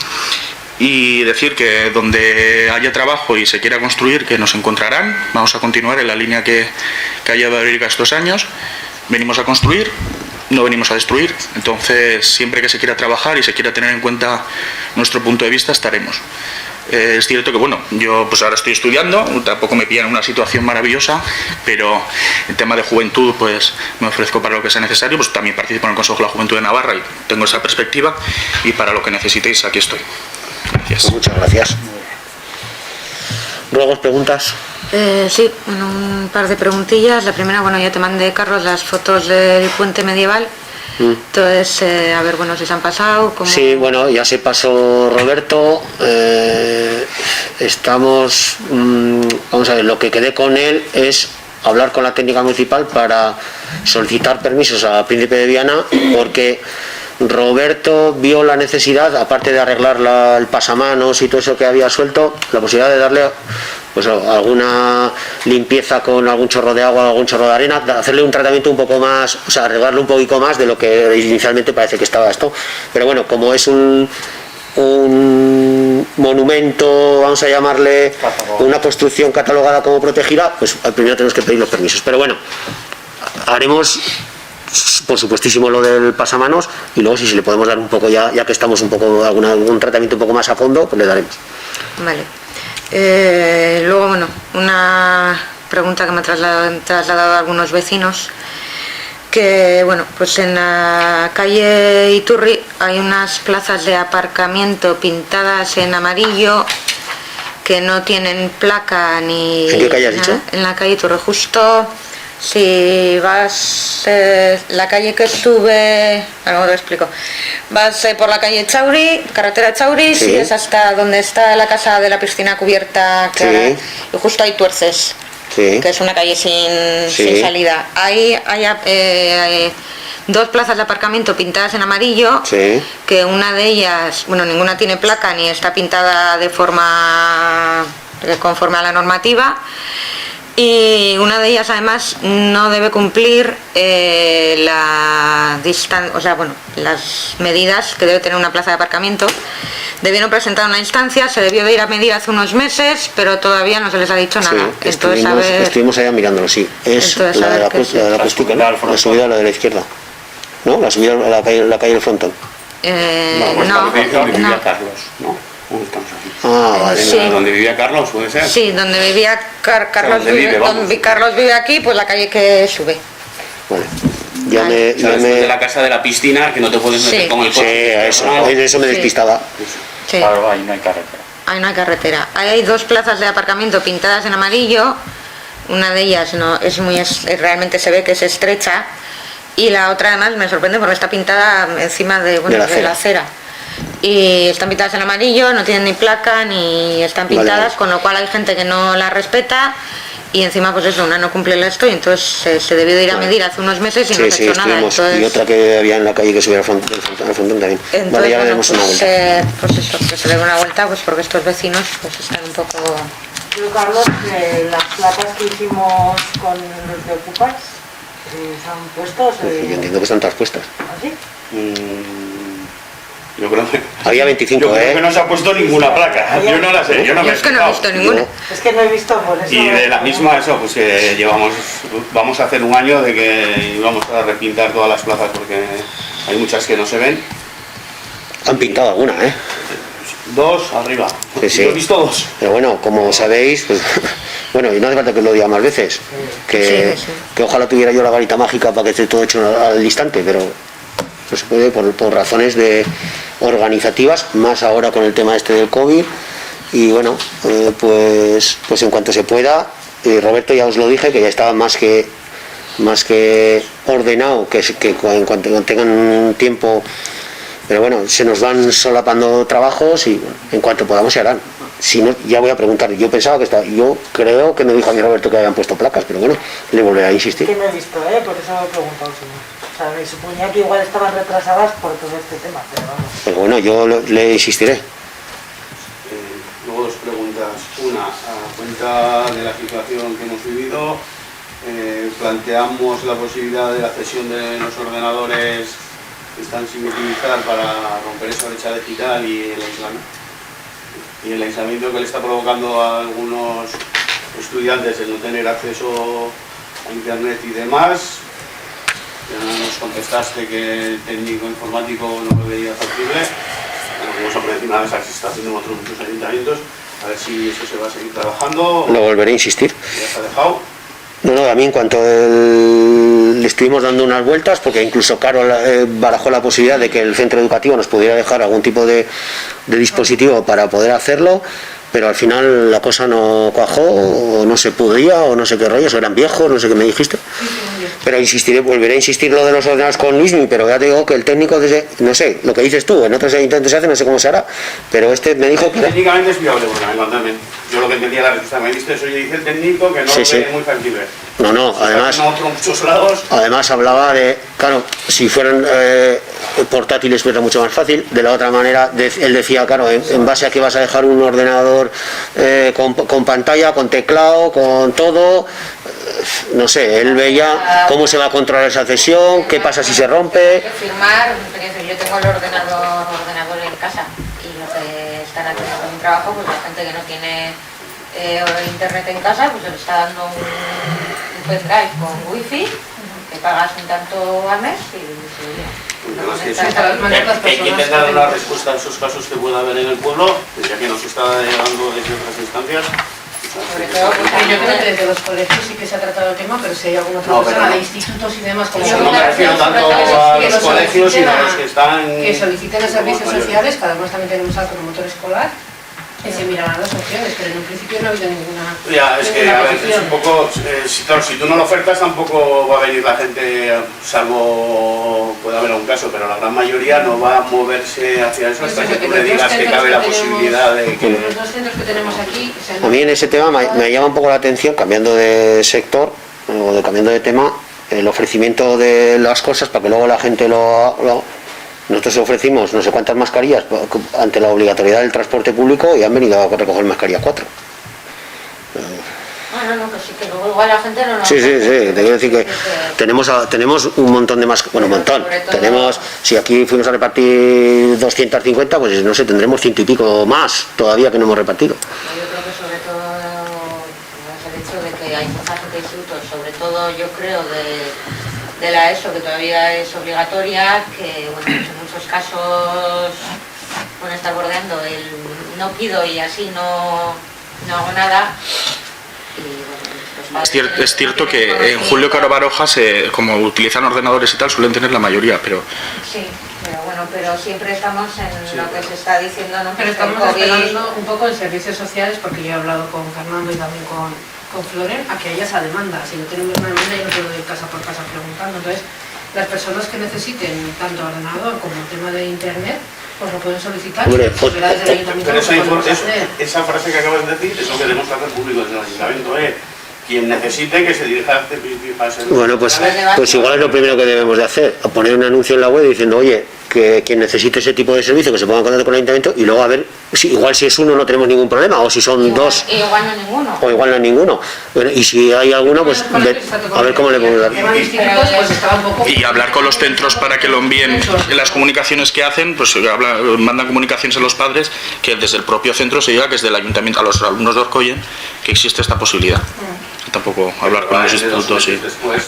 y decir que donde haya trabajo y se quiera construir, que nos encontrarán. Vamos a continuar en la línea que ha llevado Erika estos años. Venimos a construir, no venimos a destruir, entonces siempre que se quiera trabajar y se quiera tener en cuenta nuestro punto de vista, estaremos. Es cierto que yo pues ahora estoy estudiando, tampoco me pillan en una situación maravillosa, pero en tema de juventud pues me ofrezco para lo que sea necesario, pues también participo en el Consejo de la Juventud de Navarra y tengo esa perspectiva, y para lo que necesitéis aquí estoy. Gracias. Pues muchas gracias. ¿Ruegos, preguntas? Sí, un par de preguntillas. La primera, ya te mandé, Carlos, las fotos del puente medieval. Entonces, a ver, si se han pasado. ¿Cómo? Sí, ya se pasó Roberto. Estamos, vamos a ver, lo que quedé con él es hablar con la técnica municipal para solicitar permisos a Príncipe de Viana, porque Roberto vio la necesidad, aparte de arreglar el pasamanos y todo eso que había suelto, la posibilidad de darle pues alguna limpieza con algún chorro de agua, algún chorro de arena, hacerle un tratamiento un poco más, arreglarlo un poquito más de lo que inicialmente parece que estaba esto. Pero como es un monumento, vamos a llamarle, una construcción catalogada como protegida, pues al primero tenemos que pedir los permisos. Pero haremos por supuestísimo lo del pasamanos, y luego si le podemos dar un poco, ya que estamos un poco, algún tratamiento un poco más a fondo, pues le daremos. Vale. Luego, una pregunta que me han trasladado algunos vecinos, que pues en la calle Iturri hay unas plazas de aparcamiento pintadas en amarillo que no tienen placa ni... ¿En qué calle has dicho? En la calle Iturri, justo si vas la calle que sube, ahora lo explico, vas por la calle Chauri, carretera Chauri, sí. Sigues hasta donde está la casa de la piscina cubierta, sí. Y justo ahí tuerces, sí. Que es una calle sin salida. Ahí hay dos plazas de aparcamiento pintadas en amarillo, sí. Que una de ellas, ninguna tiene placa ni está pintada de forma conforme a la normativa, y una de ellas además no debe cumplir la distancia, las medidas que debe tener una plaza de aparcamiento. Debieron presentar una instancia, se debió de ir a medir hace unos meses, pero todavía no se les ha dicho nada. Sí, estuvimos allá mirándolo, sí. Es la subida a la de la izquierda, ¿no? La subida a la calle del Frontón. Donde vivía Carlos, ¿no? Estamos aquí. Vale. Sí. ¿Donde vivía Carlos, puede ser? Sí, donde vivía Carlos, donde Carlos vive aquí, pues la calle que sube. Vale. Después de la casa de la piscina, que no te puedes meter con el coche. Sí, eso me despistaba. Sí. Claro, ahí no hay carretera. Hay una carretera. Ahí hay dos plazas de aparcamiento pintadas en amarillo. Una de ellas realmente se ve que es estrecha, y la otra además me sorprende porque está pintada encima de la acera. Y están pintadas en amarillo, no tienen ni placa ni están pintadas, con lo cual hay gente que no la respeta, y encima una no cumple esto, y entonces se debió de ir a medir hace unos meses y no se ha hecho nada. Entonces, y otra que había en la calle que subía al frontón también. Entonces, ya le demos una vuelta. Que se le dé una vuelta, porque estos vecinos están un poco... Yo, Carlos, las placas que hicimos con los de Ocupas, ¿Están puestos? Yo entiendo que están todas puestas. ¿Así? Yo creo que... Había 25, Yo creo que no se ha puesto ninguna placa. Yo no la sé, yo no me he Es que no he visto ninguna. Es que no he visto por eso. Y de la misma eso, pues que vamos a hacer un año de que íbamos a repintar todas las plazas porque hay muchas que no se ven. Han pintado alguna, ¿eh? 2 arriba. Sí, sí. Yo he visto 2. Pero bueno, como sabéis, pues, bueno, y no hace falta que lo diga más veces, que ojalá tuviera yo la varita mágica para que esté todo hecho al instante, pero no se puede por razones organizativas, más ahora con el tema este del COVID. Y bueno, pues en cuanto se pueda, Roberto ya os lo dije, que ya estaba más que ordenado, que en cuanto tengan tiempo. Pero bueno, se nos van solapando trabajos y bueno, en cuanto podamos se harán. Si no, ya voy a preguntar. Yo pensaba que yo creo que me dijo a mí Roberto que habían puesto placas, pero bueno, le volveré a insistir. Es que no he visto, por eso me he preguntado, señor. O sea, me suponía que igual estaban retrasadas por todo este tema, pero vamos. Pero bueno, yo le insistiré. Luego 2 preguntas. Una, a cuenta de la situación que hemos vivido, planteamos la posibilidad de la cesión de los ordenadores que están sin utilizar para romper esa brecha digital y el aislamiento que le está provocando a algunos estudiantes el no tener acceso a internet y demás. Nos contestaste que el técnico informático no lo veía factible. Vamos a por encima de esa que se está haciendo en otros muchos ayuntamientos, a ver si eso se va a seguir trabajando. Lo volveré a insistir. Ya se ha dejado. No, a mí en cuanto le estuvimos dando unas vueltas, porque incluso Caro barajó la posibilidad de que el centro educativo nos pudiera dejar algún tipo de dispositivo para poder hacerlo, pero al final la cosa no cuajó, o no se podía, o no sé qué rollos, o eran viejos, no sé qué me dijiste. Pero volveré a insistir lo de los ordenadores con Luismi, pero ya te digo que el técnico, no sé, lo que dices tú, en otros ayuntamientos se hace, no sé cómo se hará, pero este me dijo que... Técnicamente es viable, fundamentalmente. Yo lo que entendía la respuesta me diste, eso y dice el técnico que no lo ve muy factible. No, además... Además hablaba de, claro, si fueran portátiles fuera mucho más fácil, de la otra manera, él decía, claro, en base a que vas a dejar un ordenador con pantalla, con teclado, con todo... No sé, él veía cómo se va a controlar esa cesión, qué pasa si se rompe. Firmar, yo tengo el ordenador en casa y lo que están haciendo con un trabajo, pues la gente que no tiene internet en casa, pues le está dando un pendrive con wifi, que pagas un tanto al mes y hay que intentar dar una respuesta a esos casos que pueda haber en el pueblo, ya que nos está llegando desde otras instancias. Sobre todo, yo creo que desde los colegios sí que se ha tratado el tema, pero si hay alguna otra persona de institutos y demás, como no me refiero tanto a los colegios, sino a los que están... Que soliciten los servicios sociales, que además también tenemos al promotor escolar, que se mirarán las opciones, pero en un principio no ha habido ninguna... Ya, es que a ver, es un poco... si tú no lo ofertas tampoco va a venir la gente, salvo puede haber algún caso, pero la gran mayoría no va a moverse hacia eso hasta que tú le digas que cabe la posibilidad de que... Los 2 centros que tenemos aquí... A mí en ese tema me llama un poco la atención, cambiando de sector, o cambiando de tema, el ofrecimiento de las cosas para que luego la gente Nosotros ofrecimos no sé cuántas mascarillas ante la obligatoriedad del transporte público y han venido a recoger mascarillas 4. No, que sí, que luego igual la gente no lo... Sí, te quiero decir que tenemos un montón de mascarillas, bueno, un montón. Tenemos, si aquí fuimos a repartir 250, pues no sé, tendremos 100 y pico más todavía que no hemos repartido. Yo creo que sobre todo es el hecho de que hay mucha gente de institutos, sobre todo yo creo de la ESO, que todavía es obligatoria, que bueno, en muchos casos pueden estar bordeando el no pido y así no hago nada. Y, bueno, es cierto que en Julio Caro Baroja, como utilizan ordenadores y tal, suelen tener la mayoría, pero... Sí, pero siempre estamos en lo que se está diciendo, ¿no? Pero estamos esperando un poco en servicios sociales, porque yo he hablado con Fernando y también con Floren, a que haya esa demanda. Si no tenemos una demanda, yo no puedo ir casa por casa preguntando. Entonces, las personas que necesiten tanto ordenador como el tema de internet, pues lo pueden solicitar. Hombre, desde el ayuntamiento pero esa frase que acabas de decir es lo que tenemos que hacer público desde el ayuntamiento. quien necesite que se dirija a servicios Bueno, pues sociales. igual es lo primero que debemos de hacer, poner un anuncio en la web diciendo, oye, que quien necesite ese tipo de servicio que se ponga en contacto con el ayuntamiento, y luego a ver, igual si es uno no tenemos ningún problema, o si son dos, Igual no ninguno. o igual no es ninguno. Bueno, y si hay alguno, pues a ver cómo le podemos dar. Y hablar con los centros para que lo envíen en las comunicaciones que hacen, pues mandan comunicaciones a los padres, que desde el propio centro se diga que es del ayuntamiento, a los alumnos de Orcoyen, que existe esta posibilidad. Tampoco hablar con los institutos. Después,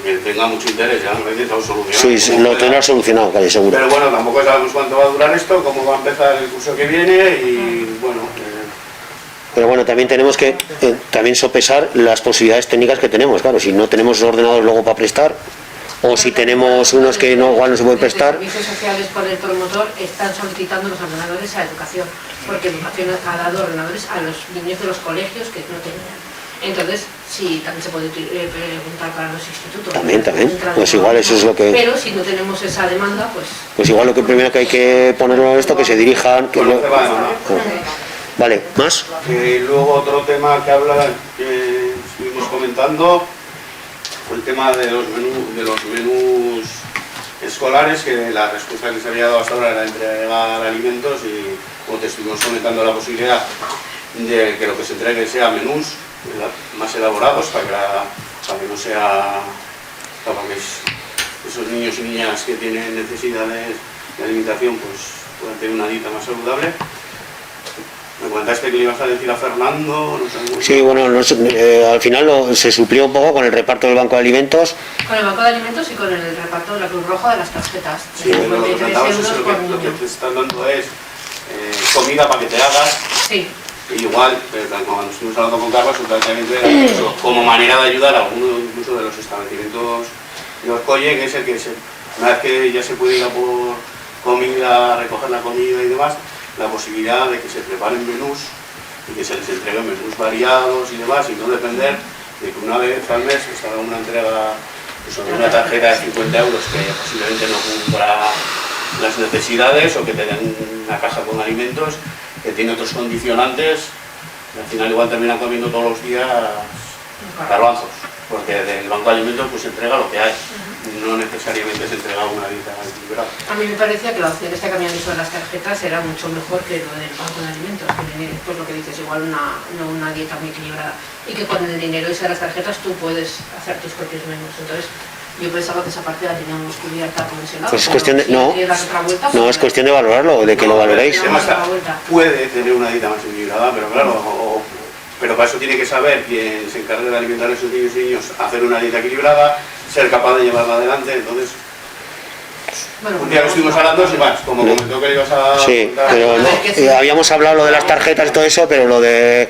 que tenga mucho interés, ya lo he intentado solucionar. Sí, lo tendrá solucionado, casi seguro. Pero bueno, tampoco sabemos cuánto va a durar esto, cómo va a empezar el curso que viene y bueno... Pero bueno, también tenemos que también sopesar las posibilidades técnicas que tenemos, claro, si no tenemos ordenadores luego para prestar, o si tenemos unos que no, igual no se pueden prestar. Los servicios sociales por el promotor están solicitando los ordenadores a educación, porque educación ha dado ordenadores a los niños de los colegios que no tenían. Entonces, sí, también se puede preguntar para los institutos. También, pues igual eso es lo que... Pero si no tenemos esa demanda, pues... Pues igual lo que primero que hay que ponerlo en esto, que se dirijan... Que bueno, Vale, ¿más? Luego otro tema que estuvimos comentando fue el tema de los menús escolares, que la respuesta que se había dado hasta ahora era entregar alimentos y como te estuvimos comentando la posibilidad de que lo que se entregue sea menús más elaborados para que no sea para que esos niños y niñas que tienen necesidades de alimentación pues puedan tener una dieta más saludable. Me comentaste que le ibas a decir a Fernando, no sé. Sí, bueno, al final se suplió un poco con el reparto del banco de alimentos. Con el banco de alimentos y con el reparto de la Cruz Roja de las tarjetas. Sí, lo que te están dando es comida para que te hagas. Sí. Igual, cuando estuvimos hablando con Carlos, un planteamiento era eso, como manera de ayudar a alguno incluso de los establecimientos de Orcoyen, que es el que una vez que ya se puede ir a por comida, recoger la comida y demás, la posibilidad de que se preparen menús y que se les entreguen menús variados y demás, y no depender de que una vez al mes se haga una entrega de una tarjeta de 50 euros que posiblemente no cumpla las necesidades, o que te den una caja con alimentos que tiene otros condicionantes, y al final igual terminan comiendo todos los días garbanzos, porque del banco de alimentos pues se entrega lo que hay, no necesariamente se entrega una dieta equilibrada. A mí me parecía que la opción esta que habían dicho de las tarjetas era mucho mejor que lo del banco de alimentos, que viene, pues lo que dices, igual no una dieta muy equilibrada, y que con el dinero ese de las tarjetas tú puedes hacer tus propios menús. Entonces yo pensaba que esa parte la teníamos cubierta por ese lado. Pues es cuestión de... No, es cuestión de valorarlo, de que lo valoréis. Puede tener una dieta más equilibrada, pero claro, pero para eso tiene que saber quien se encargue de alimentar a esos niños y niños, hacer una dieta equilibrada, ser capaz de llevarla adelante. Entonces, un día lo estuvimos hablando, sin más, como comentó que le ibas a... Sí, pero habíamos hablado lo de las tarjetas y todo eso, pero lo de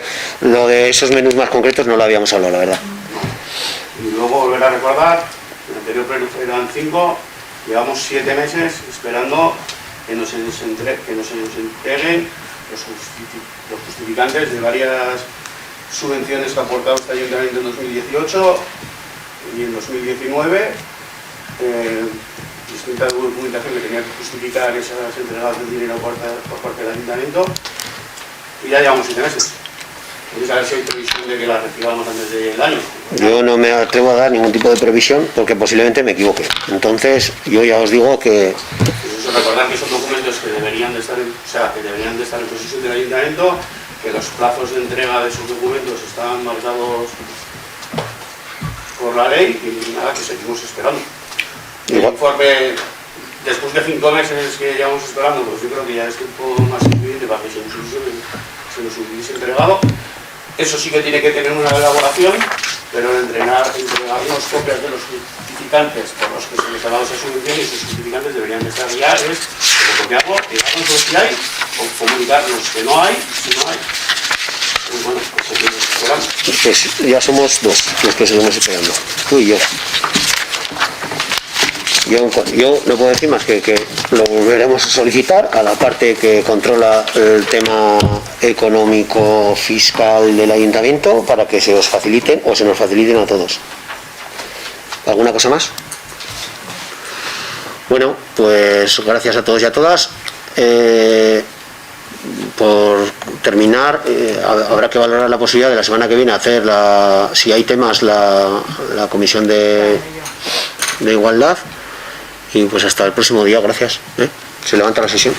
esos menús más concretos no lo habíamos hablado, la verdad. Y luego volver a recordar, el anterior pleno eran 5, llevamos 7 meses esperando que nos entreguen los justificantes de varias subvenciones que ha aportado este ayuntamiento en 2018 y en 2019, distinta documentación que tenía que justificar esas entregas de dinero por parte del ayuntamiento, y ya llevamos 7 meses. Entonces, a ver si hay previsión de que la recibamos antes del año. Yo no me atrevo a dar ningún tipo de previsión porque posiblemente me equivoque. Entonces, yo ya os digo que... Pues recordar que son documentos que deberían de estar en posesión del ayuntamiento, que los plazos de entrega de esos documentos están marcados por la ley, y nada, que seguimos esperando. El informe, después de 5 meses que llevamos esperando, pues yo creo que ya es tiempo más suficiente para que se nos hubiese entregado. Eso sí que tiene que tener una elaboración, pero entregarnos copias de los justificantes por los que se les ha dado esa subvención, y esos justificantes deberían de estar ya, es lo que hago, llegarnos los que hay, o comunicarnos que no hay, si no hay. Pues bueno, pues seguimos esperando. Pues ya somos 2 los que seguimos esperando, tú y yo. Yo no puedo decir más que lo volveremos a solicitar a la parte que controla el tema económico fiscal del ayuntamiento para que se os faciliten o se nos faciliten a todos. ¿Alguna cosa más? Bueno, pues gracias a todos y a todas. por terminar, habrá que valorar la posibilidad de la semana que viene hacer, si hay temas, la comisión de igualdad. Y pues hasta el próximo día, gracias. Se levanta la sesión.